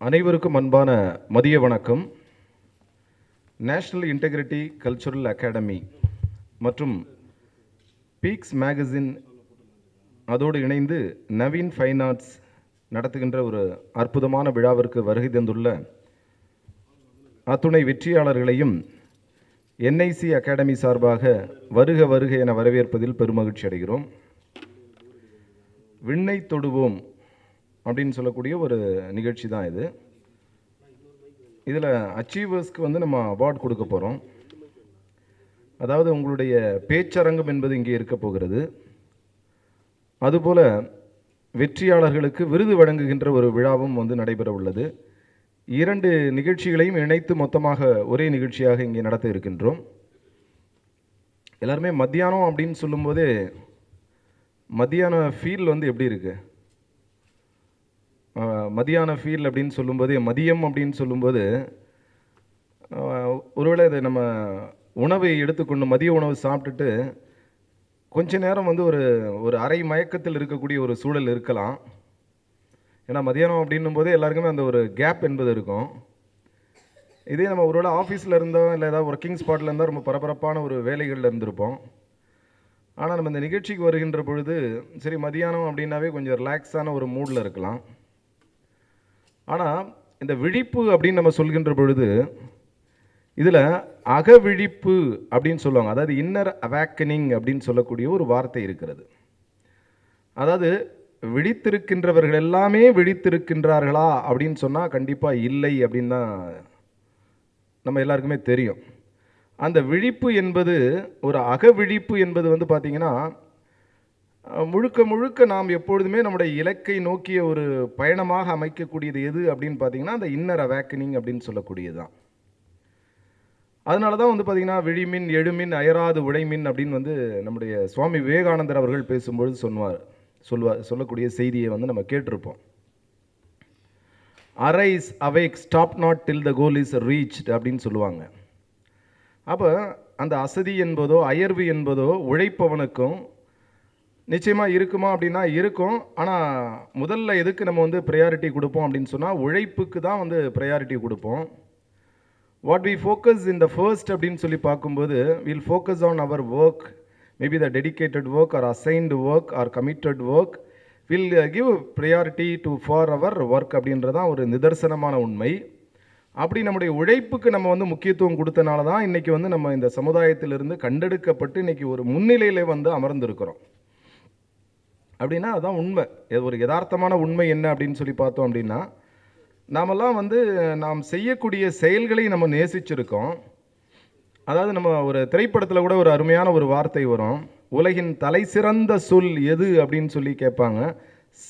அனைவருக்கும் அன்பான மதிய வணக்கம். நேஷனல் இன்டெகிரிட்டி கல்ச்சுரல் அகாடமி மற்றும் பீக்ஸ் மேகசின் அதோடு இணைந்து நவீன் ஃபைன் ஆர்ட்ஸ் நடத்துகின்ற ஒரு அற்புதமான விழாவிற்கு வருகை தந்துள்ள அத்துணை வெற்றியாளர்களையும் என்ஐசி அகாடமி சார்பாக வருக வருக என வரவேற்பதில் பெருமகிழ்ச்சி அடைகிறோம். விண்ணை தொடுவோம் அப்படின்னு சொல்லக்கூடிய ஒரு நிகழ்ச்சி தான் இது. இதில் அச்சீவர்ஸ்க்கு நம்ம அவார்டு கொடுக்க போகிறோம். அதாவது உங்களுடைய பேச்சரங்கம் என்பது இங்கே இருக்க போகிறது. அதுபோல் வெற்றியாளர்களுக்கு விருது வழங்குகின்ற ஒரு விழாவும் நடைபெற உள்ளது. 2 நிகழ்ச்சிகளையும் இணைத்து மொத்தமாக ஒரே நிகழ்ச்சியாக இங்கே நடத்த இருக்கின்றோம். எல்லாருமே மத்தியானம் அப்படின்னு சொல்லும்போதே மத்தியான ஃபீல் எப்படி இருக்குது? மதியான ஃபீல் அப்படின்னு சொல்லும்போது, மதியம் அப்படின்னு சொல்லும்போது, ஒருவேளை இதை நம்ம உணவை எடுத்துக்கொண்டு மதிய உணவு சாப்பிட்டுட்டு கொஞ்ச நேரம் ஒரு ஒரு அரை மயக்கத்தில் இருக்கக்கூடிய ஒரு சூழல் இருக்கலாம். ஏன்னா மதியானம் அப்படின்னும் போதே எல்லாருக்குமே அந்த ஒரு கேப் என்பது இருக்கும். இதே நம்ம ஒருவேளை ஆஃபீஸில் இருந்தோம், இல்லை ஏதாவது ஒர்க்கிங் ஸ்பாட்டில் இருந்தால் ரொம்ப பரபரப்பான ஒரு வேலைகளில் இருந்திருப்போம். ஆனால் நம்ம இந்த நிகழ்ச்சிக்கு வருகின்ற பொழுது சரி மதியானம் அப்படின்னாவே கொஞ்சம் ரிலாக்ஸான ஒரு மூடில் இருக்கலாம். ஆனால் இந்த விழிப்பு அப்படின்னு நம்ம சொல்கின்ற பொழுது இதில் அகவிழிப்பு அப்படின்னு சொல்லுவாங்க. அதாவது இன்னர் அவேக்கனிங் அப்படின்னு சொல்லக்கூடிய ஒரு வார்த்தை இருக்கிறது. அதாவது விழித்திருக்கின்றவர்கள் எல்லாமே விழித்திருக்கின்றார்களா அப்படின்னு சொன்னால் கண்டிப்பாக இல்லை அப்படின்னு தான் நம்ம எல்லாருக்குமே தெரியும். அந்த விழிப்பு என்பது ஒரு அகவிழிப்பு என்பது பார்த்திங்கன்னா முழுக்க முழுக்க நாம் எப்பொழுதுமே நம்முடைய இலக்கை நோக்கிய ஒரு பயணமாக அமைக்கக்கூடியது எது அப்படின்னு பார்த்தீங்கன்னா அந்த இன்னர் அவேக்கனிங் அப்படின்னு சொல்லக்கூடியது தான். அதனால தான் பார்த்திங்கன்னா விழிமின் எழுமின் அயராது உழைமின் அப்படின்னு நம்முடைய சுவாமி விவேகானந்தர் அவர்கள் பேசும்பொழுது சொல்லக்கூடிய செய்தியை நம்ம கேட்டிருப்போம். Arise awake stop not till the goal is reached அப்படின்னு சொல்லுவாங்க. அப்போ அந்த அசதி என்பதோ அயர்வு என்பதோ உழைப்பவனுக்கும் நிச்சயமாக இருக்குமா அப்படின்னா இருக்கும். ஆனால் முதல்ல எதுக்கு நம்ம ப்ரையாரிட்டி கொடுப்போம் அப்படின்னு சொன்னால் உழைப்புக்கு தான் ப்ரையாரிட்டி கொடுப்போம். What we focus in the first அப்படின்னு சொல்லி பார்க்கும்போது will focus on our work, maybe the dedicated work or assigned work or committed work will give priority to for our work அப்படின்றதான் ஒரு நிதர்சனமான உண்மை. அப்படி நம்முடைய உழைப்புக்கு நம்ம முக்கியத்துவம் கொடுத்தனால தான் இன்றைக்கி நம்ம இந்த சமுதாயத்திலிருந்து கண்டெடுக்கப்பட்டு இன்றைக்கி ஒரு முன்னிலையில் அமர்ந்திருக்கிறோம். அப்படின்னா அதுதான் உண்மை. ஒரு யதார்த்தமான உண்மை என்ன அப்படின்னு சொல்லி பார்த்தோம் அப்படின்னா நாமெல்லாம் நாம் செய்யக்கூடிய செயல்களை நம்ம நேசிச்சிருக்கோம். அதாவது நம்ம ஒரு திரைப்படத்தில் கூட ஒரு அருமையான ஒரு வார்த்தை வரும், உலகின் தலை சிறந்த சொல் எது அப்படின்னு சொல்லி கேட்பாங்க.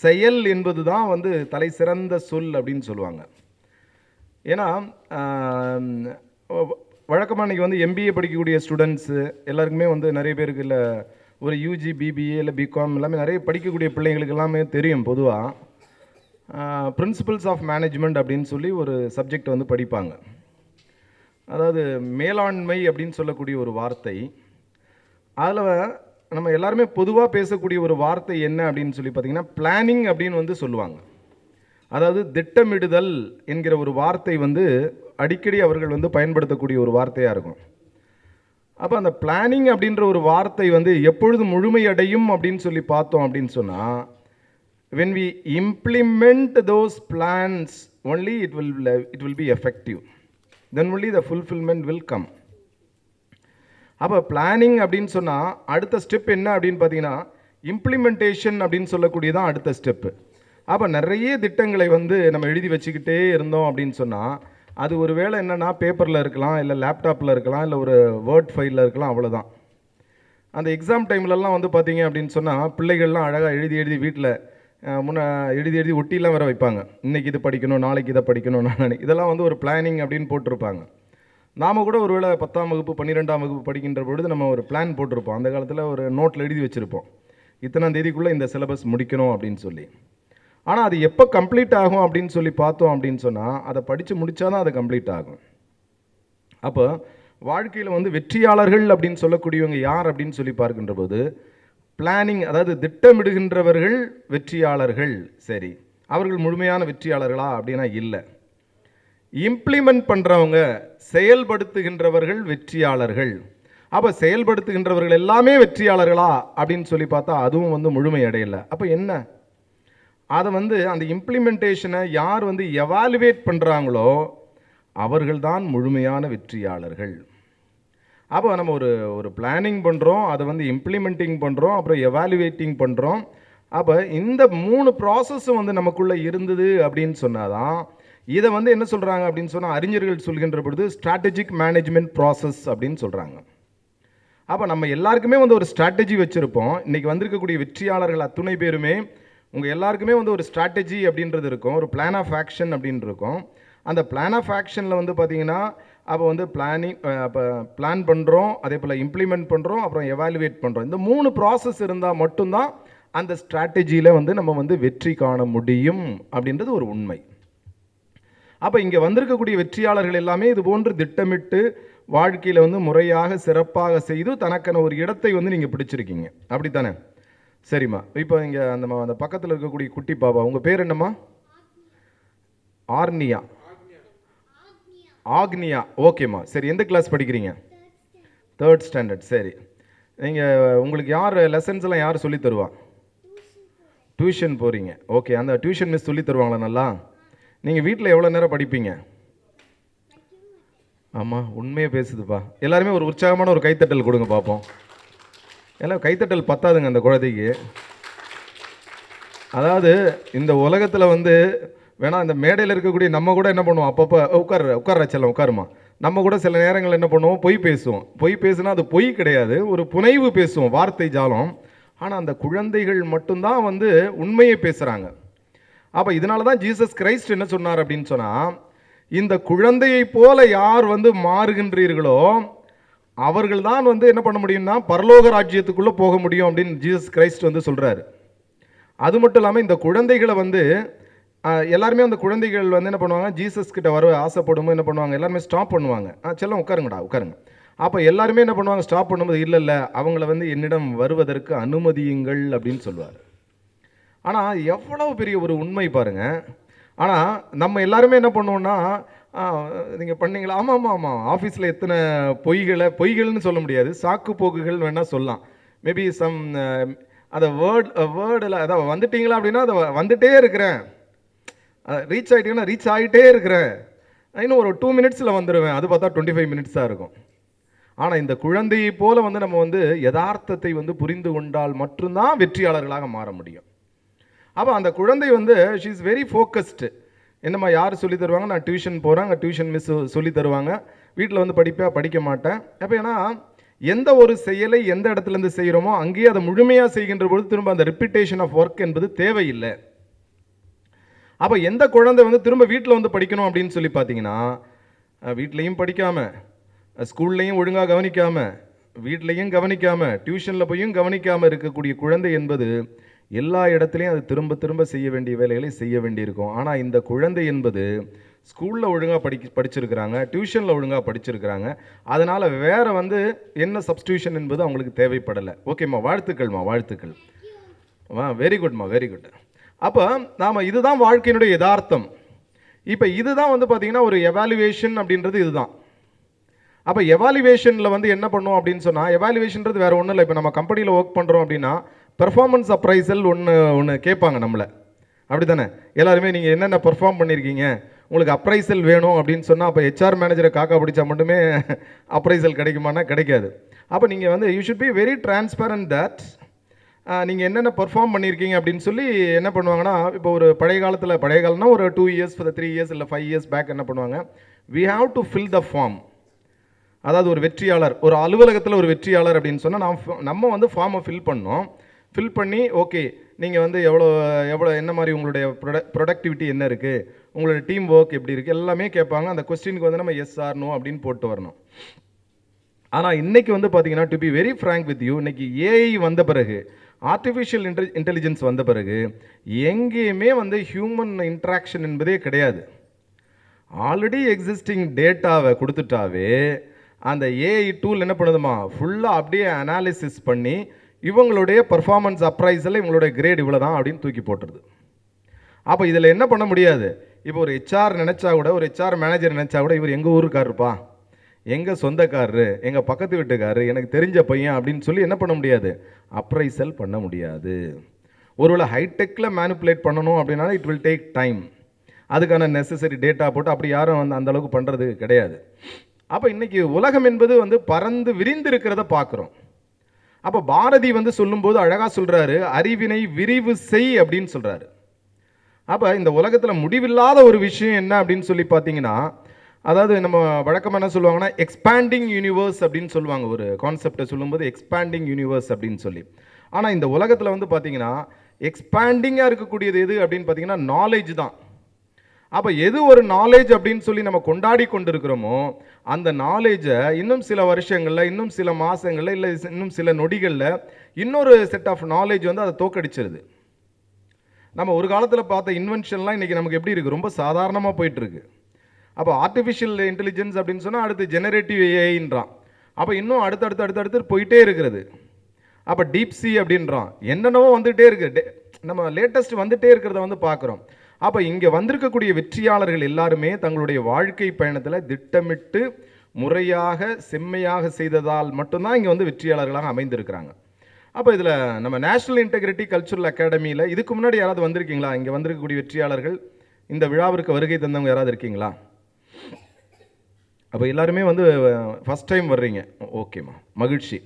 செயல் என்பது தான் தலை சிறந்த சொல் அப்படின்னு சொல்லுவாங்க. ஏன்னா வழக்கமாக இன்றைக்கி எம்பிஏ படிக்கக்கூடிய ஸ்டூடெண்ட்ஸு எல்லாருக்குமே நிறைய பேருக்கு இல்லை ஒரு யூஜி பிபிஏ இல்லை பிகாம் எல்லாமே நிறைய படிக்கக்கூடிய பிள்ளைங்களுக்கு எல்லாமே தெரியும். பொதுவாக பிரின்சிபல்ஸ் ஆஃப் மேனேஜ்மெண்ட் அப்படின்னு சொல்லி ஒரு சப்ஜெக்ட் படிப்பாங்க. அதாவது மேலாண்மை அப்படின்னு சொல்லக்கூடிய ஒரு வார்த்தை. அதில் நம்ம எல்லாருமே பொதுவாக பேசக்கூடிய ஒரு வார்த்தை என்ன அப்படின்னு சொல்லி பார்த்திங்கன்னா பிளானிங் அப்படின்னு சொல்லுவாங்க. அதாவது திட்டமிடுதல் என்கிற ஒரு வார்த்தை அடிக்கடி அவர்கள் பயன்படுத்தக்கூடிய ஒரு வார்த்தையாக இருக்கும். அப்போ அந்த பிளானிங் அப்படின்ற ஒரு வார்த்தை எப்பொழுது முழுமையடையும் அப்படின்னு சொல்லி பார்த்தோம் அப்படின்னு சொன்னால் when we implement those plans only it will be effective, then only the fulfillment will come. அப்போ பிளானிங் அப்படின்னு சொன்னால் அடுத்த ஸ்டெப் என்ன அப்படின்னு பார்த்தீங்கன்னா இம்ப்ளிமெண்டேஷன் அப்படின்னு சொல்லக்கூடியதான் அடுத்த ஸ்டெப்பு. அப்போ நிறைய திட்டங்களை நம்ம எழுதி வச்சுக்கிட்டே இருந்தோம் அப்படின்னு சொன்னால் அது ஒரு வேளை என்னென்னா பேப்பரில் இருக்கலாம், இல்லை லேப்டாப்பில் இருக்கலாம், இல்லை ஒரு வேர்ட் ஃபைலில் இருக்கலாம், அவ்வளோதான். அந்த எக்ஸாம் டைம்லலாம் பார்த்தீங்க அப்படின்னு சொன்னால் பிள்ளைகள்லாம் அழகாக எழுதி வீட்டில் எழுதி ஒட்டிலாம் வேறு வைப்பாங்க. இன்றைக்கி இது படிக்கணும், நாளைக்கு இதை படிக்கணும், இதெல்லாம் ஒரு பிளானிங் அப்படின்னு போட்டிருப்பாங்க. நாம் கூட ஒரு வேளை 10ஆம் வகுப்பு 12ஆம் வகுப்பு படிக்கின்ற பொழுது நம்ம ஒரு பிளான் போட்டிருப்போம். அந்த காலத்தில் ஒரு நோட்டில் எழுதி வச்சுருப்போம், இத்தனாம் தேதிக்குள்ளே இந்த சிலபஸ் முடிக்கணும் அப்படின்னு சொல்லி. ஆனால் அது எப்போ கம்ப்ளீட் ஆகும் அப்படின்னு சொல்லி பார்த்தோம் அப்படின்னு சொன்னால் அதை படித்து முடித்தா தான் அது கம்ப்ளீட் ஆகும். அப்போ வாழ்க்கையில் வெற்றியாளர்கள் அப்படின்னு சொல்லக்கூடியவங்க யார் அப்படின்னு சொல்லி பார்க்கின்ற போது பிளானிங், அதாவது திட்டமிடுகின்றவர்கள் வெற்றியாளர்கள். சரி, அவர்கள் முழுமையான வெற்றியாளர்களா அப்படின்னா இல்லை. இம்ப்ளிமெண்ட் பண்ணுறவங்க, செயல்படுத்துகின்றவர்கள் வெற்றியாளர்கள். அப்போ செயல்படுத்துகின்றவர்கள் எல்லாமே வெற்றியாளர்களா அப்படின்னு சொல்லி பார்த்தா அதுவும் வந்து முழுமை அடையலை. அப்போ என்ன, அதை வந்து அந்த இம்ப்ளிமெண்டேஷனை யார் வந்து எவாலுவேட் பண்ணுறாங்களோ அவர்கள்தான் முழுமையான வெற்றியாளர்கள். அப்போ நம்ம ஒரு பிளானிங் பண்ணுறோம், அதை வந்து இம்ப்ளிமெண்டிங் பண்ணுறோம், அப்புறம் எவாலுவேட்டிங் பண்ணுறோம். அப்போ இந்த 3 ப்ராசஸும் வந்து நமக்குள்ளே இருந்தது அப்படின்னு சொன்னாதான் இதை வந்து என்ன சொல்கிறாங்க அப்படின்னு சொன்னால், அறிஞர்கள் சொல்கின்ற பொழுது ஸ்ட்ராட்டஜிக் மேனேஜ்மெண்ட் ப்ராசஸ் அப்படின்னு சொல்கிறாங்க. அப்போ நம்ம எல்லாருக்குமே வந்து ஒரு ஸ்ட்ராட்டஜி வச்சுருப்போம். இன்றைக்கி வந்திருக்கக்கூடிய வெற்றியாளர்கள் அத்துணை பேருமே உங்கள் எல்லாருக்குமே வந்து ஒரு ஸ்ட்ராட்டஜி அப்படின்றது இருக்கும், ஒரு பிளான் ஆஃப் ஆக்ஷன் அப்படின்னு இருக்கும். அந்த பிளான் ஆஃப் ஆக்ஷனில் வந்து பார்த்திங்கன்னா அப்போ வந்து பிளான் பண்ணுறோம், அதே போல் இம்ப்ளிமெண்ட் பண்ணுறோம், அப்புறம் எவாலுவேட் பண்ணுறோம். இந்த 3 ப்ராசஸ் இருந்தால் மட்டும்தான் அந்த ஸ்ட்ராட்டஜியில் வந்து நம்ம வந்து வெற்றி காண முடியும் அப்படின்றது ஒரு உண்மை. அப்போ இங்கே வந்திருக்கக்கூடிய வெற்றியாளர்கள் எல்லாமே இது போன்று திட்டமிட்டு வாழ்க்கையில் வந்து முறையாக சிறப்பாக செய்து தனக்கான ஒரு இடத்தை வந்து நீங்கள் பிடிச்சிருக்கீங்க, அப்படித்தானே? சரிம்மா. இப்போ இங்கே அந்த பக்கத்தில் இருக்கக்கூடிய குட்டி பாபா, உங்கள் பேர் என்னம்மா? ஆர்னியா. ஆக்னியா. ஓகேம்மா. சரி, எந்த கிளாஸ் படிக்கிறீங்க? 3rd standard. சரி, நீங்கள் உங்களுக்கு யார் லெசன்ஸ் எல்லாம் யார் சொல்லி தருவா? டியூஷன் போகிறீங்க. ஓகே, அந்த டியூஷன் மிஸ் சொல்லி தருவாங்களா நல்லா? நீங்கள் வீட்டில் எவ்வளோ நேரம் படிப்பீங்க? ஆமாம், உண்மையாக பேசுதுப்பா. எல்லாருமே ஒரு உற்சாகமான ஒரு கைத்தட்டல் கொடுங்க பார்ப்போம். எல்லாம் கைத்தட்டல் பத்தாதுங்க அந்த குழந்தைக்கு. அதாவது இந்த உலகத்தில் வந்து வேணா இந்த மேடையில் இருக்கக்கூடிய நம்ம கூட என்ன பண்ணுவோம், அப்பப்போ உட்கார செல்லம் உட்காருமா, நம்ம கூட சில நேரங்கள் என்ன பண்ணுவோம், பொய் பேசுவோம். பொய் பேசுனா அது பொய் கிடையாது, ஒரு புனைவு பேசுவோம், வார்த்தை ஜாலம். ஆனால் அந்த குழந்தைகள் மட்டும்தான் வந்து உண்மையை பேசுகிறாங்க. அப்போ இதனால தான் ஜீசஸ் கிரைஸ்ட் என்ன சொன்னார் அப்படின்னு சொன்னால், இந்த குழந்தையை போல யார் வந்து மாறுகின்றீர்களோ அவர்கள் தான் வந்து என்ன பண்ண முடியும்னா பரலோக ராஜ்யத்துக்குள்ளே போக முடியும் அப்படின்னு ஜீசஸ் கிரைஸ்ட் வந்து சொல்கிறாரு. அது மட்டும் இல்லாமல் இந்த குழந்தைகளை வந்து எல்லாருமே அந்த குழந்தைகள் வந்து என்ன பண்ணுவாங்க, ஜீசஸ் கிட்ட வர ஆசைப்படும் என்ன பண்ணுவாங்க, எல்லாருமே ஸ்டாப் பண்ணுவாங்க. செல்லம் உட்காருங்கடா உட்காருங்க. அப்போ எல்லாருமே என்ன பண்ணுவாங்க, ஸ்டாப் பண்ணும்போது இல்லை அவங்கள வந்து என்னிடம் வருவதற்கு அனுமதியுங்கள் அப்படின்னு சொல்லுவார். ஆனால் எவ்வளவு பெரிய ஒரு உண்மை பாருங்கள். ஆனால் நம்ம எல்லாருமே என்ன பண்ணுவோம்னா, நீங்கள் பண்ணீங்களா, ஆமாம் ஆஃபீஸில் எத்தனை பொய்கள்னு சொல்ல முடியாது, சாக்கு போக்குகள் வேணால் சொல்லலாம். மேபி சம் அதை வேர்டில் அதான் வந்துட்டீங்களா அப்படின்னா அதை வந்துட்டே இருக்கிறேன், ரீச் ஆகிட்டீங்கன்னா ரீச் ஆகிட்டே இருக்கிறேன், இன்னும் ஒரு 2 மினிட்ஸில் வந்துடுவேன், அது பார்த்தா 25 மினிட்ஸ் தான் இருக்கும். ஆனால் இந்த குழந்தையை போல வந்து நம்ம வந்து யதார்த்தத்தை வந்து புரிந்து கொண்டால் மட்டும்தான் வெற்றியாளர்களாக மாற முடியும். அப்போ அந்த குழந்தை வந்து ஷீ இஸ் வெரி ஃபோக்கஸ்டு. என்னம்மா யார் சொல்லி தருவாங்க, நான் டியூஷன் போகிறேன், அங்கே டியூஷன் மிஸ் சொல்லி தருவாங்க, வீட்டில் வந்து படிக்க மாட்டேன். அப்போ ஏன்னா எந்த ஒரு செயலை எந்த இடத்துலேருந்து செய்கிறோமோ அங்கேயே அதை முழுமையாக செய்கின்ற பொழுது திரும்ப அந்த ரிப்பீட்டேஷன் ஆஃப் ஒர்க் என்பது தேவையில்லை. அப்போ எந்த குழந்தை வந்து திரும்ப வீட்டில் வந்து படிக்கணும் அப்படின்னு சொல்லி பார்த்தீங்கன்னா, வீட்லேயும் படிக்காமல், ஸ்கூல்லையும் ஒழுங்காக கவனிக்காமல், வீட்லேயும் கவனிக்காமல், டியூஷனில் போயும் கவனிக்காமல் இருக்கக்கூடிய குழந்தை என்பது எல்லா இடத்துலையும் அது திரும்ப செய்ய வேண்டிய வேலைகளை செய்ய வேண்டியிருக்கும். ஆனால் இந்த குழந்தை என்பது ஸ்கூலில் ஒழுங்காக படிச்சிருக்கிறாங்க, டியூஷனில் ஒழுங்காக படிச்சிருக்கிறாங்க, அதனால் வேறு வந்து என்ன சப்ஸ்டியூஷன் என்பது அவங்களுக்கு தேவைப்படலை. ஓகேம்மா, வாழ்த்துக்கள். வெரி குட்மா, வெரி குட். அப்போ நாம் இதுதான் வாழ்க்கையினுடைய யதார்த்தம். இப்போ இதுதான் வந்து பார்த்திங்கன்னா ஒரு எவாலுவேஷன் அப்படின்றது இதுதான். அப்போ எவாலுவேஷனில் வந்து என்ன பண்ணுவோம் அப்படின்னு சொன்னால், எவாலுவேஷன்றது வேறு ஒன்றும் இல்லை. இப்போ நம்ம கம்பெனியில் ஒர்க் பண்ணுறோம் அப்படின்னா பெர்ஃபார்மன்ஸ் அப்ரைசல் ஒன்று கேட்பாங்க நம்மளை, அப்படி தானே? எல்லாருமே நீங்கள் என்னென்ன பெர்ஃபார்ம் பண்ணியிருக்கீங்க, உங்களுக்கு அப்ரைசல் வேணும் அப்படின்னு சொன்னால் அப்போ ஹெச்ஆர் மேனேஜரை காக்கா பிடிச்சா மட்டுமே அப்ரைசல் கிடைக்குமானா கிடைக்காது. அப்போ நீங்கள் வந்து you should be very transparent that நீங்கள் என்னென்ன பெர்ஃபார்ம் பண்ணியிருக்கீங்க அப்படின்னு சொல்லி என்ன பண்ணுவாங்கன்னா, இப்போ ஒரு பழைய காலம்னா ஒரு 2 இயர்ஸ் 3 இயர்ஸ் இல்லை 5 இயர்ஸ் பேக் என்ன பண்ணுவாங்க, we have to fill the form. அதாவது ஒரு வெற்றியாளர், ஒரு அலுவலகத்தில் ஒரு வெற்றியாளர் அப்படின்னு சொன்னால் நம்ம வந்து ஃபார்மை ஃபில் பண்ணி ஓகே நீங்கள் வந்து எவ்வளோ என்ன மாதிரி உங்களுடைய ப்ரொடக்டிவிட்டி என்ன இருக்குது, உங்களோட டீம் ஒர்க் எப்படி இருக்குது, எல்லாமே கேட்பாங்க. அந்த கொஸ்டினுக்கு வந்து நம்ம எஸ் ஆர் நோ அப்படின்னு போட்டு வரணும். ஆனால் இன்றைக்கி வந்து பார்த்தீங்கன்னா, to be very frank with you, இன்றைக்கி ஏஐ வந்த பிறகு, ஆர்டிஃபிஷியல் இன்டெலிஜென்ஸ் வந்த பிறகு எங்கேயுமே வந்து ஹியூமன் இன்ட்ராக்ஷன் என்பதே கிடையாது. ஆல்ரெடி எக்ஸிஸ்டிங் டேட்டாவை கொடுத்துட்டாவே அந்த ஏஐ டூல் என்ன பண்ணுதுமா, ஃபுல்லாக அப்படியே அனாலிசிஸ் பண்ணி இவங்களுடைய பர்ஃபார்மன்ஸ் அப்ரைஸில் இவங்களுடைய கிரேட் இவ்வளோ தான் அப்படின்னு தூக்கி போட்டுருது. அப்போ இதில் என்ன பண்ண முடியாது, இப்போ ஒரு ஹெச்ஆர் நினச்சா கூட, ஒரு ஹெச்ஆர் மேனேஜர் நினச்சா கூட, இவர் எங்கள் ஊருக்காரருப்பா, எங்கள் சொந்தக்காரரு, எங்கள் பக்கத்து வீட்டுக்காரரு, எனக்கு தெரிஞ்ச பையன் அப்படின்னு சொல்லி என்ன பண்ண முடியாது, அப்ரைசல் பண்ண முடியாது. ஒருவேளை ஹைடெக்கில் மேனிப்புலேட் பண்ணணும் அப்படின்னா இட் வில் டேக் டைம். அதுக்கான நெசசரி டேட்டா போட்டு அப்படி யாரும் வந்து அந்த அளவுக்கு பண்ணுறது கிடையாது. அப்போ இன்னைக்கு உலகம் என்பது வந்து பறந்து விரிந்து இருக்கிறத பார்க்குறோம். அப்போ பாரதி வந்து சொல்லும்போது அழகாக சொல்கிறாரு, அறிவினை விரிவு செய் அப்படின்னு சொல்கிறாரு. அப்போ இந்த உலகத்தில் முடிவில்லாத ஒரு விஷயம் என்ன அப்படின்னு சொல்லி பார்த்தீங்கன்னா, அதாவது நம்ம வழக்கமாக என்ன சொல்லுவாங்கன்னா எக்ஸ்பேண்டிங் யூனிவர்ஸ் அப்படின்னு சொல்லுவாங்க. ஒரு கான்செப்டை சொல்லும்போது எக்ஸ்பேண்டிங் யூனிவர்ஸ் அப்படின்னு சொல்லி. ஆனால் இந்த உலகத்தில் வந்து பார்த்தீங்கன்னா எக்ஸ்பேண்டிங்காக இருக்கக்கூடியது எது அப்படின்னு பார்த்தீங்கன்னா நாலேஜ் தான். அப்போ எது ஒரு நாலேஜ் அப்படின்னு சொல்லி நம்ம கொண்டாடி கொண்டு இருக்கிறோமோ, அந்த நாலேஜை இன்னும் சில வருஷங்களில், இன்னும் சில மாதங்களில், இல்லை இன்னும் சில நொடிகளில் இன்னொரு செட் ஆஃப் நாலேஜ் வந்து அதை தோக்கடிச்சிருது. நம்ம ஒரு காலத்தில் பார்த்த இன்வென்ஷன்லாம் இன்றைக்கி நமக்கு எப்படி இருக்குது, ரொம்ப சாதாரணமாக போயிட்டுருக்கு. அப்போ ஆர்டிஃபிஷியல் இன்டெலிஜென்ஸ் அப்படின்னு சொன்னால் அடுத்து ஜெனரேட்டிவ் ஏஐன்றான். அப்போ இன்னும் அடுத்தடுத்து போயிட்டே இருக்கிறது. அப்போ டீப்சி அப்படின்றான், என்னென்னவோ வந்துகிட்டே இருக்குது. நம்ம லேட்டஸ்ட் வந்துகிட்டே இருக்கிறத வந்து பார்க்குறோம். அப்போ இங்கே வந்திருக்கக்கூடிய வெற்றியாளர்கள் எல்லாருமே தங்களுடைய வாழ்க்கை பயணத்தில் திட்டமிட்டு முறையாக செம்மையாக செய்ததால் மட்டும்தான் இங்கே வந்து வெற்றியாளர்களாக அமைந்திருக்கிறாங்க. அப்போ இதில் நம்ம நேஷனல் இன்டெகிரிட்டி கல்ச்சுரல் அகாடமியில் இதுக்கு முன்னாடி யாராவது வந்திருக்கீங்களா? இங்கே வந்திருக்கக்கூடிய வெற்றியாளர்கள், இந்த விழாவிற்கு வருகை தந்தவங்க யாராவது இருக்கீங்களா? அப்போ எல்லாருமே வந்து ஃபஸ்ட் டைம் வர்றீங்க. ஓகேம்மா, மகிழ்ச்சி.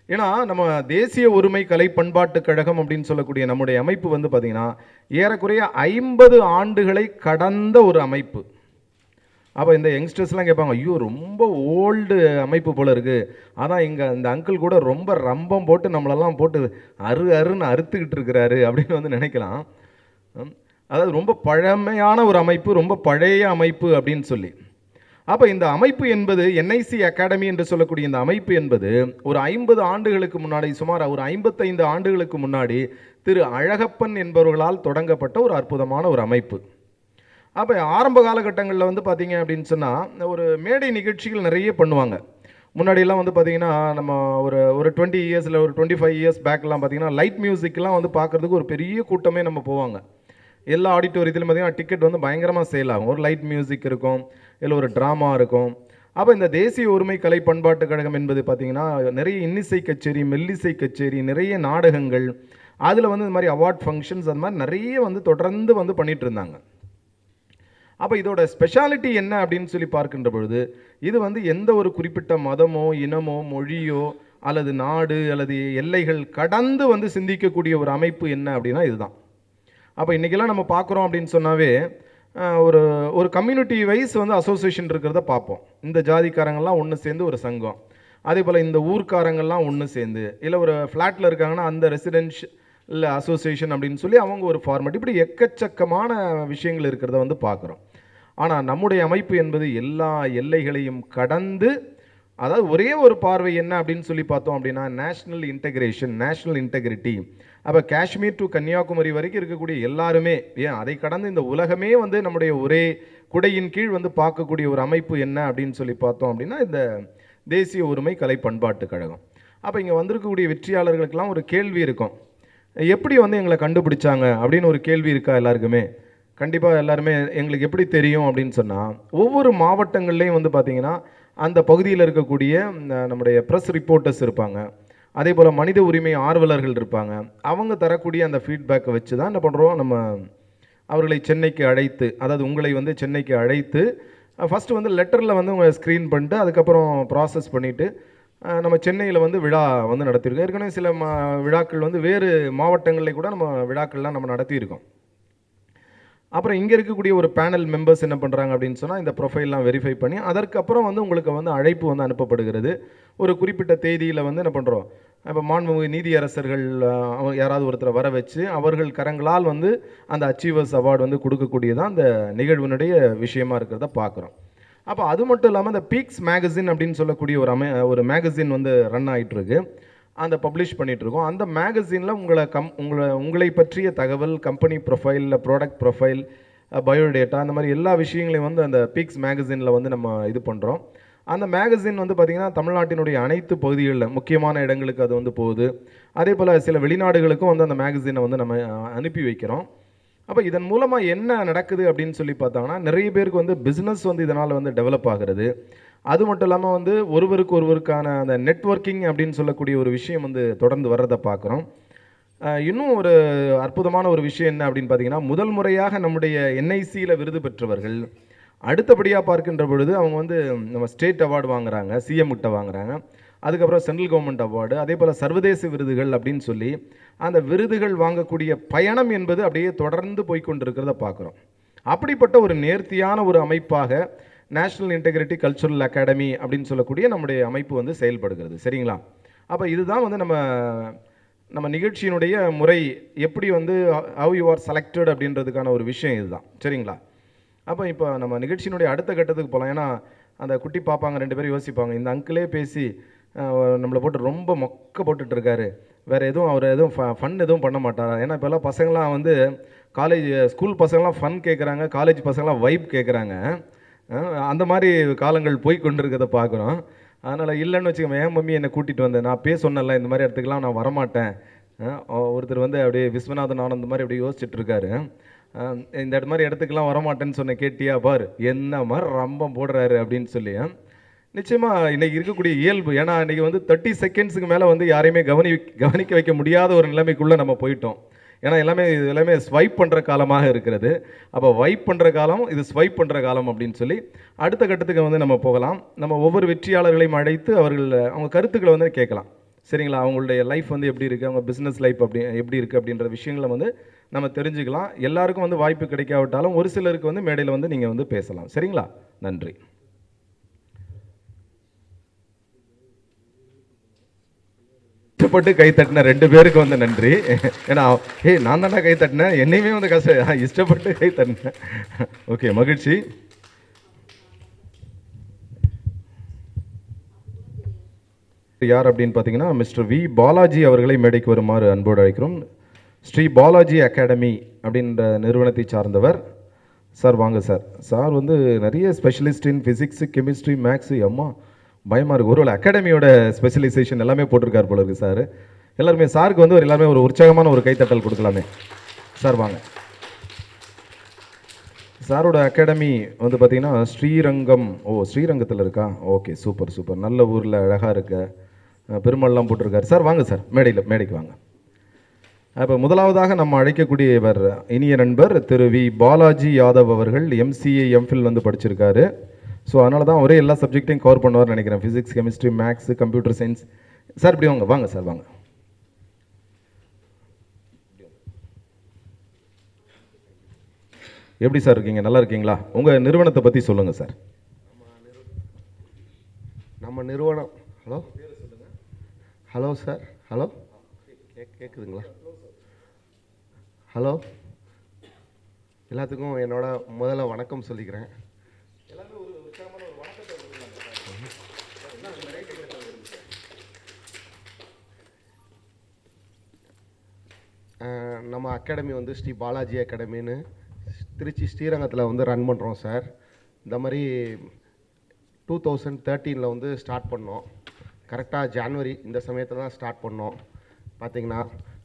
ஏன்னா நம்ம தேசிய ஒருமை கலை பண்பாட்டு கழகம் அப்படின்னு சொல்லக்கூடிய நம்முடைய அமைப்பு வந்து பார்த்திங்கன்னா ஏறக்குறைய 50 ஆண்டுகளை கடந்த ஒரு அமைப்பு. அப்போ இந்த யங்ஸ்டர்ஸ்லாம் கேட்பாங்க, ஐயோ ரொம்ப ஓல்டு அமைப்பு போல் இருக்குது, அதான் இங்கே இந்த அங்கிள் கூட ரொம்ப ரம்பம் போட்டு நம்மளெல்லாம் போட்டு அருன்னு அறுத்துக்கிட்டு இருக்கிறாரு அப்படின்னு வந்து நினைக்கலாம். அதாவது ரொம்ப பழமையான ஒரு அமைப்பு, ரொம்ப பழைய அமைப்பு அப்படின்னு சொல்லி. அப்போ இந்த அமைப்பு என்பது என்ஐசி அகாடமி என்று சொல்லக்கூடிய இந்த அமைப்பு என்பது ஒரு 50 ஆண்டுகளுக்கு முன்னாடி, சுமார் ஒரு 55 ஆண்டுகளுக்கு முன்னாடி திரு அழகப்பன் என்பவர்களால் தொடங்கப்பட்ட ஒரு அற்புதமான ஒரு அமைப்பு. அப்போ ஆரம்ப காலகட்டங்களில் வந்து பார்த்தீங்க அப்படின்னு சொன்னால் ஒரு மேடை நிகழ்ச்சிகள் நிறைய பண்ணுவாங்க. முன்னாடியெல்லாம் வந்து பார்த்திங்கன்னா நம்ம ஒரு 20 இயர்ஸில் ஒரு 25 இயர்ஸ் பேக்லாம் பார்த்திங்கன்னா லைட் மியூசிக்லாம் வந்து பார்க்குறதுக்கு ஒரு பெரிய கூட்டமே நம்ம போவாங்க. எல்லா ஆடிட்டோரியத்திலும் பார்த்திங்கன்னா டிக்கெட் வந்து பயங்கரமாக சேல் ஆகும். ஒரு லைட் மியூசிக் இருக்கும், இல்லை ஒரு ட்ராமா இருக்கும். அப்போ இந்த தேசிய ஒருமை கலை பண்பாட்டு கழகம் என்பது பார்த்திங்கன்னா நிறைய இன்னிசை கச்சேரி, மெல்லிசை கச்சேரி, நிறைய நாடகங்கள், அதில் வந்து இந்த மாதிரி அவார்ட் ஃபங்க்ஷன்ஸ், அது மாதிரி நிறைய வந்து தொடர்ந்து வந்து பண்ணிகிட்டு இருந்தாங்க. அப்போ இதோட ஸ்பெஷாலிட்டி என்ன அப்படின்னு சொல்லி பார்க்கின்ற பொழுது, இது வந்து எந்த ஒரு குறிப்பிட்ட மதமோ இனமோ மொழியோ அல்லது நாடு அல்லது எல்லைகள் கடந்து வந்து சிந்திக்கக்கூடிய ஒரு அமைப்பு என்ன அப்படின்னா இதுதான். அப்போ இன்றைக்கெல்லாம் நம்ம பார்க்குறோம் அப்படின்னு சொன்னாவே ஒரு கம்யூனிட்டி வைஸ் வந்து அசோசியேஷன் இருக்கிறத பார்ப்போம். இந்த ஜாதிக்காரங்கள்லாம் ஒன்று சேர்ந்து ஒரு சங்கம், அதே போல் இந்த ஊர்க்காரங்கள்லாம் ஒன்று சேர்ந்து, இல்லை ஒரு ஃப்ளாட்டில் இருக்காங்கன்னா அந்த ரெசிடென்ஷியல் அசோசியேஷன் அப்படின்னு சொல்லி அவங்க ஒரு ஃபார்மேட், இப்படி எக்கச்சக்கமான விஷயங்கள் இருக்கிறத வந்து பார்க்குறோம். ஆனால் நம்முடைய அமைப்பு என்பது எல்லா எல்லைகளையும் கடந்து, அதாவது ஒரே ஒரு பார்வை என்ன அப்படின்னு சொல்லி பார்த்தோம் அப்படின்னா நேஷ்னல் இன்டெகிரேஷன், நேஷ்னல் இன்டெகிரிட்டி. அப்போ காஷ்மீர் டு கன்னியாகுமரி வரைக்கும் இருக்கக்கூடிய எல்லாருமே, ஏன் அதை கடந்து இந்த உலகமே வந்து நம்முடைய ஒரே குடையின் கீழ் வந்து பார்க்கக்கூடிய ஒரு அமைப்பு என்ன அப்படின்னு சொல்லி பார்த்தோம் அப்படின்னா இந்த தேசிய ஒருமை கலை பண்பாட்டு கழகம். அப்போ இங்கே வந்திருக்கக்கூடிய வெற்றியாளர்களுக்கெல்லாம் ஒரு கேள்வி இருக்கும், எப்படி வந்து எங்களை கண்டுபிடிச்சாங்க அப்படின்னு ஒரு கேள்வி இருக்கா எல்லாருக்குமே? கண்டிப்பாக எல்லாருமே எங்களுக்கு எப்படி தெரியும் அப்படின்னு சொன்னால், ஒவ்வொரு மாவட்டங்கள்லேயும் வந்து பார்த்திங்கன்னா அந்த பகுதியில் இருக்கக்கூடிய நம்முடைய ப்ரெஸ் ரிப்போர்ட்டர்ஸ் இருப்பாங்க, அதே போல் மனித உரிமை ஆர்வலர்கள் இருப்பாங்க. அவங்க தரக்கூடிய அந்த ஃபீட்பேக்கை வச்சு தான் என்ன பண்ணுறோம், நம்ம அவர்களை சென்னைக்கு அழைத்து, அதாவது உங்களை வந்து சென்னைக்கு அழைத்து ஃபஸ்ட்டு வந்து லெட்டரில் வந்து உங்களை ஸ்க்ரீன் பண்ணிட்டு அதுக்கப்புறம் ப்ராசஸ் பண்ணிவிட்டு நம்ம சென்னையில் வந்து விழா வந்து நடத்தியிருக்கோம். ஏற்கனவே சில விழாக்கள் வந்து வேறு மாவட்டங்களில் கூட நம்ம விழாக்கள்லாம் நம்ம நடத்தியிருக்கோம். அப்புறம் இங்கே இருக்கக்கூடிய ஒரு பேனல் மெம்பர்ஸ் என்ன பண்ணுறாங்க அப்படின்னு சொன்னால் இந்த ப்ரொஃபைல்லாம் வெரிஃபை பண்ணி அதற்கப்புறம் வந்து உங்களுக்கு வந்து அழைப்பு வந்து அனுப்பப்படுகிறது. ஒரு குறிப்பிட்ட தேதியில் வந்து என்ன பண்ணுறோம், இப்போ மாண்புமிகு நீதியரசர்கள் யாராவது ஒருத்தரை வர வச்சு அவர்கள் கரங்களால் வந்து அந்த அச்சீவர்ஸ் அவார்டு வந்து கொடுக்கக்கூடியதான் அந்த நிகழ்வினுடைய விஷயமா இருக்கிறத பார்க்குறோம். அப்போ அது மட்டும் இல்லாமல் இந்த பீக்ஸ் மேகசின் அப்படின்னு சொல்லக்கூடிய ஒரு மேகசின் வந்து ரன் ஆகிட்டுருக்கு, அந்த பப்ளிஷ் பண்ணிகிட்ருக்கோம். அந்த மேகசினில் உங்களை பற்றிய தகவல், company profile, product profile, biodata, அந்த மாதிரி எல்லா விஷயங்களையும் வந்து அந்த பீக்ஸ் மேகசினில் வந்து நம்ம இது பண்ணுறோம். அந்த மேகசின் வந்து பார்த்திங்கன்னா தமிழ்நாட்டினுடைய அனைத்து பகுதிகளில் முக்கியமான இடங்களுக்கு அது வந்து போகுது. அதே போல் சில வெளிநாடுகளுக்கும் வந்து அந்த மேகசினை வந்து நம்ம அனுப்பி வைக்கிறோம். அப்போ இதன் மூலமாக என்ன நடக்குது அப்படின்னு சொல்லி பார்த்தாங்கன்னா, நிறைய பேருக்கு வந்து பிஸ்னஸ் வந்து இதனால் வந்து டெவலப் ஆகிறது. அது மட்டும் இல்லாமல் வந்து ஒருவருக்கு ஒருவருக்கான அந்த நெட்வொர்க்கிங் அப்படின்னு சொல்லக்கூடிய ஒரு விஷயம் வந்து தொடர்ந்து வர்றதை பார்க்குறோம். இன்னும் ஒரு அற்புதமான ஒரு விஷயம் என்ன அப்படின்னு பார்த்தீங்கன்னா, முதல் முறையாக நம்முடைய என்ஐசியில் விருது பெற்றவர்கள் அடுத்தபடியாக பார்க்கின்ற பொழுது அவங்க வந்து நம்ம ஸ்டேட் அவார்டு வாங்குறாங்க, சிஎம் கிட்ட வாங்குறாங்க. அதுக்கப்புறம் சென்ட்ரல் கவர்மெண்ட் அவார்டு, அதே போல் சர்வதேச விருதுகள் அப்படின்னு சொல்லி அந்த விருதுகள் வாங்கக்கூடிய பயணம் என்பது அப்படியே தொடர்ந்து போய்கொண்டிருக்கிறத பார்க்குறோம். அப்படிப்பட்ட ஒரு நேர்த்தியான ஒரு அமைப்பாக நேஷனல் இன்டெகிரிட்டி கல்ச்சுரல் அகாடமி அப்படின்னு சொல்லக்கூடிய நம்முடைய அமைப்பு வந்து செயல்படுகிறது. சரிங்களா? அப்போ இதுதான் வந்து நம்ம நிகழ்ச்சியினுடைய முறை, எப்படி வந்து ஹவ் யூ ஆர் செலக்டட் அப்படின்றதுக்கான ஒரு விஷயம் இதுதான். சரிங்களா? அப்போ இப்போ நம்ம நிகழ்ச்சியினுடைய அடுத்த கட்டத்துக்கு போகலாம். ஏன்னா அந்த குட்டி பாப்பாங்க 2 பேரும் யோசிப்பாங்க, இந்த அங்கிளே பேசி நம்மளை போட்டு ரொம்ப மொக்க போட்டுட்டு இருக்காரு, வேறு எதுவும் அவர் எதுவும் ஃபன் எதுவும் பண்ண மாட்டாரா? ஏன்னா இப்போல்லாம் பசங்களாம் வந்து ஸ்கூல் பசங்களாம் ஃபன் கேட்குறாங்க, காலேஜ் பசங்களாம் வைப் கேட்குறாங்க. அந்த மாதிரி காலங்கள் போய் கொண்டிருக்கிறத பார்க்குறோம். அதனால் இல்லைன்னு வச்சுக்கோங்க, என் மம்மி என்னை கூட்டிகிட்டு வந்தேன், நான் சொன்னல இந்த மாதிரி இடத்துக்குலாம் நான் வரமாட்டேன். ஒருத்தர் வந்து அப்படியே விஸ்வநாதன் ஆனந்த் மாதிரி அப்படியே யோசிச்சுட்டு இருக்காரு. இந்த மாதிரி இடத்துக்குலாம் வரமாட்டேன்னு சொன்ன கேட்டியா பார், என்ன மாதிரி ரம்பம் போடுறாரு அப்படின்னு சொல்லி. நிச்சயமாக இன்றைக்கி இருக்கக்கூடிய இயல்பு, ஏன்னா இன்றைக்கி வந்து 30 செகண்ட்ஸுக்கு மேலே வந்து யாரையுமே கவனிக்க வைக்க முடியாத ஒரு நிலைமைக்குள்ளே நம்ம போயிட்டோம். ஏன்னா எல்லாமே ஸ்வைப் பண்ணுற காலமாக இருக்கிறது. அப்போ வைப் பண்ணுற காலம், இது ஸ்வைப் பண்ணுற காலம் அப்படின்னு சொல்லி அடுத்த கட்டத்துக்கு வந்து நம்ம போகலாம். நம்ம ஒவ்வொரு வெற்றியாளர்களையும் அழைத்து அவங்க கருத்துக்களை வந்து கேட்கலாம். சரிங்களா? அவங்களுடைய லைஃப் வந்து எப்படி இருக்குது, அவங்க பிஸ்னஸ் லைஃப் எப்படி இருக்குது அப்படின்ற விஷயங்களை வந்து நம்ம தெரிஞ்சுக்கலாம். எல்லாருக்கும் வந்து வாய்ப்பு கிடைக்காவிட்டாலும் ஒரு சிலருக்கு வந்து மேடையில் வந்து நீங்கள் வந்து பேசலாம். சரிங்களா? நன்றி. இஷ்டப்பட்டு கை தட்டின 2 பேருக்கு வந்து நன்றி. ஏன்னா நான் தானே கை தட்டினேன், என்னையுமே வந்து இஷ்டப்பட்டு கை தட்டினேன். ஓகே, மகிழ்ச்சி. யார் அப்படின்னு பார்த்தீங்கன்னா, மிஸ்டர் வி பாலாஜி அவர்களை மேடைக்கு வருமாறு அன்போடு அழைக்கிறோம். ஸ்ரீ பாலாஜி அகாடமி அப்படின்ற நிறுவனத்தை சார்ந்தவர். சார் வாங்க சார். சார் வந்து நிறைய specialist in physics, chemistry, maths, அம்மா பயமாக இருக்குது. ஒருவேளை அகாடமியோட ஸ்பெஷலைசேஷன் எல்லாமே போட்டிருக்கார் போல இருக்குது சார். எல்லாருமே சாருக்கு வந்து எல்லாருமே ஒரு உற்சாகமான ஒரு கைத்தட்டல் கொடுக்கலாமே. சார் வாங்க. சாரோட அகாடமி வந்து பார்த்தீங்கன்னா ஸ்ரீரங்கம். ஸ்ரீரங்கத்தில் இருக்கா? Okay, super super. நல்ல ஊரில் அழகாக இருக்க, பெருமாள்லாம் போட்டிருக்காரு. சார் வாங்க சார், மேடைக்கு வாங்க. இப்போ முதலாவதாக நம்ம அழைக்கக்கூடிய இவர் இனிய நண்பர் திரு வி பாலாஜி யாதவ் அவர்கள் எம்சிஏ எம்ஃபில் வந்து படிச்சிருக்காரு. ஸோ அதனால தான் ஒரே எல்லா சப்ஜெக்டையும் கவர் பண்ணுவார்னு நினைக்கிறேன். Physics, chemistry, maths, computer science. Sir இப்படி வாங்க சார் வாங்க. எப்படி சார் இருக்கீங்க? நல்லா இருக்கீங்களா? உங்கள் நிறுவனத்தை பற்றி சொல்லுங்கள் சார். நம்ம நிறுவனம் ஹலோ சார். ஹலோ கேட்குதுங்களா? ஹலோ, எல்லாத்துக்கும் என்னோட முதல்ல வணக்கம் சொல்லிக்கிறேன். நம்ம அகாடமி வந்து ஸ்ரீ பாலாஜி அகாடமின்னு திருச்சி ஸ்ரீரங்கத்தில் வந்து ரன் பண்ணுறோம் சார். இந்த மாதிரி 2013 வந்து ஸ்டார்ட் பண்ணோம். கரெக்டாக ஜான்வரி இந்த சமயத்தில் தான் ஸ்டார்ட் பண்ணோம். பார்த்திங்கன்னா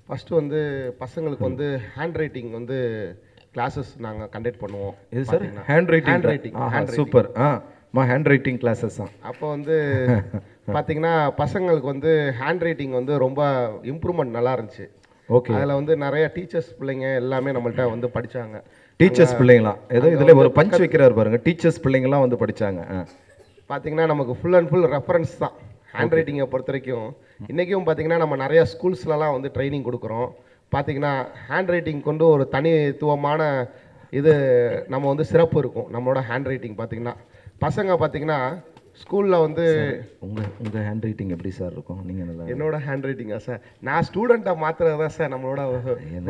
ஃபஸ்ட்டு வந்து பசங்களுக்கு வந்து ஹேண்ட் ரைட்டிங் வந்து கிளாஸஸ் நாங்கள் கண்டக்ட் பண்ணுவோம். இது sir hand writing super. Hand writing classes தான். அப்போ வந்து பார்த்திங்கன்னா பசங்களுக்கு வந்து ஹேண்ட் ரைட்டிங் வந்து ரொம்ப இம்ப்ரூவ்மெண்ட் நல்லா இருந்துச்சு. ஓகே. அதில் வந்து நிறைய டீச்சர்ஸ் பிள்ளைங்க எல்லாமே நம்மள்கிட்ட வந்து படித்தாங்க. டீச்சர்ஸ் பிள்ளைங்களாம் ஏதோ இதில் ஒரு பஞ்ச் வைக்கிறார் பாருங்க. டீச்சர்ஸ் பிள்ளைங்களாம் வந்து படித்தாங்க. பார்த்திங்கன்னா நமக்கு ஃபுல் அண்ட் ஃபுல் ரெஃபரன்ஸ் தான் ஹேண்ட் ரைட்டிங்கை பொறுத்த வரைக்கும். இன்றைக்கும் பார்த்திங்கன்னா நம்ம நிறையா ஸ்கூல்ஸ்லலாம் வந்து ட்ரைனிங் கொடுக்குறோம். பார்த்திங்கன்னா ஹேண்ட் ரைட்டிங் கொண்டு ஒரு தனித்துவமான இது நம்ம வந்து சிறப்பு இருக்கும் நம்மளோட ஹேண்ட் ரைட்டிங். பார்த்திங்கன்னா பசங்க பார்த்திங்கன்னா ஸ்கூலில் வந்து உங்கள் ஹேண்ட் ரைட்டிங் எப்படி சார் இருக்கும்? நீங்கள் நல்லா என்னோட ஹேண்ட் ரைட்டிங்கா சார்? நான் ஸ்டூடெண்ட்டை மாற்றுறது தான் சார் நம்மளோட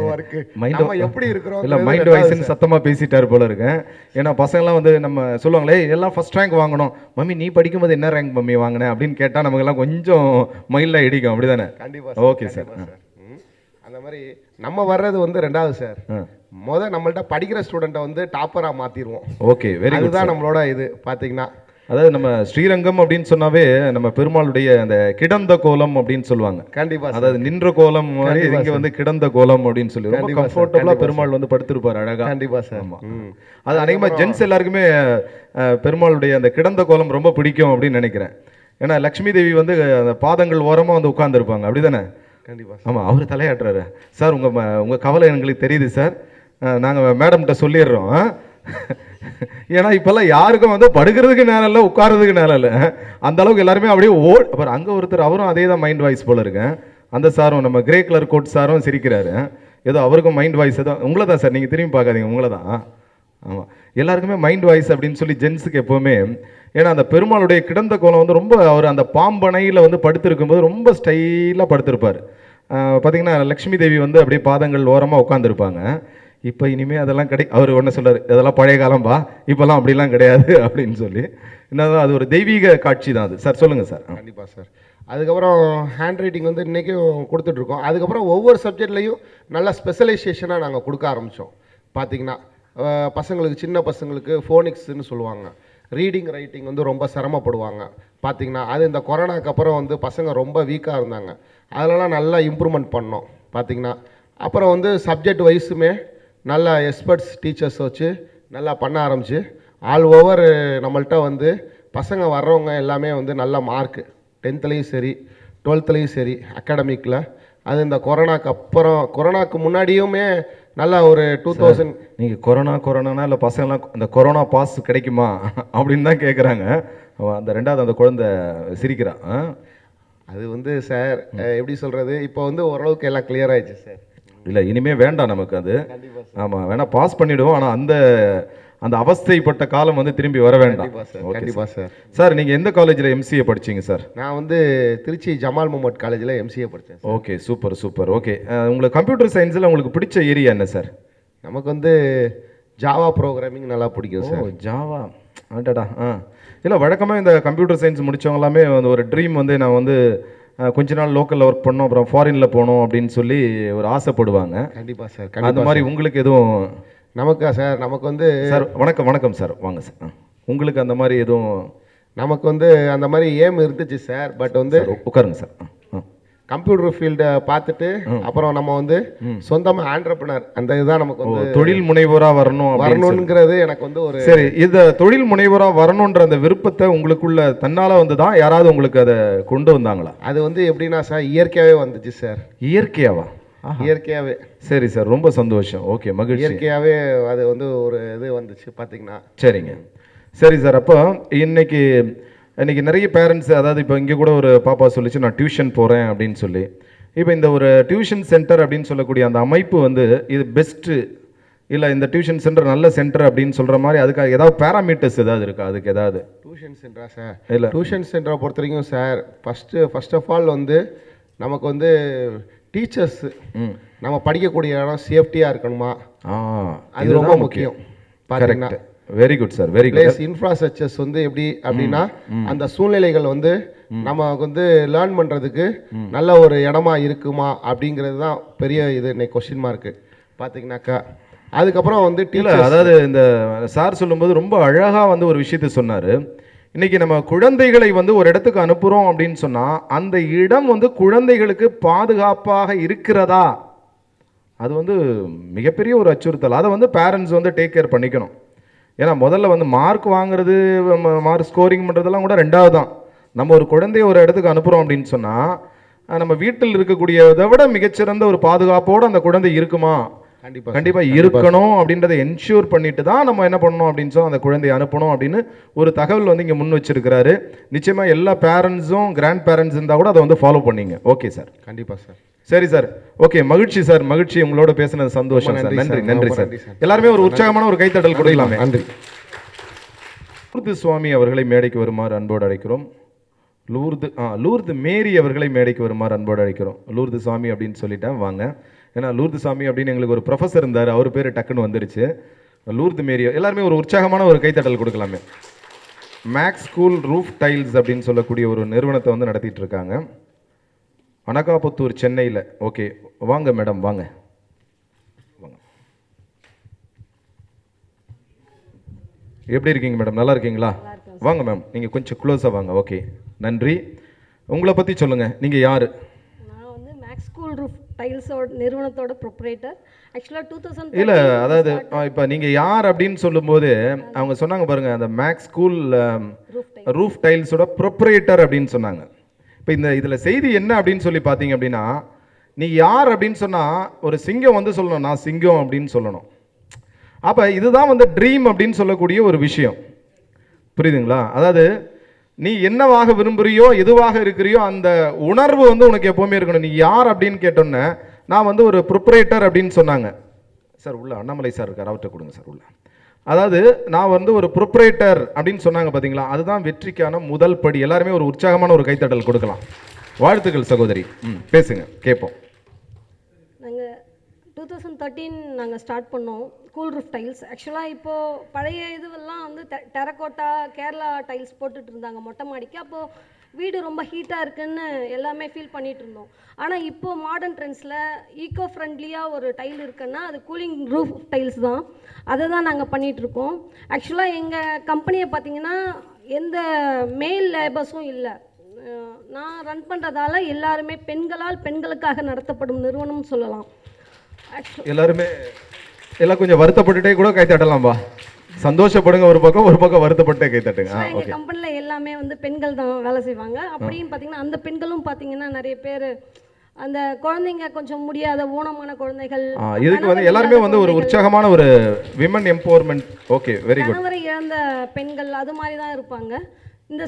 ஒர்க்கு. நம்ம எப்படி இருக்கிறோம் இல்லை மைண்ட் வைஸ்ன்னு சத்தமாக பேசிட்டார் போல இருக்கேன். ஏன்னா பசங்களாம் வந்து நம்ம சொல்லுவாங்களே எல்லாம் ஃபஸ்ட் ரேங்க் வாங்கணும், மம்மி நீ படிக்கும்போது என்ன ரேங்க் மம்மி வாங்கினேன் அப்படின்னு கேட்டால் நமக்கெல்லாம் கொஞ்சம் மைல்டாக இடிக்கும். அப்படி தானே? கண்டிப்பாக. Okay sir. அந்த மாதிரி நம்ம வர்றது வந்து 2வது சார். நம்மள்ட்ட படிக்கிற ஸ்டூடெண்ட்டை வந்து டாப்பராக மாற்றிடுவோம். Okay, very good. அதுதான் நம்மளோட இது. பார்த்தீங்கன்னா அதாவது நம்ம ஸ்ரீரங்கம் அப்படின்னு சொன்னாவே நம்ம பெருமாளுடைய அந்த கிடந்த கோலம் அப்படின்னு சொல்லுவாங்க. கண்டிப்பா சார். அதாவது நின்ற கோலம் மாதிரி கண்டிப்பா இங்க வந்து கிடந்த கோலம் அப்படின்னு சொல்லி ரொம்ப கண்டிப்பா சார், கம்ஃபர்டபுளா கண்டிப்பா பெருமாள் வந்து படுத்திருப்பாரு அழகா. கண்டிப்பா சார். ஆமா. அது அநேகமா ஜென்ஸ் எல்லாருக்குமே பெருமாளுடைய அந்த கிடந்த கோலம் ரொம்ப பிடிக்கும் அப்படின்னு நினைக்கிறேன். ஏன்னா லக்ஷ்மி தேவி வந்து அந்த பாதங்கள் ஓரமா வந்து உட்கார்ந்துருப்பாங்க, அப்படிதானே? கண்டிப்பா சார். ஆமா, அவர் தலையாட்டுறாரு. சார் உங்க கவலை எங்களுக்கு தெரியுது சார், நாங்க மேடம்கிட்ட சொல்லிடுறோம். ஏன்னா இப்பெல்லாம் யாருக்கும் வந்து படுக்கிறதுக்கு நேரம் இல்லை, உட்கார்றதுக்கு நேரம் இல்லை. அந்த அளவுக்கு எல்லாருமே அப்படியே அப்புறம் அங்கே ஒருத்தர் அவரும் அதே தான் மைண்ட் வாய்ஸ் போல இருக்கு. அந்த சாரும் நம்ம கிரே கலர் கோட் சாரும் சிரிக்கிறாரு. ஏதோ அவருக்கும் மைண்ட் வாய்ஸ் ஏதோ உங்களை தான் சார், நீங்கள் திரும்பி பார்க்காதீங்க, உங்களை தான். ஆமாம், எல்லாருக்குமே மைண்ட் வாய்ஸ் அப்படின்னு சொல்லி ஜென்ஸுக்கு எப்போவுமே. ஏன்னா அந்த பெருமாளுடைய கிடந்த கோலம் வந்து ரொம்ப அவர் அந்த பாம்பனையில் வந்து படுத்திருக்கும்போது ரொம்ப ஸ்டைலாக படுத்திருப்பார். பார்த்தீங்கன்னா லக்ஷ்மி தேவி வந்து அப்படியே பாதங்கள் ஓரமாக உட்காந்துருப்பாங்க. இப்போ இனிமேல் அதெல்லாம் அவர் ஒன்று சொல்கிறார், இதெல்லாம் பழைய காலம்பா, இப்போல்லாம் அப்படிலாம் கிடையாது அப்படின்னு சொல்லி. என்னதான் அது ஒரு தெய்வீக காட்சி தான் அது. சார் சொல்லுங்கள் சார். கண்டிப்பாக சார். அதுக்கப்புறம் ஹேண்ட் ரைட்டிங் வந்து இன்றைக்கும் கொடுத்துட்ருக்கோம். அதுக்கப்புறம் ஒவ்வொரு சப்ஜெக்ட்லேயும் நல்லா ஸ்பெஷலைசேஷனாக நாங்கள் கொடுக்க ஆரம்பித்தோம். பார்த்தீங்கன்னா பசங்களுக்கு, சின்ன பசங்களுக்கு ஃபோனிக்ஸ்ன்னு சொல்லுவாங்க, ரீடிங் ரைட்டிங் வந்து ரொம்ப சிரமப்படுவாங்க. பார்த்தீங்கன்னா அது இந்த கொரோனாக்கு அப்புறம் வந்து பசங்க ரொம்ப வீக்காக இருந்தாங்க, அதிலலாம் நல்லா இம்ப்ரூவ்மெண்ட் பண்ணோம். பார்த்தீங்கன்னா அப்புறம் வந்து சப்ஜெக்ட் வைஸுமே நல்லா எக்ஸ்பர்ட்ஸ் டீச்சர்ஸ் வச்சு நல்லா பண்ண ஆரம்பிச்சு ஆல் ஓவர் நம்மள்கிட்ட வந்து பசங்க வர்றவங்க எல்லாமே வந்து நல்ல மார்க்கு 10th சரி 12th சரி அகாடமிக்கில். அது இந்த கொரோனாக்கு அப்புறம், கொரோனாக்கு முன்னாடியுமே நல்லா ஒரு 2000. நீங்கள் கொரோனானா இல்லை பசங்களாம் அந்த கொரோனா பாஸ் கிடைக்குமா அப்படின்னு தான் கேட்குறாங்க. அந்த ரெண்டாவது அந்த குழந்தை சிரிக்கிறான். அது வந்து சார் எப்படி சொல்கிறது, இப்போ வந்து ஓரளவுக்கு எல்லாம் கிளியர் ஆயிடுச்சு சார். இல்லை இனிமேல் வேண்டாம் நமக்கு அது. ஆமாம், வேணால் பாஸ் பண்ணிவிடுவோம், ஆனால் அந்த அந்த அவஸ்தைப்பட்ட காலம் வந்து திரும்பி வர வேண்டாம். கண்டிப்பாக சார். சார் நீங்கள் எந்த காலேஜில் எம்சிஏ படிச்சீங்க சார்? நான் வந்து திருச்சி ஜமால் முஹம்மட் காலேஜில் எம்சிஏ படித்தேன். Okay, super super. ஓகே, உங்களுக்கு கம்ப்யூட்டர் சயின்ஸில் உங்களுக்கு பிடிச்ச ஏரியா என்ன சார்? நமக்கு வந்து ஜாவா ப்ரோக்ராமிங் நல்லா பிடிக்கும் சார். ஜாவா, ஆண்டடா. இல்லை வழக்கமாக இந்த கம்ப்யூட்டர் சயின்ஸ் முடித்தவங்க எல்லாமே வந்து ஒரு ட்ரீம் வந்து நான் வந்து கொஞ்ச நாள் லோக்கலில் ஒர்க் பண்ணோம், அப்புறம் ஃபாரினில் போகணும் அப்படின்னு சொல்லி ஒரு ஆசைப்படுவாங்க. கண்டிப்பாக சார். அந்த மாதிரி உங்களுக்கு எதுவும்? நமக்கா சார், நமக்கு வந்து சார் வணக்கம் சார், வாங்க சார். உங்களுக்கு அந்த மாதிரி எதுவும்? நமக்கு வந்து அந்த மாதிரி ஏம் இருந்துச்சு சார். பட் வந்து உட்காருங்க சார். கம்ப்யூட்டர் ஃபீல்டை பார்த்துட்டு அப்புறம் நம்ம வந்து சொந்தமாக ஆண்டர்பிரனர் அந்த இதுதான் நமக்கு வந்து தொழில் முனைவோராக வரணுங்கிறது எனக்கு வந்து ஒரு. சரி, இந்த தொழில் முனைவோராக வரணுன்ற அந்த விருப்பத்தை உங்களுக்குள்ள தன்னால் வந்து தான் யாராவது உங்களுக்கு அதை கொண்டு வந்தாங்களா? அது வந்து எப்படின்னா சார் இயற்கையாகவே வந்துச்சு சார். இயற்கையாவா? இயற்கையாகவே. சரி சார், ரொம்ப சந்தோஷம். ஓகே, மகிழ்ச்சி. இயற்கையாகவே அது வந்து ஒரு இது வந்துச்சு பார்த்தீங்கன்னா. சரிங்க, சரி சார். அப்போ இன்னைக்கு நிறைய பேரண்ட்ஸ், அதாவது இப்போ இங்கே கூட ஒரு பாப்பா சொல்லிச்சு நான் டியூஷன் போகிறேன் அப்படின்னு சொல்லி. இப்போ இந்த ஒரு டியூஷன் சென்டர் அப்படின்னு சொல்லக்கூடிய அந்த அமைப்பு வந்து இது பெஸ்ட்டு இல்லை இந்த டியூஷன் சென்டர் நல்ல சென்டர் அப்படின்னு சொல்கிற மாதிரி அதுக்காக ஏதாவது பேராமீட்டர்ஸ் ஏதாவது இருக்கா? அதுக்கு ஏதாவது டியூஷன் சென்டரா சார்? இல்லை, டியூஷன் சென்டரை பொறுத்த வரைக்கும் சார் ஃபர்ஸ்ட் ஆஃப் ஆல் வந்து நமக்கு வந்து டீச்சர்ஸ் நம்ம படிக்கக்கூடிய இடம் சேஃப்டியாக இருக்கணுமா, அது ரொம்ப முக்கியம். பார்த்தீங்கன்னா very good sir, very good. Infrastructures வந்து எப்படி அப்படின்னா அந்த சூழ்நிலைகள் வந்து நமக்கு வந்து லேர்ன் பண்ணுறதுக்கு நல்ல ஒரு இடமா இருக்குமா அப்படிங்கிறது தான் பெரிய இது இன்னைக்கு கொஸ்டின் மார்க்கு பார்த்தீங்கன்னாக்கா. அதுக்கப்புறம் வந்து டீச்சர், அதாவது இந்த சார் சொல்லும்போது ரொம்ப அழகாக வந்து ஒரு விஷயத்தை சொன்னார். இன்னைக்கு நம்ம குழந்தைகளை வந்து ஒரு இடத்துக்கு அனுப்புகிறோம் அப்படின்னு சொன்னால் அந்த இடம் வந்து குழந்தைகளுக்கு பாதுகாப்பாக இருக்கிறதா, அது வந்து மிகப்பெரிய ஒரு அச்சுறுத்தல். அதை வந்து பேரண்ட்ஸ் வந்து டேக் கேர் பண்ணிக்கணும். ஏன்னா முதல்ல வந்து மார்க் வாங்குறது, மார்க் ஸ்கோரிங் பண்ணுறதெல்லாம் கூட ரெண்டாவது தான். நம்ம ஒரு குழந்தைய ஒரு இடத்துக்கு அனுப்புகிறோம் அப்படின்னு சொன்னால் நம்ம வீட்டில் இருக்கக்கூடியதை விட மிகச்சிறந்த ஒரு பாதுகாப்போடு அந்த குழந்தை இருக்குமா? கண்டிப்பாக இருக்கணும். அப்படின்றத என்ஷூர் பண்ணிட்டு தான் நம்ம என்ன பண்ணணும் அப்படின்னு சொன்னால் அந்த குழந்தையை அனுப்பணும் அப்படின்னு ஒரு தகவல் வந்து இங்கே முன் வச்சிருக்கிறாரு. நிச்சயமாக எல்லா பேரண்ட்ஸும் கிராண்ட் பேரண்ட்ஸ் இருந்தால் கூட அதை வந்து ஃபாலோ பண்ணிங்க. Okay sir. கண்டிப்பாக சார். சரி சார், ஓகே, மகிழ்ச்சி சார், மகிழ்ச்சி. உங்களோட பேசுனது சந்தோஷம் சார். நன்றி சார். எல்லாருமே ஒரு உற்சாகமான ஒரு கைத்தட்டல் கொடுக்கலாமே. நன்றி. லூர்து சுவாமி அவர்களை மேடைக்கு வருமாறு அன்போடு அழைக்கிறோம். லூர்து மேரி அவர்களை மேடைக்கு வருமாறு அன்போடு அழைக்கிறோம். லூர்து சுவாமி அப்படின்னு சொல்லிட்டேன், வாங்க. ஏன்னா லூர்து சாமி அப்படின்னு எங்களுக்கு ஒரு ப்ரொஃபஸர் இருந்தார், அவர் பேர் டக்குன்னு வந்துருச்சு. லூர்து மேரி எல்லாருமே ஒரு உற்சாகமான ஒரு கைத்தட்டல் கொடுக்கலாமே. மேக்ஸ் ஸ்கூல் ரூஃப் டைல்ஸ் அப்படின்னு சொல்லக்கூடிய ஒரு நிறுவனத்தை வந்து நடத்திட்டு இருக்காங்க, அனகாபுத்தூர், சென்னையில். ஓகே, வாங்க மேடம், வாங்க வாங்க. எப்படி இருக்கீங்க மேடம்? நல்லா இருக்கீங்களா? வாங்க மேம், நீங்கள் கொஞ்சம் க்ளோஸாக வாங்க. ஓகே, நன்றி. உங்களை பற்றி சொல்லுங்கள், நீங்கள் யார்? நான் வந்து மேக்ஸ் ஸ்கூல் ரூஃப் டைல்ஸோட நிறுவனத்தோட ப்ரொப்ரேட்டர். ஆக்சுவலாக 2000 இல்லை, அதாவது இப்போ நீங்கள் யார் அப்படின்னு சொல்லும்போது அவங்க சொன்னாங்க பாருங்கள், அந்த மேக்ஸ் ஸ்கூல் ரூஃப் டைல்ஸோட ப்ரொப்ரேட்டர் அப்படின்னு சொன்னாங்க. இப்போ இதில் செய்தி என்ன அப்படின்னு சொல்லி பார்த்தீங்க அப்படின்னா, நீ யார் அப்படின்னு சொன்னால் ஒரு சிங்கம் வந்து சொல்லணும், நான் சிங்கம் அப்படின்னு சொல்லணும். அப்போ இதுதான் வந்து ட்ரீம் அப்படின்னு சொல்லக்கூடிய ஒரு விஷயம், புரியுதுங்களா? அதாவது நீ என்னவாக விரும்புறியோ எதுவாக இருக்கிறியோ அந்த உணர்வு வந்து உனக்கு எப்போவுமே இருக்கணும். நீ யார் அப்படின்னு கேட்டோன்னே நான் வந்து ஒரு ப்ரொப்ரேட்டர் அப்படின்னு சொன்னாங்க. சார் உள்ள அண்ணாமலை சார் இருக்கார், அவர்கிட்ட கொடுங்க சார் உள்ள. அதாவது நான் வந்து ஒரு ப்ரொப்ரேட்டர் அப்படின்னு சொன்னாங்க பார்த்தீங்களா, அதுதான் வெற்றிக்கான முதல் படி. எல்லாருமே ஒரு உற்சாகமான ஒரு கைத்தட்டல் கொடுக்கலாம். வாழ்த்துக்கள் சகோதரி. பேசுங்க, கேட்போம். நாங்கள் 2013 நாங்கள் ஸ்டார்ட் பண்ணோம் கூல் ரூஃப் டைல்ஸ். ஆக்சுவலாக இப்போது பழைய இதுவெல்லாம் வந்து டெரக்கோட்டா கேரளா டைல்ஸ் போட்டுட்டு இருந்தாங்க மொட்டை மாடிக்கு. அப்போது வீடு ரொம்ப ஹீட்டாக இருக்குன்னு எல்லாமே ஃபீல் பண்ணிகிட்டு இருந்தோம். ஆனால் இப்போது மாடர்ன் ட்ரெண்ட்ஸில் ஈக்கோ ஃப்ரெண்ட்லியாக ஒரு டைல் இருக்குன்னா அது கூலிங் ரூஃப் டைல்ஸ் தான். அதை தான் நாங்கள் பண்ணிகிட்ருக்கோம். ஆக்சுவலாக எங்கள் கம்பெனியை பார்த்திங்கன்னா எந்த மேல் லேபர்ஸும் இல்லை. நான் ரன் பண்ணுறதால எல்லாருமே பெண்களால் பெண்களுக்காக நடத்தப்படும் நிறுவனம்னு சொல்லலாம். எல்லாருமே எல்லாம் கொஞ்சம் வருத்தப்பட்டுட்டே கூட கை தட்டலாம்பா. சந்தோஷப்படுங்க ஒரு பக்கம் வருத்தப்பட்டே கை தட்டுங்க. எங்கள் கம்பெனியில் எல்லாமே வந்து பெண்கள் தான் வேலை செய்வாங்க. அப்படின்னு பார்த்தீங்கன்னா அந்த பெண்களும் பார்த்தீங்கன்னா நிறைய பேர் அந்த குழந்தைங்க கொஞ்சம் முடியாத ஊனமான குழந்தைகள், இதுக்கு வந்து எல்லாருமே வந்து ஒரு உற்சாகமான ஒரு women empowerment. Okay, very good. கணவரை இழந்த பெண்கள் அது மாதிரி தான் இருப்பாங்க. இந்த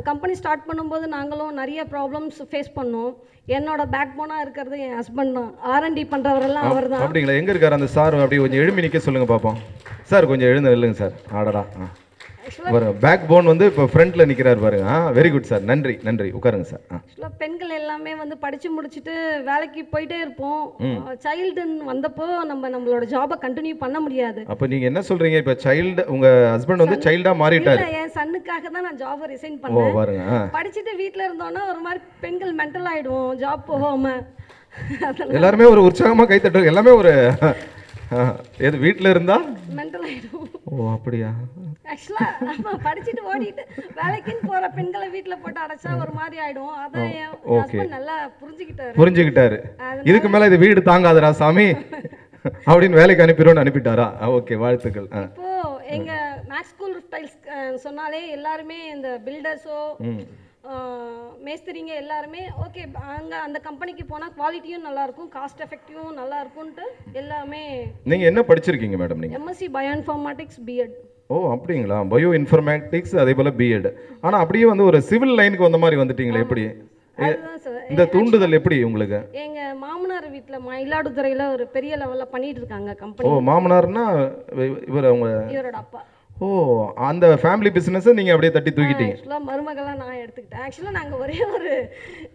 கம்பெனி ஸ்டார்ட் பண்ணும்போது நாங்களும் நிறைய ப்ராப்ளம்ஸ் ஃபேஸ் பண்ணோம். என்னோட பேக் போனாக இருக்கிறது என் ஹஸ்பண்ட் தான். R&D பண்ணுறவரெல்லாம் அவர் தான். அப்படிங்களா? எங்கே இருக்கார் அந்த சார்? அப்படி கொஞ்சம் எழும்பி நிற்க சொல்லுங்கள் பார்ப்போம். சார் கொஞ்சம் எழுந்து நில்லுங்க சார். ஆடடா, பேக் போன் வந்து இப்போ ஃப்ரண்ட்டில் நிற்கிறார் பாருங்க. வெரி குட் சார், நன்றி நன்றி. உட்காருங்க சார். ஆக்சுவலாக பெண்கள் எல்லாமே வந்து படித்து முடிச்சுட்டு வேலைக்கு போயிட்டே இருப்போம். சைல்டுன்னு வந்தப்போ நம்மளோட ஜாபை கண்டினியூ பண்ண முடியாது. அப்போ நீங்கள் என்ன சொல்கிறீங்க? இப்போ சைல்டு உங்கள் ஹஸ்பண்ட் வந்து சைல்டாக மாறிட்டார். என் சன்னுக்காக தான் நான் ஜாபை ரிசைன் பண்ணேன். பாருங்க, படிச்சுட்டு வீட்டில் இருந்தோன்னா ஒரு மாதிரி பெண்கள் மென்டல் ஆகிடுவோம் ஜாப் போகாமல். எல்லாருமே ஒரு உற்சாகமாக கை தட்டு. எல்லாமே ஒரு எது வீட்டில் இருந்தா மென்டல் ஆகிடும். ஓ அப்படியா? ஆக்சுவலாக நம்ம படிச்சுட்டு ஓடிட்டு வேலைக்குன்னு போகிற பெண்களை வீட்டில் போட்டு அடைச்சா ஒரு மாதிரி ஆகிடும். அதான் என் ஹஸ்பண்ட் நல்லா புரிஞ்சுக்கிட்டாரு. இதுக்கு மேலே இது வீடு தாங்காதரா சாமி அப்படின்னு வேலைக்கு அனுப்பிடுவோன்னு அனுப்பிட்டாரா? ஓகே, வாழ்த்துக்கள். இப்போ எங்க மேக்ஸ் ஸ்கூல் ரூஃப் டைல்ஸ் சொன்னாலே எல்லாருமே இந்த பில்டர்ஸோ மேஸ்திரிங்க எல்லாருமே ஓகே அங்கே அந்த கம்பெனிக்கு போனால் குவாலிட்டியும் நல்லாயிருக்கும், காஸ்ட் எஃபெக்டிவும் நல்லா இருக்கும்ன்ட்டு எல்லாமே. நீங்கள் என்ன படிச்சிருக்கீங்க மேடம்? நீங்கள் MSc பயோஇன்ஃபர்மேட்டிக்ஸ் பிஎட். ஓ அப்படிங்களா? பயோ இன்ஃபர்மேட்டிக்ஸ் அதே போல் பிஎட். ஆனால் அப்படியே வந்து ஒரு சிவில் லைனுக்கு வந்த மாதிரி வந்துட்டீங்களா? எப்படி இந்த தூண்டுதல் எப்படி உங்களுக்கு? எங்க மாமனார் வீட்டில் மயிலாடுதுறையில் ஒரு பெரிய லெவலில் பண்ணிட்டு இருக்காங்க கம்பெனி. ஓ, மாமனார்னா இவரோட அப்பா. ஓ, அந்த ஃபேமிலி பிசினஸ் நீங்க அப்படியே தட்டி தூக்கிட்டீங்க. ஆக்சுவலா மருமகளா நான் எடுத்துக்கிட்டேன். ஆக்சுவலா நாங்க ஒரே ஒரு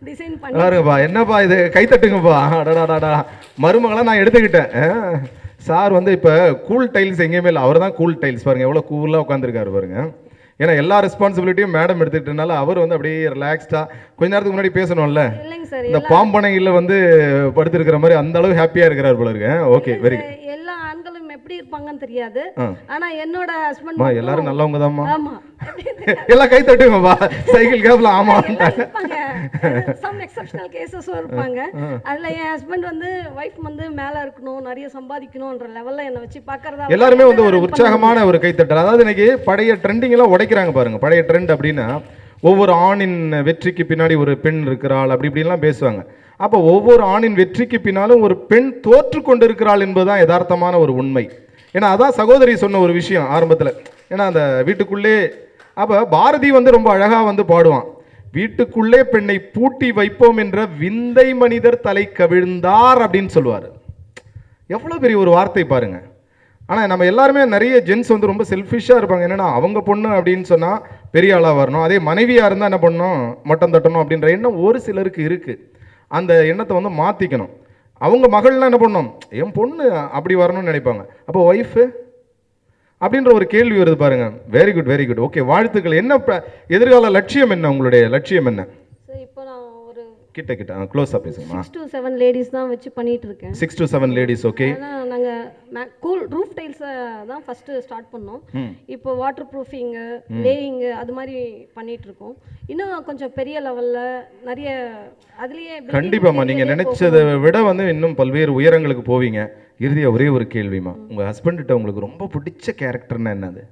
டிசைன் பண்ணி பாருங்கப்பா, என்னப்பா இது, கை தட்டுங்கப்பா. அடடாடாடா, மருமகளா நான் எடுத்துக்கிட்டேன். சார் வந்து இப்போ கூல் டைல்ஸ் எங்கேயுமே இல்லை, அவர் தான் கூல் டைல்ஸ். பாருங்க எவ்வளோ கூலாக உட்காந்துருக்காரு பாருங்க. ஏன்னா எல்லா ரெஸ்பான்சிபிலிட்டியும் மேடம் எடுத்துக்கிட்டனால அவர் வந்து அப்படியே ரிலாக்ஸ்டா கொஞ்ச நேரத்துக்கு முன்னாடி பேசணும்ல, இந்த பாம்பனையில் வந்து படுத்திருக்கிற மாதிரி அந்த அளவு ஹாப்பியா இருக்கிறார் போல இருக்கு. Okay, very good. எல்லா ஆண்களும் எப்படி இருப்பாங்கன்னு தெரியாது, ஆனா என்னோட ஹஸ்பண்ட் எல்லாரும் நல்லவங்க தான்மா. ஆமா, எல்லாம் கை தட்டுங்கப்பா. சைக்கிள் கேப்ல ஆமா சம் எக்ஸெப்ஷனல் கேसेस இருப்பாங்க. அதுல என் ஹஸ்பண்ட் வந்து வைஃப் வந்து மேல இருக்கணும், நிறைய சம்பாதிக்கணும்ன்ற லெவல்ல என்ன வச்சு பார்க்கறதா எல்லாருமே வந்து ஒரு உற்சாகமான ஒரு கைத்தட்டல். அதாவது இன்னைக்கு பழைய ட்ரெண்டிங் எல்லாம் உடைக்கிறாங்க பாருங்க. பழைய ட்ரெண்ட் அப்படின்னா ஒவ்வொரு ஆணின் வெற்றிக்கு பின்னாடி ஒரு பெண் இருக்கிறாள் அப்படி இப்படின்லாம் பேசுவாங்க. அப்போ ஒவ்வொரு ஆணின் வெற்றிக்கு பின்னாலும் ஒரு பெண் தோற்று கொண்டிருக்கிறாள் என்பதுதான் யதார்த்தமான ஒரு உண்மை. ஏன்னா அதான் சகோதரி சொன்ன ஒரு விஷயம் ஆரம்பத்தில். ஏன்னா அந்த வீட்டுக்குள்ளே அப்போ பாரதி வந்து ரொம்ப அழகாக வந்து பாடுவான், வீட்டுக்குள்ளே பெண்ணை பூட்டி வைப்போம் என்ற விந்தை மனிதர் தலை கவிழ்ந்தார் அப்படின்னு சொல்லுவார். எவ்வளோ பெரிய ஒரு வார்த்தை பாருங்க. ஆனால் நம்ம எல்லாருமே நிறைய ஜென்ஸ் வந்து ரொம்ப செல்ஃபிஷாக இருப்பாங்க. என்னென்னா அவங்க பொண்ணு அப்படின்னு சொன்னால் பெரிய ஆளாக வரணும், அதே மனைவியாக இருந்தால் என்ன பண்ணணும், மட்டம் தட்டணும் அப்படின்ற எண்ணம் ஒரு சிலருக்கு இருக்குது. அந்த எண்ணத்தை வந்து மாற்றிக்கணும். அவங்க மகள்லாம் என்ன பண்ணணும், என் பொண்ணு அப்படி வரணும்னு நினைப்பாங்க. அப்போ ஒய்ஃபு அப்படின்ற ஒரு கேள்வி வருது பாருங்க. Very good, very good. Okay, வாழ்த்துக்கள். என்ன எதிர்கால லட்சியம் என்ன? உங்களுடைய லட்சியம் என்ன? இப்போ நான் ஒரு கிட்ட கிட்ட க்ளோஸாக பேசுங்கம்மா. 6 to 7 லேடிஸ் தான் வச்சு பண்ணிட்டு இருக்கேன். 6 to 7 லேடிஸ். ஓகே. ஏன்னா நாங்கள் கூல் ரூஃப் டைல்ஸை தான் ஃபஸ்ட்டு ஸ்டார்ட் பண்ணோம். இப்போ வாட்டர் ப்ரூஃபிங்கு, லேயிங்கு அது மாதிரி பண்ணிட்டு இருக்கோம். இன்னும் கொஞ்சம் பெரிய லெவலில் நிறைய அதுலேயே கண்டிப்பாம்மா நீங்கள் நினைச்சதை விட வந்து இன்னும் பல்வேறு உயரங்களுக்கு போவீங்க. இறுதியாக ஒரே ஒரு கேள்விமா, உங்கள் ஹஸ்பண்ட்கிட்ட உங்களுக்கு ரொம்ப பிடிச்ச கேரக்டர்னா என்னது?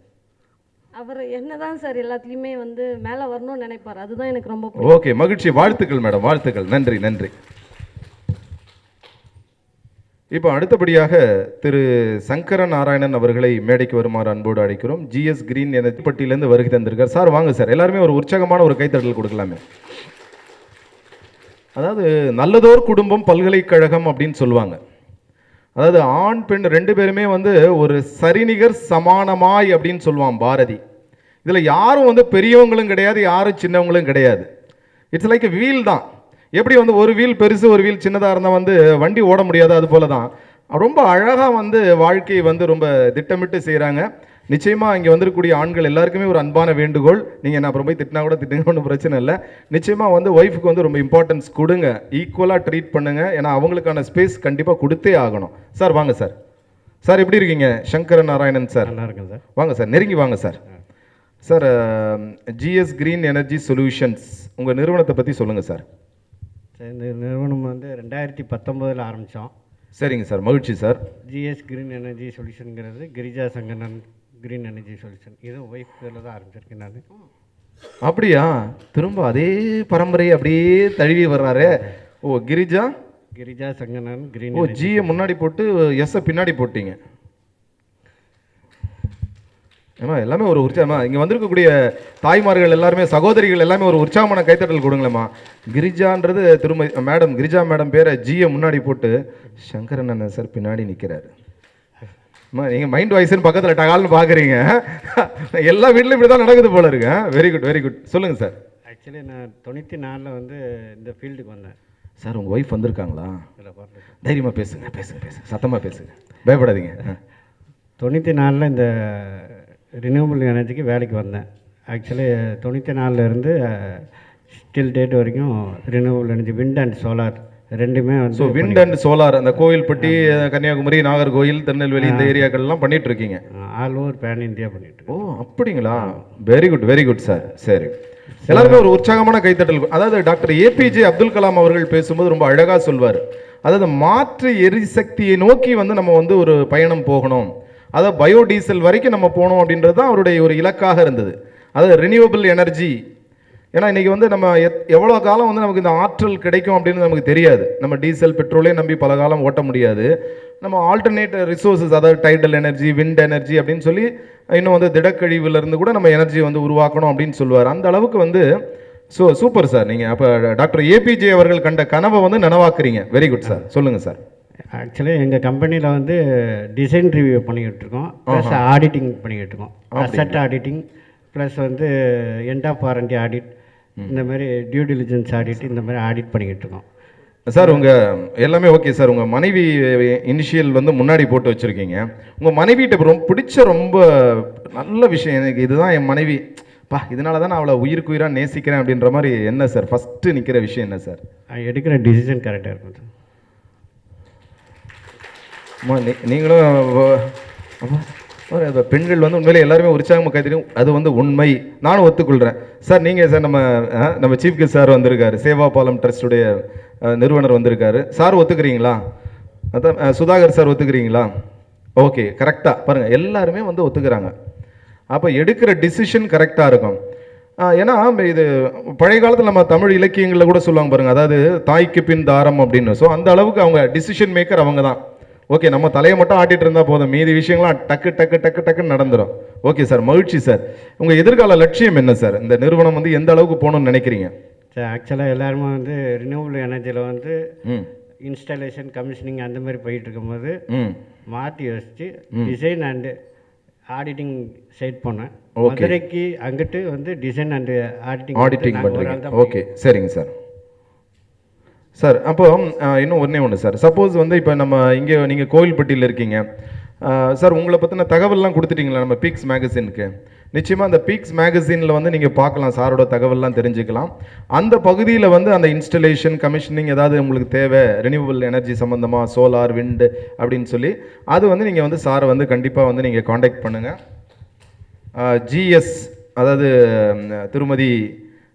அவர் என்னதான் சார் எல்லாத்துலேயுமே வந்து மேலே வரணும்னு நினைப்பார். அதுதான் எனக்கு ரொம்ப ஓகே, மகிழ்ச்சி. வாழ்த்துக்கள் மேடம், வாழ்த்துக்கள். நன்றி நன்றி. இப்போ அடுத்தபடியாக திரு சங்கர நாராயணன் அவர்களை மேடைக்கு வருமாறு அன்போடு அழைக்கிறோம். GS கிரீன் என பட்டியிலேருந்து வருகை தந்திருக்கார். சார் வாங்க சார், எல்லாருமே ஒரு உற்சாகமான ஒரு கைத்தட்டல் கொடுக்கலாமே. அதாவது நல்லதோர் குடும்பம் பல்கலைக்கழகம் அப்படின்னு சொல்லுவாங்க. அதாவது ஆண் பெண் ரெண்டு பேருமே வந்து ஒரு சரிநிகர் சமானமாய் அப்படின்னு சொல்லுவான் பாரதி. இதில் யாரும் வந்து பெரியவங்களும் கிடையாது, யாரும் சின்னவங்களும் கிடையாது. இட்ஸ் லைக் வீல் தான். எப்படி வந்து ஒரு வீல் பெருசு ஒரு வீல் சின்னதாக இருந்தால் வந்து வண்டி ஓட முடியாது, அது போல தான் ரொம்ப அழகாக வந்து வாழ்க்கையை வந்து ரொம்ப திட்டமிட்டு செய்கிறாங்க. நிச்சயமாக இங்கே வந்திருக்கக்கூடிய ஆண்கள் எல்லாருக்குமே ஒரு அன்பான வேண்டுகோள், நீங்கள் என்ன அப்புறம் போய் திட்டினா கூட திட்டுங்க, ஒன்றும் பிரச்சனை இல்லை. நிச்சயமாக வந்து ஒய்ஃபுக்கு வந்து ரொம்ப இம்பார்ட்டன்ஸ் கொடுங்க, ஈக்குவலாக ட்ரீட் பண்ணுங்க. ஏன்னா அவங்களுக்கான ஸ்பேஸ் கண்டிப்பாக கொடுத்தே ஆகணும். சார் வாங்க சார். சார் எப்படி இருக்கீங்க? சங்கர நாராயணன் சார். நல்லா இருக்கேன் சார். வாங்க சார், நெருங்கி வாங்க sir. Sir GS green energy solutions உங்கள் நிறுவனத்தை பற்றி சொல்லுங்கள் சார். இந்த நிறுவனம் வந்து 2019 ஆரம்பித்தோம். சரிங்க சார், மகிழ்ச்சி சார். GS கிரீன் எனர்ஜி சொல்யூஷனுங்கிறது Girija Sankaran green energy solution. இதுவும் ஒய்ஃப் பேரில் தான் ஆரம்பிச்சிருக்கேன் நான். அப்படியா? திரும்ப அதே பரம்பரையை அப்படியே தழுவி வர்றாரு. ஓ, கிரிஜா சங்கரன் கிரீன். ஓ, ஜியை முன்னாடி போட்டு எஸ்ஸை பின்னாடி போட்டீங்க. ஏமா எல்லாமே ஒரு உற்சாகமா இங்கே வந்திருக்கக்கூடிய தாய்மார்கள் எல்லாருமே, சகோதரிகள் எல்லாமே ஒரு உற்சாகமான கைத்தட்டல் கொடுங்களேம்மா. கிரிஜான்றது திரும்ப மேடம், கிரிஜா மேடம் பேரை ஜியை முன்னாடி போட்டு சங்கரன் அண்ணன் சார் பின்னாடி நிற்கிறாரு. அம்மா நீங்கள் மைண்ட் வாய்ஸ்ன்னு பக்கத்தில் டகால்னு பார்க்குறீங்க. எல்லா வீட்லையும் இப்படி தான் நடக்குது போல இருக்கு. Very good very good. சொல்லுங்கள் சார். ஆக்சுவலி நான் 94 வந்து இந்த ஃபீல்டுக்கு வந்தேன். சார் உங்கள் ஒய்ஃப் வந்திருக்காங்களா? இல்லை, வரல. தைரியமாக பேசுங்க பேசுங்க பேசுங்க, சத்தமாக பேசுங்க, பயப்படாதீங்க. 94 இந்த ரினியூவபிள் எனர்ஜிக்கு வேலைக்கு வந்தேன். ஆக்சுவலி 94 ஸ்டில் டேட் வரைக்கும் renewable energy wind and solar ரெண்டுமே வந்து. ஸோ விண்ட் அண்ட் சோலார் அந்த கோவில்பட்டி, கன்னியாகுமரி, நாகர்கோவில், திருநெல்வேலி இந்த ஏரியாக்கள்லாம் பண்ணிட்டு இருக்கீங்க. ஆல் ஓவர் பேன் இந்தியா பண்ணிட்டு. ஓ அப்படிங்களா? Very good sir. சரி, எல்லாருமே ஒரு உற்சாகமான கைத்தட்டல். அதாவது டாக்டர் APJ அப்துல் கலாம் அவர்கள் பேசும்போது ரொம்ப அழகாக சொல்வார். அதாவது மாற்று எரிசக்தியை நோக்கி வந்து நம்ம வந்து ஒரு பயணம் போகணும், அதாவது பயோடீசல் வரைக்கும் நம்ம போகணும் அப்படின்றது தான் அவருடைய ஒரு இலக்காக இருந்தது. அதாவது ரினியூவபிள் எனர்ஜி. ஏன்னா இன்றைக்கி வந்து நம்ம எவ்வளோ காலம் வந்து நமக்கு இந்த ஆற்றல் கிடைக்கும் அப்படின்னு நமக்கு தெரியாது. நம்ம டீசல் பெட்ரோலே நம்பி பல காலம் ஓட்ட முடியாது. நம்ம ஆல்டர்னேட் ரிசோர்ஸஸ், அதாவது டைடல் எனர்ஜி, விண்ட் எனர்ஜி அப்படின்னு சொல்லி இன்னும் வந்து திடக்கழிவுலேருந்து கூட நம்ம எனர்ஜி வந்து உருவாக்கணும் அப்படின்னு சொல்லுவார். அந்த அளவுக்கு வந்து சூப்பர் சார். நீங்கள் அப்போ டாக்டர் APJ அவர்கள் கண்ட கனவை வந்து நனவாக்குறீங்க. Very good sir. சொல்லுங்கள் சார். ஆக்சுவலி எங்கள் கம்பெனியில் வந்து டிசைன் ரிவ்யூ பண்ணிக்கிட்டு இருக்கோம், ப்ளஸ் ஆடிட்டிங் பண்ணிக்கிட்டு இருக்கோம். அசட் ஆடிட்டிங் ப்ளஸ் வந்து எண்ட் ஆஃப் வாரண்டி ஆடிட், இந்த மாதிரி டியூ டிலிஜென்ஸ் ஆடிட், இந்த மாதிரி ஆடிட் பண்ணிக்கிட்டு இருக்கோம். சார் உங்கள் எல்லாமே ஓகே சார். உங்கள் மனைவி இனிஷியல் வந்து முன்னாடி போட்டு வச்சுருக்கீங்க. உங்கள் மனைவிகிட்ட ரொம்ப பிடிச்ச ரொம்ப நல்ல விஷயம் எனக்கு இதுதான் என் மனைவி, இதனால தான் நான் அவளை உயிருக்கு உயிராக நேசிக்கிறேன் அப்படின்ற மாதிரி என்ன சார் ஃபஸ்ட்டு நிற்கிற விஷயம் என்ன சார்? எடுக்கிற டிசிஷன் கரெக்டாக இருக்கும் சார். நீங்களும் பெண்கள் வந்து உண்மையிலே எல்லாருமே உற்சாகமாக கைத்தறியும், அது வந்து உண்மை, நானும் ஒத்துக்கொள்கிறேன் சார். நீங்கள் சார் நம்ம சீஃப் கெஸ்ட் சார் வந்திருக்காரு, சேவா பாலம் ட்ரஸ்டுடைய நிறுவனர் வந்திருக்காரு. சார் ஒத்துக்கிறீங்களா? அதான் சுதாகர் சார் ஒத்துக்கிறீங்களா? ஓகே, கரெக்டாக பாருங்கள், எல்லாருமே வந்து ஒத்துக்கிறாங்க. அப்போ எடுக்கிற டிசிஷன் கரெக்டாக இருக்கும். ஏன்னா இது பழைய காலத்தில் நம்ம தமிழ் இலக்கியங்களில் கூட சொல்லுவாங்க பாருங்கள், அதாவது தாய்க்கு பின் தாரம் அப்படின்னு. ஸோ அந்த அளவுக்கு அவங்க டிசிஷன் மேக்கர் அவங்க தான். ஓகே, நம்ம தலையை மட்டும் ஆட்டிகிட்டு இருந்தால் போதும், மீதி விஷயங்கள்லாம் டக்கு டக்கு டக்கு டக்குன்னு நடந்துடும். ஓகே சார், மகிழ்ச்சி சார். உங்கள் எதிர்கால லட்சியம் என்ன சார்? இந்த நிறுவனம் வந்து எந்த அளவுக்கு போகணும்னு நினைக்கிறீங்க? சார் ஆக்சுவலாக எல்லாருமே வந்து ரினியூவபிள் எனர்ஜியில் வந்து இன்ஸ்டாலேஷன் கமிஷனிங் அந்த மாதிரி போயிட்டு இருக்கும்போது மாற்றி யோசிச்சு டிசைன் அண்டு ஆடிட்டிங் சைட் போனேன். மதுரைக்கு அங்கிட்டு வந்து டிசைன் அண்டு ஆடிட்டிங் பண்ணுறீங்க. ஓகே, சரிங்க சார். சார் அப்போ இன்னும் ஒன்றே ஒன்று சார். சப்போஸ் வந்து இப்போ நம்ம இங்கே நீங்கள் கோவில்பட்டியில் இருக்கீங்க, சார் உங்களை பற்றின தகவல்லாம் கொடுத்துட்டீங்களா நம்ம பீக்ஸ் மேகசினுக்கு? நிச்சயமாக அந்த பீக்ஸ் மேகசினில் வந்து நீங்கள் பார்க்கலாம், சாரோட தகவல்லாம் தெரிஞ்சுக்கலாம். அந்த பகுதியில் வந்து அந்த இன்ஸ்டலேஷன் கமிஷனிங் ஏதாவது உங்களுக்கு தேவை, ரினியூவபிள் எனர்ஜி சம்மந்தமாக, சோலார், விண்டு அப்படின்னு சொல்லி, அது வந்து நீங்கள் வந்து சாரை வந்து கண்டிப்பாக வந்து நீங்கள் காண்டாக்ட் பண்ணுங்கள். ஜிஎஸ், அதாவது திருமதி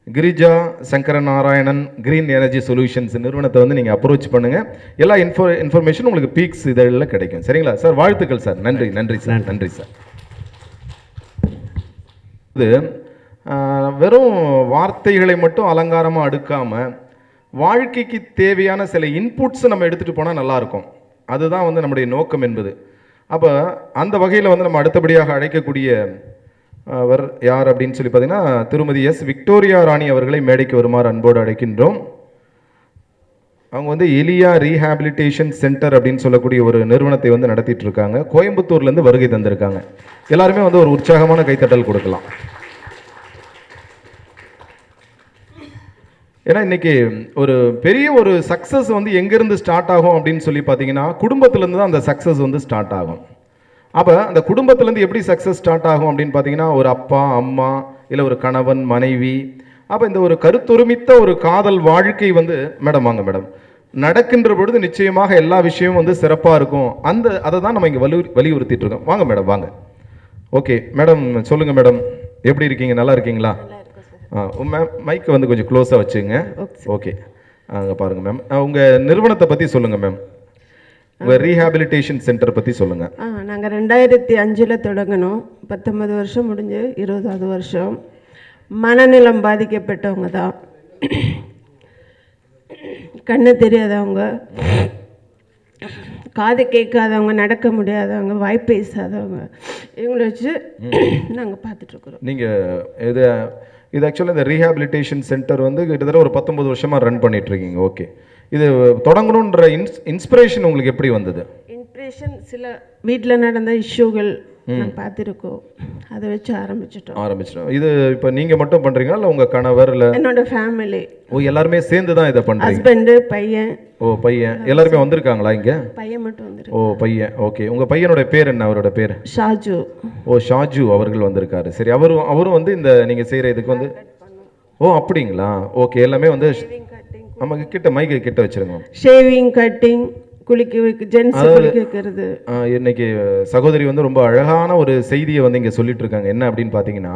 Girija Sankaranarayanan green energy solutions நிறுவனத்தை வந்து நீங்கள் அப்ரோச் பண்ணுங்கள். எல்லா இன்ஃபர்மேஷன் உங்களுக்கு பீக்ஸ் இதழில் கிடைக்கும். சரிங்களா சார்? வாழ்த்துக்கள் சார். நன்றி நன்றி சார். நன்றி சார். இது வெறும் வார்த்தைகளை மட்டும் அலங்காரமாக அடுக்காமல் வாழ்க்கைக்கு தேவையான சில இன்புட்ஸை நம்ம எடுத்துகிட்டு போனால் நல்லாயிருக்கும். அதுதான் வந்து நம்முடைய நோக்கம் என்பது. அப்போ அந்த வகையில் வந்து நம்ம அடுத்தபடியாக அழைக்கக்கூடிய அவர் யார் அப்படின்னு சொல்லி பார்த்தீங்கன்னா திருமதி எஸ் விக்டோரியா ராணி அவர்களை மேடைக்கு வருமாறு அன்போடு அழைக்கின்றோம். அவங்க வந்து எலியா ரீஹாபிலிட்டேஷன் சென்டர் அப்படின்னு சொல்லக்கூடிய ஒரு நிறுவனத்தை வந்து நடத்திட்டு இருக்காங்க. கோயம்புத்தூர்லேருந்து வருகை தந்திருக்காங்க. எல்லாருமே வந்து ஒரு உற்சாகமான கைத்தட்டல் கொடுக்கலாம். ஏன்னா இன்னைக்கு ஒரு பெரிய ஒரு சக்ஸஸ் வந்து எங்கேருந்து ஸ்டார்ட் ஆகும் அப்படின்னு சொல்லி பார்த்தீங்கன்னா குடும்பத்திலேருந்து தான் அந்த சக்ஸஸ் வந்து ஸ்டார்ட் ஆகும். அப்போ அந்த குடும்பத்திலேருந்து எப்படி சக்ஸஸ் ஸ்டார்ட் ஆகும் அப்படின்னு பார்த்தீங்கன்னா ஒரு அப்பா அம்மா இல்லை ஒரு கணவன் மனைவி, அப்போ இந்த ஒரு கருத்தொருமித்த ஒரு காதல் வாழ்க்கை வந்து மேடம் வாங்க மேடம் நடக்கின்ற பொழுது நிச்சயமாக எல்லா விஷயமும் வந்து சிறப்பாக இருக்கும். அதை தான் நம்ம இங்கே வலியுறுத்திட்டு இருக்கோம். வாங்க மேடம் வாங்க. ஓகே மேடம் சொல்லுங்கள் மேடம், எப்படி இருக்கீங்க? நல்லா இருக்கீங்களா? மேம் மைக்கை வந்து கொஞ்சம் க்ளோஸாக வச்சுங்க. ஓகே அங்கே பாருங்கள் மேம், உங்கள் நிறுவனத்தை பற்றி சொல்லுங்கள் மேம். உங்கள் ரீஹாபிலிட்டேஷன் சென்டர் பற்றி சொல்லுங்கள். நாங்கள் 2005 தொடங்கினோம். 19 வருஷம் முடிஞ்சு 20வது வருஷம். மனநலம் பாதிக்கப்பட்டவங்க தான், கண்ணு தெரியாதவங்க, காது கேட்காதவங்க, நடக்க முடியாதவங்க, வாய் பேசாதவங்க, இவங்களை வச்சு நாங்கள் பார்த்துட்ருக்குறோம். நீங்கள் இது ஆக்சுவலாக இந்த ரீஹாபிலிட்டேஷன் சென்டர் வந்து கிட்டத்தட்ட ஒரு 19 வருஷமாக ரன் பண்ணிகிட்ருக்கீங்க. ஓகே, இது தொடங்கணுன்ற இன்ஸ்பிரேஷன் உங்களுக்கு எப்படி வந்தது? இன்ஸ்பிரேஷன் சில வீட்டில் நடந்த இஷ்யூகள் நான் பார்த்துருக்கோம், அதை வச்சு ஆரம்பிச்சிட்டோம். இது இப்போ நீங்கள் மட்டும் பண்ணுறீங்களா இல்லை உங்கள் கணவர் இல்லை என்னோட ஃபேமிலி? ஓ, எல்லாருமே சேர்ந்து தான் இதை பண்ணுறீங்க? ஹஸ்பண்டு, பையன். ஓ பையன் எல்லாருமே வந்திருக்காங்களா இங்கே? பையன் மட்டும் வந்துருக்கு. ஓ பையன். ஓகே, உங்கள் பையனோட பேர் என்ன? அவரோட பேர் ஷாஜு. ஓ ஷாஜு அவர்கள் வந்திருக்காரு. சரி, அவரும் வந்து இந்த நீங்கள் செய்கிற இதுக்கு வந்து ஓ அப்படிங்களா? ஓகே, எல்லாமே வந்து நமக்கு கிட்ட மைக்கு கிட்ட வச்சிருங்க. ஷேவிங், கட்டிங், குளிக்க ஜென்ஸ் குளிக்க வைக்கிறது. இன்னைக்கு சகோதரி வந்து ரொம்ப அழகான ஒரு செய்தியை வந்து இங்கே சொல்லிட்டு இருக்காங்க. என்ன அப்படின்னு பார்த்தீங்கன்னா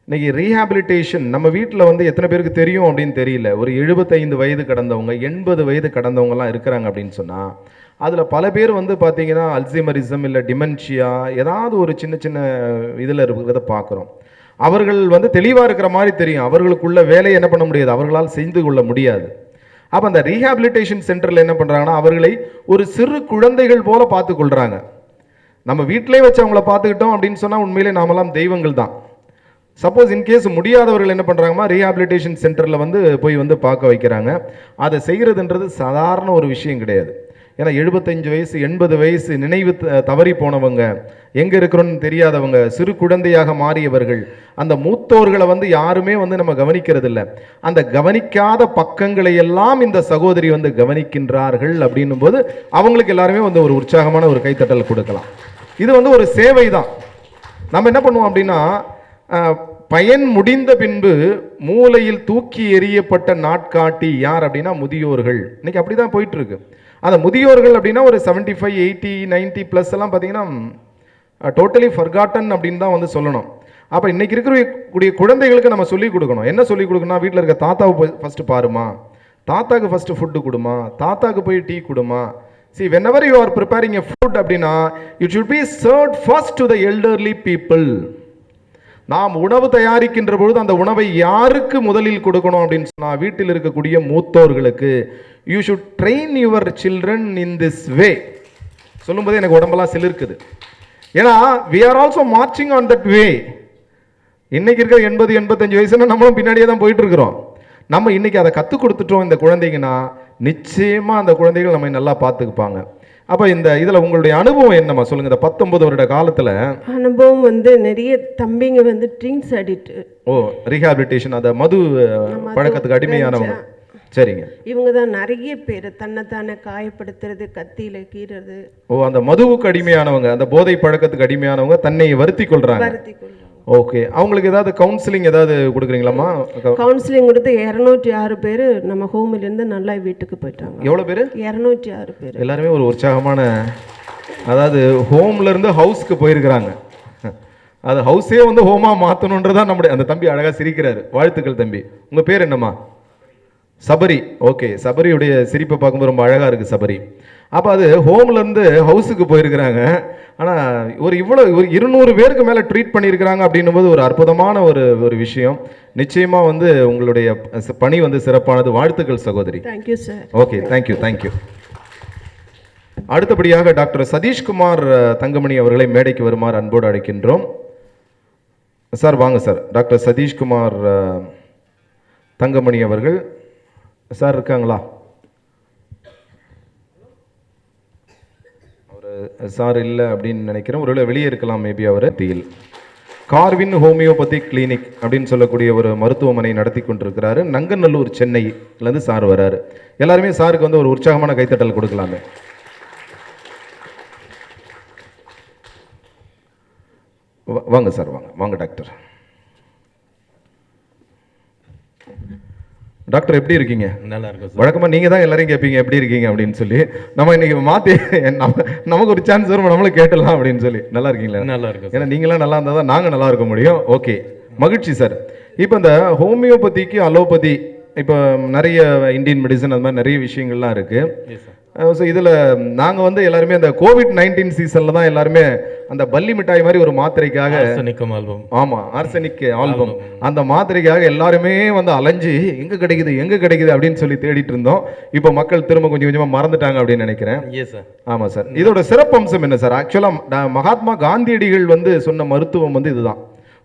இன்னைக்கு ரீஹாபிலிட்டேஷன் நம்ம வீட்டில் வந்து எத்தனை பேருக்கு தெரியும் அப்படின்னு தெரியல. ஒரு 75 வயது கடந்தவங்க 80 வயது கடந்தவங்கலாம் இருக்கிறாங்க அப்படின்னு சொன்னால் அதில் பல பேர் வந்து பார்த்தீங்கன்னா அல்சைமரிசம் இல்லை டிமென்ஷியா ஏதாவது ஒரு சின்ன சின்ன இதில் இருக்கிறத பார்க்குறோம். அவர்கள் வந்து தெளிவாக இருக்கிற மாதிரி தெரியும், அவர்களுக்குள்ள வேலையை என்ன பண்ண முடியாது, அவர்களால் செய்து கொள்ள முடியாது. அப்போ அந்த ரீஹாபிலிட்டேஷன் சென்டரில் என்ன பண்ணுறாங்கன்னா அவர்களை ஒரு சிறு குழந்தைகள் போல பார்த்து கொள்கிறாங்க. நம்ம வீட்டிலே வச்சு அவங்கள பார்த்துக்கிட்டோம் அப்படின்னு சொன்னால் உண்மையிலே நாமெல்லாம் தெய்வங்கள் தான். சப்போஸ் இன்கேஸ் முடியாதவர்கள் என்ன பண்ணுறாங்கன்னா ரீஹாபிலிட்டேஷன் சென்டரில் வந்து போய் வந்து பார்க்க வைக்கிறாங்க. அதை செய்கிறதுன்றது சாதாரண ஒரு விஷயம் கிடையாது. ஏன்னா 75 வயசு 80 வயசு நினைவு தவறி போனவங்க, எங்கே இருக்கிறோன்னு தெரியாதவங்க, சிறு குழந்தையாக மாறியவர்கள், அந்த மூத்தோர்களை வந்து யாருமே வந்து நம்ம கவனிக்கிறது இல்லை. அந்த கவனிக்காத பக்கங்களை எல்லாம் இந்த சகோதரி வந்து கவனிக்கின்றார்கள் அப்படின்னும் போது அவங்களுக்கு எல்லாருமே வந்து ஒரு உற்சாகமான ஒரு கைத்தட்டல் கொடுக்கலாம். இது வந்து ஒரு சேவை தான். நம்ம என்ன பண்ணுவோம் அப்படின்னா பயன் முடிந்த பின்பு மூலையில் தூக்கி எறியப்பட்ட நாட்காட்டி யார் அப்படின்னா முதியோர்கள். இன்னைக்கு அப்படி தான் போயிட்டு இருக்கு. அந்த முதியோர்கள் அப்படின்னா ஒரு 75, 80, 90 ப்ளஸ் எல்லாம் பார்த்தீங்கன்னா டோட்டலி ஃபர்காட்டன் அப்படின்னு தான் வந்து சொல்லணும். அப்போ இன்னைக்கு இருக்கக்கூடிய குழந்தைகளுக்கு நம்ம சொல்லிக் கொடுக்கணும். என்ன சொல்லிக் கொடுக்கணும்? வீட்டில் இருக்க தாத்தாவை ஃபஸ்ட்டு பாருமா, தாத்தாக்கு ஃபஸ்ட்டு ஃபுட்டு கொடுமா, தாத்தாக்கு போய் டீ கொடுமா. See, whenever you are preparing a food அப்படின்னா it should be served first to the elderly people. நாம் உணவு தயாரிக்கின்ற பொழுது அந்த உணவை யாருக்கு முதலில் கொடுக்கணும் அப்படின்னு சொன்னால் வீட்டில் இருக்கக்கூடிய மூத்தோர்களுக்கு. You should train your children in this way. சொல்லும்போது எனக்கு உடம்பெல்லாம் சிலிருக்குது. ஏன்னா we are also marching on that way. இன்னைக்கு இருக்க 80, 85 வயசுனா நம்மளும் பின்னாடியே தான் போயிட்டு இருக்கிறோம். நம்ம இன்னைக்கு அதை கற்றுக் கொடுத்துட்டோம் இந்த குழந்தைங்கன்னா நிச்சயமாக அந்த குழந்தைகள் நம்ம நல்லா பார்த்துக்குப்பாங்க. அப்போ இந்த இதில் உங்களுடைய அனுபவம் என்னம்மா சொல்லுங்க? இந்த 19 வருட காலத்தில் அனுபவம் வந்து நிறைய தம்பிங்க வந்து ட்ரிங்க்ஸ் அடிக்ட். ஓ ரீஹாபிலிட்டேஷன், அந்த மது பழக்கத்துக்கு அடிமையானவங்க. சரிங்க. இவங்க தான் நிறைய பேர் தன்னைத்தானே காயப்படுத்துறது, கத்தியில கீறது. ஓ, அந்த மதுவுக்கு அடிமையானவங்க, அந்த போதை பழக்கத்துக்கு அடிமையானவங்க தன்னை வருத்தி கொள்றாங்க. வருத்தி கொள்றாங்க. ஓகே, அவங்களுக்கு ஏதாவது கவுன்சிலிங் ஏதாவது கொடுக்குறீங்களாம்மா? கவுன்சிலிங் கொடுத்து 206 பேர் நம்ம ஹோமிலேருந்து நல்லா வீட்டுக்கு போயிட்டாங்க. எவ்வளோ பேர்? 206 பேர். எல்லாருமே ஒரு உற்சாகமான, அதாவது ஹோம்ல இருந்து ஹவுஸ்க்கு போயிருக்கிறாங்க. அது ஹவுஸே வந்து ஹோமா மாற்றணுன்றதான் நம்முடைய அந்த தம்பி அழகா சிரிக்கிறாரு. வாழ்த்துக்கள் தம்பி. உங்க பேர் என்னம்மா? சபரி. ஓகே, சபரியுடைய சிரிப்பை பார்க்கும்போது ரொம்ப அழகா இருக்கு சபரி. அப்போ அது ஹோம்ல இருந்து ஹவுஸுக்கு போயிருக்கிறாங்க. ஆனால் ஒரு 200 பேருக்கு மேலே ட்ரீட் பண்ணியிருக்கிறாங்க அப்படின்னும் போது ஒரு அற்புதமான ஒரு விஷயம். நிச்சயமா வந்து உங்களுடைய பணி வந்து சிறப்பானது. வாழ்த்துக்கள் சகோதரி. Thank you sir. Okay, thank you. அடுத்தபடியாக டாக்டர் சதீஷ்குமார் தங்கமணி அவர்களை மேடைக்கு வருமாறு அன்போடு அழைக்கின்றோம். சார் வாங்க சார். டாக்டர் சதீஷ்குமார் தங்கமணி அவர்கள் சார் இருக்காங்களா? அவர் சார் இல்லை அப்படின்னு நினைக்கிறேன். ஒருவேளை வெளியே இருக்கலாம் மேபி. அவர் கார்வின் ஹோமியோபதி கிளினிக் அப்படின்னு சொல்லக்கூடிய ஒரு மருத்துவமனை நடத்தி கொண்டிருக்கிறாரு. நங்கநல்லூர், சென்னையிலேருந்து சார் வராரு. எல்லாருமே சாருக்கு வந்து ஒரு உற்சாகமான கைத்தட்டல் கொடுக்கலாமே. வாங்க சார், வாங்க டாக்டர். டாக்டர் எப்படி இருக்கீங்க? நல்லா இருக்கும் சார். வழக்கமாக நீங்கள் தான் எல்லாரையும் கேட்பீங்க எப்படி இருக்கீங்க அப்படின்னு சொல்லி. நம்ம இன்னைக்கு மாற்றி நமக்கு ஒரு சான்ஸ் வரும், நம்மளும் கேட்டலாம் அப்படின்னு சொல்லி. நல்லா இருக்கீங்களா? நல்லா இருக்கும். ஏன்னா நீங்களாம் நல்லா இருந்தால் தான் நாங்கள் நல்லா இருக்க முடியும். ஓகே, மகிழ்ச்சி சார். இப்போ இந்த ஹோமியோபதிக்கு அலோபதி, இப்போ நிறைய இந்தியன் மெடிசன் அது மாதிரி நிறைய விஷயங்கள்லாம் இருக்குது. ஸோ இதில் நாங்கள் வந்து எல்லாருமே அந்த COVID-19 சீசனில் தான் எல்லாருமே அந்த பல்லி மிட்டாய் மாதிரி ஒரு மாத்திரைக்காக, ஆமாம் ஆர்சனிக் ஆல்பம், அந்த மாத்திரைக்காக எல்லாருமே வந்து அலைஞ்சு எங்கே கிடைக்குது அப்படின்னு சொல்லி தேடிட்டு இருந்தோம். இப்போ மக்கள் திரும்ப கொஞ்சம் கொஞ்சமாக மறந்துட்டாங்க அப்படின்னு நினைக்கிறேன். ஆமாம் சார். இதோட சிறப்பம்சம் என்ன சார்? ஆக்சுவலாக மகாத்மா காந்தியடிகள் வந்து சொன்ன மருத்துவம் வந்து இதுதான்.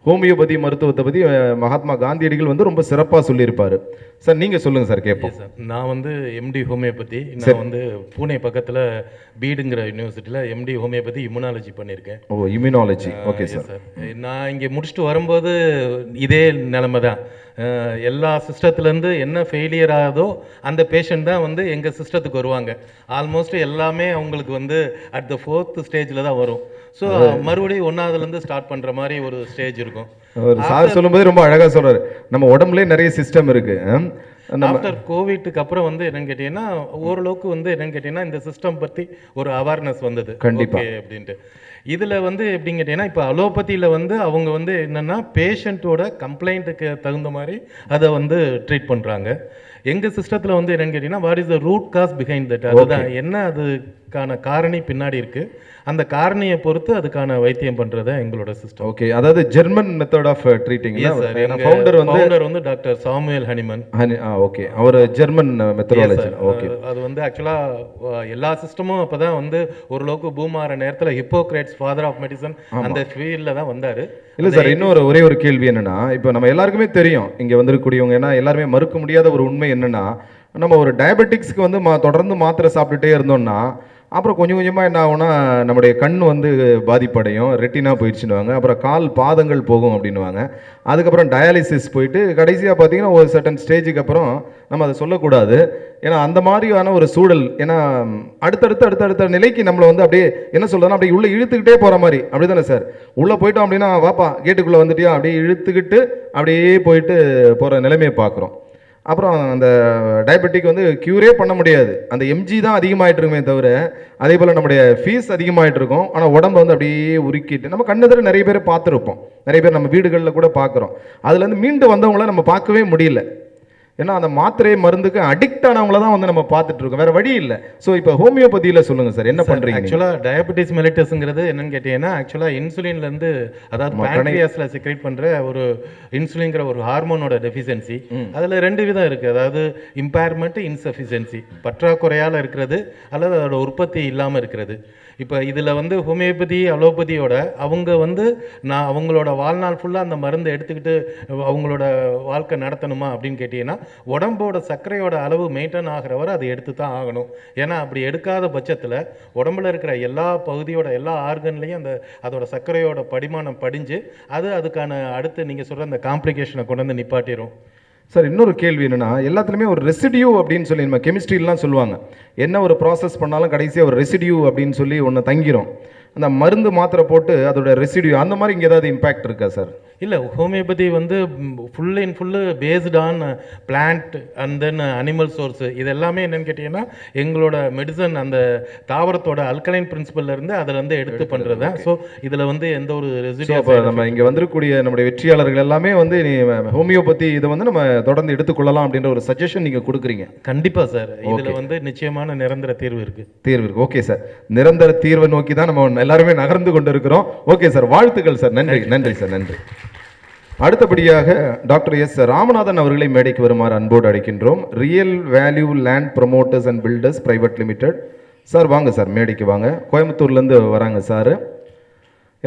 ஹோமியோபதி மருத்துவத்தை பற்றி மகாத்மா காந்தியடிகள் வந்து ரொம்ப சிறப்பாக சொல்லியிருப்பார். சார் நீங்கள் சொல்லுங்கள் சார், கேட்போம். சார், நான் வந்து எம்டி ஹோமியோபதி, நான் வந்து பூனே பக்கத்தில் பீடுங்கிற யூனிவர்சிட்டியில் எம்டி ஹோமியோபதி இம்யூனாலஜி பண்ணியிருக்கேன். ஓ, இம்யூனாலஜி. Okay sir. நான் இங்கே முடிச்சுட்டு வரும்போது இதே நிலைமை தான். எல்லா சிஸ்டத்துலேருந்து என்ன ஃபெயிலியர் ஆகுதோ அந்த பேஷண்ட் தான் வந்து எங்கள் சிஸ்டத்துக்கு வருவாங்க. ஆல்மோஸ்ட் எல்லாமே அவங்களுக்கு வந்து அட் த 4th ஸ்டேஜில் தான் வரும். ஸோ மறுபடியும் 1வதுலேருந்து ஸ்டார்ட் பண்ணுற மாதிரி ஒரு ஸ்டேஜ் இருக்கும். சார் சொல்லும்போது ரொம்ப அழகாக சொல்கிறார். நம்ம உடம்புலேயே நிறைய சிஸ்டம் இருக்குது. ஆஃப்டர் கோவிட்டுக்கு அப்புறம் வந்து என்னன்னு கேட்டீங்கன்னா, ஓரளவுக்கு வந்து என்னன்னு கேட்டீங்கன்னா இந்த சிஸ்டம் பற்றி ஒரு அவேர்னஸ் வந்தது. கண்டிப்பாக அப்படின்ட்டு இதில் வந்து எப்படின்னு கேட்டிங்கன்னா, இப்போ அலோபதியில் வந்து அவங்க வந்து என்னென்னா பேஷண்ட்டோட கம்ப்ளைண்ட்டுக்கு தகுந்த மாதிரி அதை வந்து ட்ரீட் பண்ணுறாங்க. எங்கள் சிஸ்டத்தில் வந்து என்னென்னு கேட்டிங்கன்னா, what is the root cause behind that, அதுதான் என்ன அதுக்கான காரணி பின்னாடி இருக்குது, அந்த காரணியை பொறுத்து அதுக்கான வைத்தியம் பண்ணுறதா எங்களோட சிஸ்டம். ஓகே, அதாவது German method of treating. Founder வந்து டாக்டர் சாமுவேல் ஹனிமன். ஓகே, அவர் ஜெர்மன் மெத்தடாலஜி. ஓகே, அது வந்து ஆக்சுவலாக எல்லா சிஸ்டமும் அப்போ தான் வந்து ஓரளவுக்கு பூமாற நேரத்தில் ஹிப்போக்ரேட்ஸ் ஃபாதர் ஆஃப் மெடிசன் அந்த ஃபீல்டில் தான் வந்தார். இல்லை சார், ஒரே ஒரு கேள்வி என்னன்னா, இப்போ நம்ம எல்லாருக்குமே தெரியும் இங்கே வந்திருக்கக்கூடியவங்க, ஏன்னா எல்லாருமே மறுக்க முடியாத ஒரு உண்மை என்னன்னா, நம்ம ஒரு டயபெட்டிக்ஸ்க்கு வந்து தொடர்ந்து மாத்திரை சாப்பிட்டுட்டே இருந்தோம்னா அப்புறம் கொஞ்சம் கொஞ்சமாக என்ன ஆகும்னா நம்முடைய கண் வந்து பாதிப்படையும், ரெட்டினா போயிடுச்சுன்னுவாங்க, அப்புறம் கால் பாதங்கள் போகும் அப்படின்னுவாங்க. அதுக்கப்புறம் டயாலிசிஸ் போயிட்டு கடைசியாக பார்த்தீங்கன்னா ஒரு சர்டன் ஸ்டேஜுக்கு அப்புறம் நம்ம அதை சொல்லக்கூடாது. ஏன்னா அந்த மாதிரியான ஒரு சூழல், ஏன்னா அடுத்தடுத்த நிலைக்கு நம்மளை வந்து அப்படியே என்ன சொல்கிறதுனா அப்படியே உள்ளே இழுத்துக்கிட்டே போகிற மாதிரி. அப்படி தானே சார்? உள்ளே போயிட்டோம் அப்படின்னா வாப்பா கேட்டுக்குள்ளே வந்துட்டியா, அப்படியே இழுத்துக்கிட்டு அப்படியே போயிட்டு போகிற நிலைமையை பார்க்குறோம். அப்புறம் அந்த டயபெட்டிக் வந்து க்யூரே பண்ண முடியாது. அந்த எம்ஜி தான் அதிகமாகிட்டு இருக்குமே தவிர, அதே போல் நம்முடைய ஃபீஸ் அதிகமாகிட்டு இருக்கும். ஆனால் உடம்பு வந்து அப்படியே உருக்கிட்டு நம்ம கண்ணெதிர நிறைய பேர் பார்த்துருப்போம், நிறைய பேர் நம்ம வீடுகளில் கூட பார்க்குறோம். அதுலேருந்து மீண்டு வந்தவங்கள நம்ம பார்க்கவே முடியல. ஏன்னா அந்த மாத்திரை மருந்துக்கு அடிக்ட் ஆனவங்கள தான் வந்து நம்ம பார்த்துட்டு இருக்கோம், வேற வழி இல்லை. ஸோ இப்போ ஹோமியோபதியில் சொல்லுங்கள் சார், என்ன பண்ணுறீங்க? ஆக்சுவலாக டயபெட்டிஸ் மெலிட்டஸ்ங்கிறது என்னன்னு கேட்டீங்கன்னா, ஆக்சுவலாக இன்சுலின்லேருந்து, அதாவது பேன்க்ரியாஸில் செக்ரேட் பண்ணுற ஒரு இன்சுலின்ங்கிற ஒரு ஹார்மோனோட டெஃபிஷியன்சி. அதில் 2 விதம் இருக்குது. அதாவது இம்பேர்மெண்ட், இன்சஃபிஷியன்சி, பற்றாக்குறையால் இருக்கிறது அல்லது அதோட உற்பத்தி இல்லாமல் இருக்கிறது. இப்போ இதில் வந்து ஹோமியோபதி அலோபதியோட அவங்க வந்து அவங்களோட வாழ்நாள் ஃபுல்லாக அந்த மருந்தை எடுத்துக்கிட்டு அவங்களோட வாழ்க்கை நடத்தணுமா அப்படின்னு கேட்டிங்கன்னா, உடம்போட சர்க்கரையோட அளவு மெயின்டைன் ஆகிற வரை அதை எடுத்து தான் ஆகணும். ஏன்னா அப்படி எடுக்காத பட்சத்தில் உடம்புல இருக்கிற எல்லா பகுதியோட எல்லா ஆர்கன்லேயும் அதோட சர்க்கரையோட படிமானம் படிஞ்சு அதுக்கான அடுத்து நீங்கள் சொல்கிற அந்த காம்ப்ளிகேஷனை கொண்டு வந்து நிப்பாட்டிடும். சார் இன்னொரு கேள்வி என்னன்னா, எல்லாத்துலேயுமே ஒரு ரெசிடியூ அப்படின்னு சொல்லி நம்ம கெமிஸ்ட்ரிலாம் சொல்லுவாங்க. என்ன ஒரு ப்ராசஸ் பண்ணாலும் கடைசியாக ஒரு ரெசிடியூ அப்படின்னு சொல்லி ஒன்று தங்கிரும். அந்த மருந்து மாத்திரை போட்டு அதோட ரெசிடியூ அந்த மாதிரி இங்கே ஏதாவது இம்பேக்ட் இருக்கா சார்? இல்லை, ஹோமியோபதி வந்து full and full based on plant and then animal source. இது எல்லாமே என்னென்னு கேட்டிங்கன்னா எங்களோட மெடிசன் அந்த தாவரத்தோட அல்கலைன் பிரின்சிபல்லேருந்து அதில் எடுத்து பண்ணுறது தான். ஸோ இதில் எந்த ஒரு ரெசிடியூ. அப்போ நம்ம இங்கே வந்திருக்கக்கூடிய நம்முடைய வெற்றியாளர்கள் எல்லாமே நீ ஹோமியோபதி இதை நம்ம தொடர்ந்து எடுத்துக்கொள்ளலாம் அப்படின்ற ஒரு சஜஷன் நீங்கள் கொடுக்குறீங்க. கண்டிப்பாக சார், இதில் நிச்சயமான நிரந்தர தீர்வு இருக்குது. ஓகே சார், நிரந்தர தீர்வை நோக்கி தான் நம்ம எல்லாருமே நகர்ந்து கொண்டு இருக்கிறோம். ஓகே சார், வாழ்த்துக்கள் சார். நன்றி நன்றி சார், நன்றி. அடுத்தபடியாக டாக்டர் எஸ் ராமநாதன் அவர்களை மேடைக்கு வருமாறு அன்போடு அழைக்கின்றோம். Real value land promoters and filters private limited. Sir வாங்க சார், மேடைக்கு வாங்க. கோயம்புத்தூர்லேருந்து வராங்க சார்.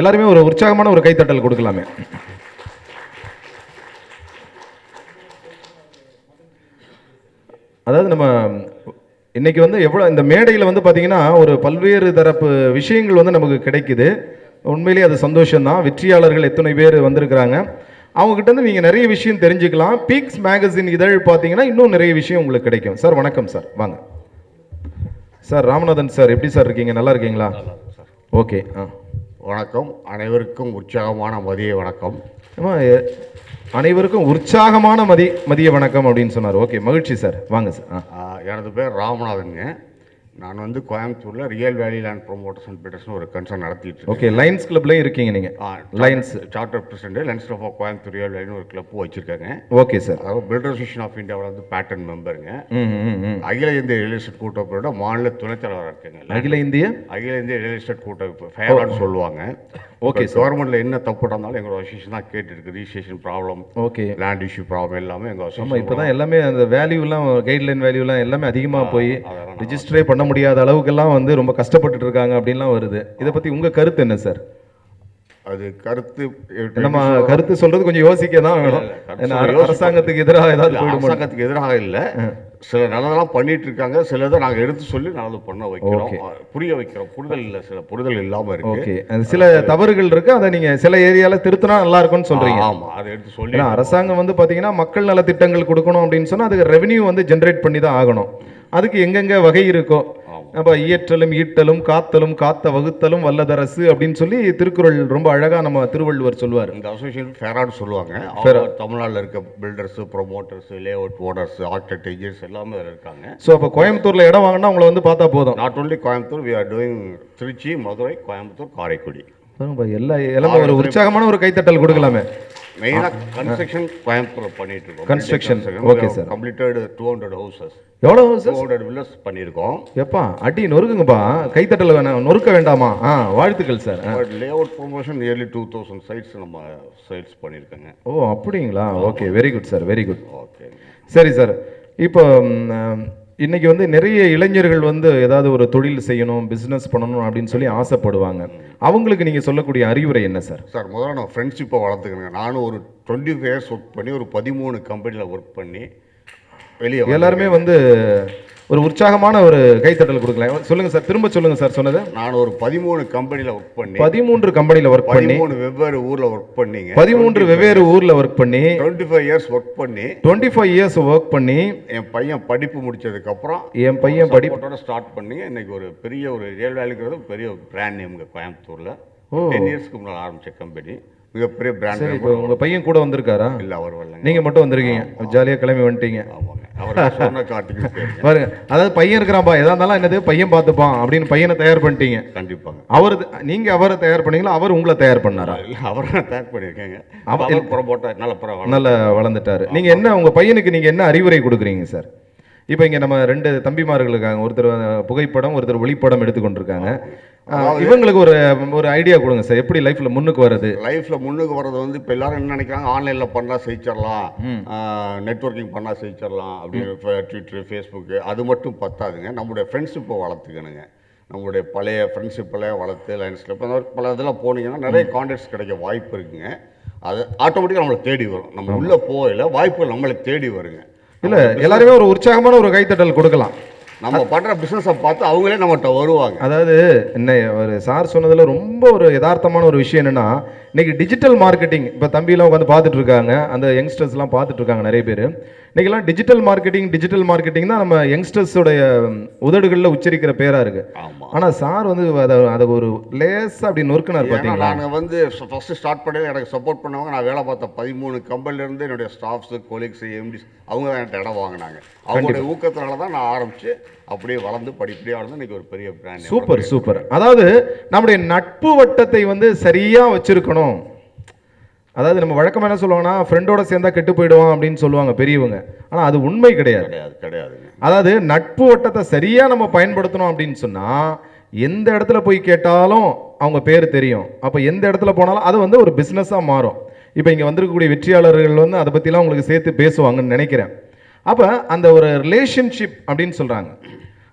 எல்லாருமே ஒரு உற்சாகமான ஒரு கைத்தட்டல் கொடுக்கலாமே. அதாவது நம்ம இன்னைக்கு எவ்வளோ இந்த மேடையில் பார்த்தீங்கன்னா ஒரு பல்வேறு தரப்பு விஷயங்கள் நமக்கு கிடைக்குது. உண்மையிலேயே அது சந்தோஷம்தான். வெற்றியாளர்கள் எத்தனை பேர் வந்திருக்கிறாங்க, அவங்ககிட்ட நீங்கள் நிறைய விஷயம் தெரிஞ்சுக்கலாம். பீக்ஸ் மேகசின் இதழ் பார்த்தீங்கன்னா இன்னும் நிறைய விஷயம் உங்களுக்கு கிடைக்கும். சார் வணக்கம் சார், வாங்க சார். ராமநாதன் சார் எப்படி சார் இருக்கீங்க? நல்லா இருக்கீங்களா? ஓகே. வணக்கம், அனைவருக்கும் உற்சாகமான மதிய வணக்கம். அனைவருக்கும் உற்சாகமான மதிய வணக்கம் அப்படின்னு சொன்னார். ஓகே, மகிழ்ச்சி சார், வாங்க சார். எனது பேர் ராமநாதனுங்க. நான் கோயம்புத்தூரில் real value land promoters and பில்டர்ஸ்னு ஒரு கன்சர்ன் நடத்திட்டு. ஓகே, லைன்ஸ் கிளப்லையும் இருக்கீங்க நீங்கள்? Lions charter president Lions club of Coimbatore real value ஒரு கிளப் வச்சிருக்காங்க. Okay sir. அதாவது பில்டர் அசோசியேஷன் ஆஃப் இந்தியாவில் பேட்டர்ன் மெம்பருங்க. அகில இந்திய ரியல் எஸ்டேட் கூட்டமைப்போட மாநில துணைத் தலைவராக இருக்காங்க. அகில இந்திய ரியல் எஸ்டேட் கூட்டமைப்பு ஃபேரான்னு சொல்லுவாங்க. ஓகே, கவர்மெண்ட்ல என்ன தப்பு இருந்தாலும் எங்களோட அசோசியேஷன் தான் கேட்டு இருக்கு. Registration problem, okay, land issue problem எல்லாமே எங்கள் அசோசியேஷன். இப்போ தான் எல்லாமே அந்த வேல்யூலாம் கைட்லைன் வேல்யூலாம் எல்லாமே அதிகமாக போய் ரிஜிஸ்டரே பண்ண முடியாத அளவுக்கெல்லாம் ரொம்ப கஷ்டப்பட்டு இருக்காங்க அப்படின்லாம் வருது. இதை பற்றி உங்கள் கருத்து என்ன சார்? அது கருத்து நம்ம கருத்து சொல்றது கொஞ்சம் யோசிக்க தான் வேணும். அரசாங்கத்துக்கு எதிராக ஏதாவது அரசாங்கத்துக்கு எதிராக இல்லை, சில நல்லதெல்லாம் பண்ணிட்டு இருக்காங்க. சிலதை நாங்கள் எடுத்து சொல்லி நல்லது பண்ண வைக்கிறோம், புரிய வைக்கிறோம். புரிதல் இல்லை, சில புரிதல் இல்லாமல் இருக்கு. சில தவறுகள் இருக்கு, அதை நீங்க சில ஏரியால திருத்தினா நல்லா இருக்கும்னு சொல்றீங்க. ஆமா, அதை எடுத்து சொல்லி. அரசாங்கம் பாத்தீங்கன்னா மக்கள் நல திட்டங்கள் கொடுக்கணும் அப்படின்னு சொன்னா அதுக்கு ரெவென்யூ ஜென்ரேட் பண்ணி தான் ஆகணும். அதுக்கு எங்கெங்க வகை இருக்கோ, அப்போ இயற்றலும் ஈட்டலும் காத்தலும் காத்த வகுத்தலும் வல்லதரசு அப்படின்னு சொல்லி திருக்குறள் ரொம்ப அழகா நம்ம திருவள்ளுவர் சொல்லுவார். இந்த அசோசியேஷன் ஃபேரான்னு சொல்லுவாங்க. தமிழ்நாட்டில் இருக்க builders, promoters, layout owners, architect, engineers எல்லாமே இருக்காங்க. ஸோ அப்போ கோயம்புத்தூர்ல இடம் வாங்கினா உங்களை பார்த்தா போதும். Not only Coimbatore, we are doing Trichy, Madurai, Coimbatore, Karaikudi. எல்லாமே ஒரு உற்சாகமான ஒரு கைத்தட்டல் கொடுக்கலாமே. மெயினாக கன்ஸ்ட்ரக்ஷன் கோயம்புத்தூர் பண்ணிட்டு இருக்கோம். Construction okay sir. Completed 200 houses. எவ்வளோ ஹவுசஸ்? 200 வில்லர்ஸ் பண்ணியிருக்கோம். எப்பா அடி நொறுக்குங்கப்பா, கைத்தட்டல் வேணாம், நொறுக்க வேண்டாமா? வாழ்த்துக்கள் சார். Layout promotion nearly 2000 sites நம்ம சைட்ஸ் பண்ணியிருக்கோங்க. ஓ அப்படிங்களா? Okay, very good sir, very good. Okay, சரி சார். இப்போ இன்னைக்கு நிறைய இளைஞர்கள் ஏதாவது ஒரு தொழில் செய்யணும், பிஸ்னஸ் பண்ணணும் அப்படின்னு சொல்லி ஆசைப்படுவாங்க. அவங்களுக்கு நீங்கள் சொல்லக்கூடிய அறிவுரை என்ன சார்? சார், முதல்ல நான் ஃப்ரெண்ட்ஷிப்பை வளர்த்துக்கணுங்க. நானும் ஒரு 25 இயர்ஸ் ஒர்க் பண்ணி ஒரு 13 கம்பெனியில் ஒர்க் பண்ணி வெளியே எல்லாருமே ஒரு உற்சாகமான ஒரு கைத்தட்டல் கொடுக்கலாம். சொல்லுங்க சார், திரும்ப சொல்லுங்க சார் சொன்னது. நான் ஒரு 13 கம்பெனியில் ஒர்க் பண்ணி 13 கம்பெனியில் ஒர்க் பண்ணி 13 வெவ்வேறு ஊரில் ஒர்க் பண்ணிங்க. 13 வெவ்வேறு ஊரில் ஒர்க் பண்ணி 25 இயர்ஸ் ஒர்க் பண்ணி 25 இயர்ஸ் ஒர்க் பண்ணி என் பையன் படிப்பு முடிச்சதுக்கப்புறம் என் பையன் படிப்போட ஸ்டார்ட் பண்ணி இன்னைக்கு ஒரு பெரிய ஒரு ரியல் வேல்யூங்கிறது பெரிய பிராண்ட் நேம் கோயம்புத்தூரில் 10 இயர்ஸ்க்கு முன்னால் ஆரம்பித்த கம்பெனி, மிகப்பெரிய பிராண்ட். சரி, இப்போ உங்கள் பையன் கூட வந்திருக்காரா? இல்லை, அவர் வரல. நீங்கள் மட்டும் வந்திருக்கீங்க, ஜாலியாக கிளம்பி வந்துட்டீங்க. ஆமாங்க, அவர் சொன்ன கார்த்திக் பாருங்க, அதாவது பையன் இருக்கிறான்பா, எதா இருந்தாலும் என்னது பையன் பார்த்துப்பான் அப்படின்னு பையனை தயார் பண்ணிட்டீங்க. கண்டிப்பாங்க. நீங்கள் அவரை தயார் பண்ணீங்களா, அவர் உங்களை தயார் பண்ணாரா? இல்லை, அவரை தயார் பண்ணியிருக்கேங்க. அவர் புறப்போட்டா நல்லா வளர்ந்துட்டாரு. நீங்கள் என்ன உங்கள் பையனுக்கு நீங்கள் என்ன அறிவுரை கொடுக்குறீங்க சார்? இப்போ இங்கே நம்ம 2 தம்பிமார்கள் இருக்காங்க, ஒருத்தர் புகைப்படம், ஒருத்தர் ஒளிப்படம் எடுத்துக்கொண்டிருக்காங்க. இவங்களுக்கு ஒரு ஐடியா கொடுங்க சார், எப்படி லைஃப்ல முன்னுக்கு வர்றது? லைஃப்ல முன்னுக்கு வர்றது இப்போ எல்லாரும் என்ன நினைக்கிறாங்க, ஆன்லைன்ல பண்ணா செய்ச்சிடலாம், நெட்வொர்க்கிங் பண்ணா செய்ச்சிடலாம் அப்படின்னு. ட்விட்டர், ஃபேஸ்புக்கு அது மட்டும் பத்தாதுங்க. நம்மளுடைய ஃப்ரெண்ட்ஷிப்பை வளர்த்துக்கணுங்க. நம்மளுடைய பழைய ஃப்ரெண்ட்ஷிப்பெல்லாம் வளர்த்து லைன்ஸில் இப்போ பல இதெல்லாம் போனீங்கன்னா நிறைய கான்டாக்ட்ஸ் கிடைக்க வாய்ப்பு இருக்குங்க. அது ஆட்டோமேட்டிக்காக நம்மளை தேடி வரும். நம்ம உள்ளே போகல, வாய்ப்புகள் நம்மளை தேடி வருங்க. இல்லை, எல்லாருமே ஒரு உற்சாகமான ஒரு கைத்தட்டல் கொடுக்கலாம். நம்ம பண்ணுற பிஸ்னஸை பார்த்து அவங்களே நம்மகிட்ட வருவாங்க. அதாவது என்ன ஒரு சார் சொன்னதில் ரொம்ப ஒரு யதார்த்தமான ஒரு விஷயம் என்னென்னா, இன்றைக்கி டிஜிட்டல் மார்க்கெட்டிங் இப்போ தம்பிலாம் உட்காந்து பார்த்துட்டு இருக்காங்க, அந்த யங்ஸ்டர்ஸ்லாம் பார்த்துட்டு இருக்காங்க நிறைய பேர். இன்றைக்கெல்லாம் டிஜிட்டல் மார்க்கெட்டிங் தான் நம்ம யங்ஸ்டர்ஸோடைய உதடுகளில் உச்சரிக்கிற பேராக இருக்குது. ஆனால் சார் வந்து அதை ஒரு லேசாக அப்படி நொறுக்கினார் பார்த்தீங்களா. நான் வந்து ஃபஸ்ட்டு ஸ்டார்ட் பண்ணி எனக்கு சப்போர்ட் பண்ணவங்க, நான் வேலை பார்த்த 13 கம்பெனிலேருந்து என்னுடைய ஸ்டாஃப்ஸு, கொலீக்ஸு, எம்டிஸ் அவங்க தான் என்கிட்ட இடம் வாங்கினாங்க. அவங்களுடைய ஊக்கத்தினால தான் நான் ஆரம்பித்து அப்படியே வளர்ந்து படிப்படியாக வளர்ந்து இன்றைக்கி ஒரு பெரிய பிராண்ட். சூப்பர். அதாவது நம்முடைய நட்பு வட்டத்தை வந்து சரியாக வச்சுருக்கணும். அதாவது நம்ம வழக்கமாக என்ன சொல்லுவாங்கன்னா, ஃப்ரெண்டோட சேர்ந்தா கெட்டு போயிடுவான் அப்படின்னு சொல்லுவாங்க பெரியவங்க. ஆனால் அது உண்மை கிடையாது. அதாவது நட்பு வட்டத்தை சரியாக நம்ம பயன்படுத்தணும் அப்படின்னு சொன்னால், எந்த இடத்துல போய் கேட்டாலும் அவங்க பேர் தெரியும். அப்போ எந்த இடத்துல போனாலும் அது வந்து ஒரு பிஸ்னஸாக மாறும். இப்போ இங்கே வந்திருக்கக்கூடிய வெற்றியாளர்கள் வந்து அதை பற்றிலாம் உங்களுக்கு சேர்த்து பேசுவாங்கன்னு நினைக்கிறேன். அப்போ அந்த ஒரு ரிலேஷன்ஷிப் அப்படின்னு சொல்கிறாங்க,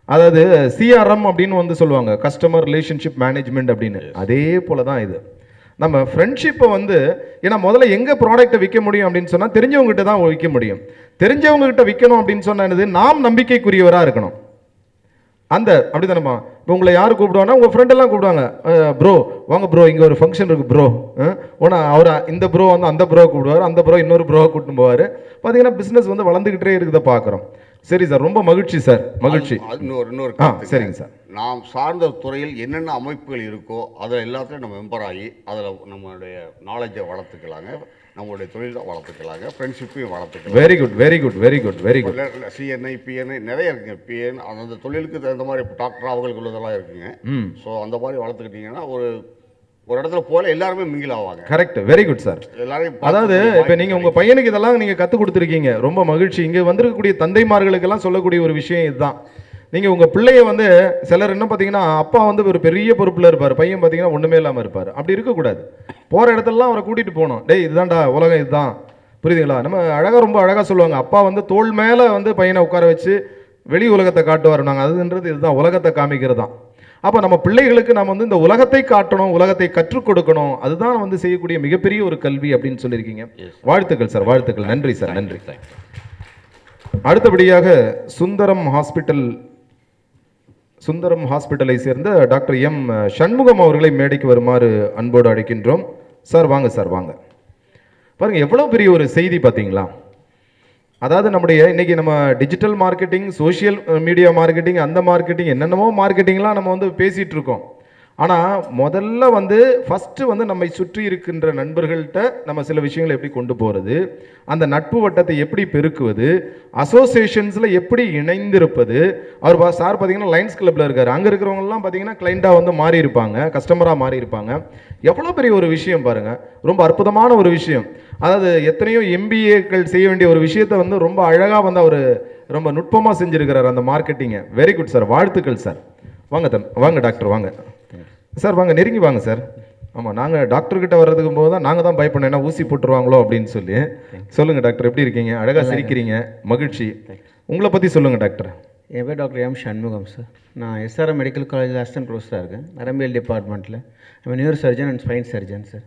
அதாவது சிஆர்எம் அப்படின்னு வந்து சொல்லுவாங்க, கஸ்டமர் ரிலேஷன்ஷிப் மேனேஜ்மெண்ட் அப்படின்னு. அதே போல தான் இது. நம்ம ஃப்ரெண்ட்ஷிப்பை வந்து ஏன்னா முதல்ல எங்கே ப்ராடக்ட்டை விற்க முடியும் அப்படின்னு சொன்னால் தெரிஞ்சவங்ககிட்ட தான் விற்க முடியும். தெரிஞ்சவங்ககிட்ட விற்கணும் அப்படின்னு சொன்னால் என்னது, நாம் நம்பிக்கைக்குரியவராக இருக்கணும். அப்படி தானேம்மா. இப்போ உங்களை யார் கூப்பிடுவாங்கன்னா உங்கள் ஃப்ரெண்டெல்லாம் கூப்பிடுவாங்க, ப்ரோ வாங்க ப்ரோ இங்கே ஒரு ஃபங்க்ஷன் இருக்குது ப்ரோ. அவர் இந்த ப்ரோ வந்து அந்த ப்ரோ கூப்பிடுவார், அந்த ப்ரோ இன்னொரு ப்ரோவை கூப்பிட்டு போவார். பார்த்தீங்கன்னா பிஸ்னஸ் வந்து வளர்ந்துக்கிட்டே இருக்குதை பார்க்குறோம். சரி சார், ரொம்ப மகிழ்ச்சி சார், மகிழ்ச்சி. இன்னொரு சரிங்க சார். நாம் சார்ந்த துறையில் என்னென்ன அமைப்புகள் இருக்கோ அதில் எல்லாத்தையும் நம்ம மெம்பர் ஆகி அதில் நம்மளுடைய நாலேஜை வளர்த்துக்கலாங்க, நம்மளுடைய தொழிலை வளர்த்துக்கலாங்க, ஃப்ரெண்ட்ஷிப்பையும் வளர்த்துக்கலாம். Very good. சிஎன்ஐ, பிஎன்ஐ நிறைய இருக்குங்க. பிஎன் அந்த தொழிலுக்கு தகுந்த மாதிரி டாக்டர் அவங்களுக்கு உள்ளதெல்லாம் இருக்குங்க. ஸோ அந்த மாதிரி வளர்த்துக்கிட்டிங்கன்னா ஒரு இடத்துல போல எல்லாருமே மிங்கில் ஆவாங்க. Correct, very good sir. எல்லாரையும் அதாவது இப்போ நீங்கள் உங்கள் பையனுக்கு இதெல்லாம் நீங்கள் கற்றுக் கொடுத்துருக்கீங்க, ரொம்ப மகிழ்ச்சி. இங்கே வந்திருக்கக்கூடிய தந்தைமார்களுக்கெல்லாம் சொல்லக்கூடிய ஒரு விஷயம் இதுதான். நீங்கள் உங்கள் பிள்ளைய வந்து சிலர் என்ன பார்த்தீங்கன்னா, அப்பா வந்து ஒரு பெரிய பொறுப்பில் இருப்பார், பையன் பார்த்தீங்கன்னா ஒன்றுமே இல்லாமல் இருப்பார். அப்படி இருக்கக்கூடாது. போகிற இடத்துலலாம் அவரை கூட்டிகிட்டு போகணும். டேய் இதுதான்டா உலகம், இதுதான், புரியுதுங்களா? நம்ம ரொம்ப அழகாக சொல்லுவாங்க, அப்பா வந்து தோள் மேலே வந்து பையனை உட்கார வச்சு வெளி உலகத்தை காட்டுவார். நாங்கள் அதுன்றது இதுதான், உலகத்தை காமிக்கிறது தான். அப்போ நம்ம பிள்ளைகளுக்கு நம்ம வந்து இந்த உலகத்தை காட்டணும், உலகத்தை கற்றுக் கொடுக்கணும். அதுதான் வந்து செய்யக்கூடிய மிகப்பெரிய ஒரு கல்வி அப்படின்னு சொல்லியிருக்கீங்க. வாழ்த்துக்கள் சார், வாழ்த்துக்கள். நன்றி சார், நன்றி. அடுத்தபடியாக சுந்தரம் ஹாஸ்பிட்டலை சேர்ந்த டாக்டர் எம் சண்முகம் அவர்களை மேடைக்கு வருமாறு அன்போடு அழைக்கின்றோம். சார் வாங்க சார், வாங்க. பாருங்க எவ்வளோ பெரிய ஒரு செய்தி பார்த்தீங்களா. அதாவது நம்முடைய இன்னைக்கு நம்ம digital marketing, social media marketing, அந்த மார்க்கெட்டிங், என்னென்னமோ மார்க்கெட்டிங்லாம் நம்ம வந்து பேசிகிட்டு இருக்கோம். ஆனால் முதல்ல வந்து ஃபஸ்ட்டு வந்து நம்மை சுற்றி இருக்கின்ற நண்பர்கள்ட்ட நம்ம சில விஷயங்களை எப்படி கொண்டு போகிறது, அந்த நட்பு வட்டத்தை எப்படி பெருக்குவது, அசோசியேஷன்ஸில் எப்படி இணைந்திருப்பது. அவர் சார் பார்த்தீங்கன்னா லைன்ஸ் கிளப்பில் இருக்கார், அங்கே இருக்கிறவங்கலாம் பார்த்தீங்கன்னா கிளைண்ட்டாக வந்து மாறி இருப்பாங்க, கஸ்டமராக மாறி இருப்பாங்க. எவ்வளோ பெரிய ஒரு விஷயம் பாருங்கள், ரொம்ப அற்புதமான ஒரு விஷயம். அதாவது எத்தனையோ எம்பிஏக்கள் செய்ய வேண்டிய ஒரு விஷயத்தை வந்து ரொம்ப அழகாக வந்து அவர் ரொம்ப நுட்பமாக செஞ்சுருக்கிறார் அந்த மார்க்கெட்டிங்கை. வெரி குட் சார், வாழ்த்துக்கள் சார். வாங்க டாக்டர், வாங்க சார், வாங்க நெருங்கி வாங்க சார். ஆமாம், நாங்கள் டாக்டர்கிட்ட வர்றதுக்கு போது தான் நாங்கள் தான் பயப்படணும், ஏன்னா ஊசி போட்டுருவாங்களோ அப்படின்னு சொல்லி. சொல்லுங்கள் டாக்டர், எப்படி இருக்கீங்க? அழகாக சிரிக்கிறீங்க, மகிழ்ச்சி. உங்களை பற்றி சொல்லுங்கள் டாக்டர். என் பேர் டாக்டர் எம் சண்முகம் சார். நான் எஸ்ஆர்எம் மெடிக்கல் காலேஜில் அசிஸ்டன்ட் ப்ரொஃபஸராக இருக்கேன், நரம்பியல் டிபார்ட்மெண்ட்டில். I'm neuro surgeon and spine surgeon sir.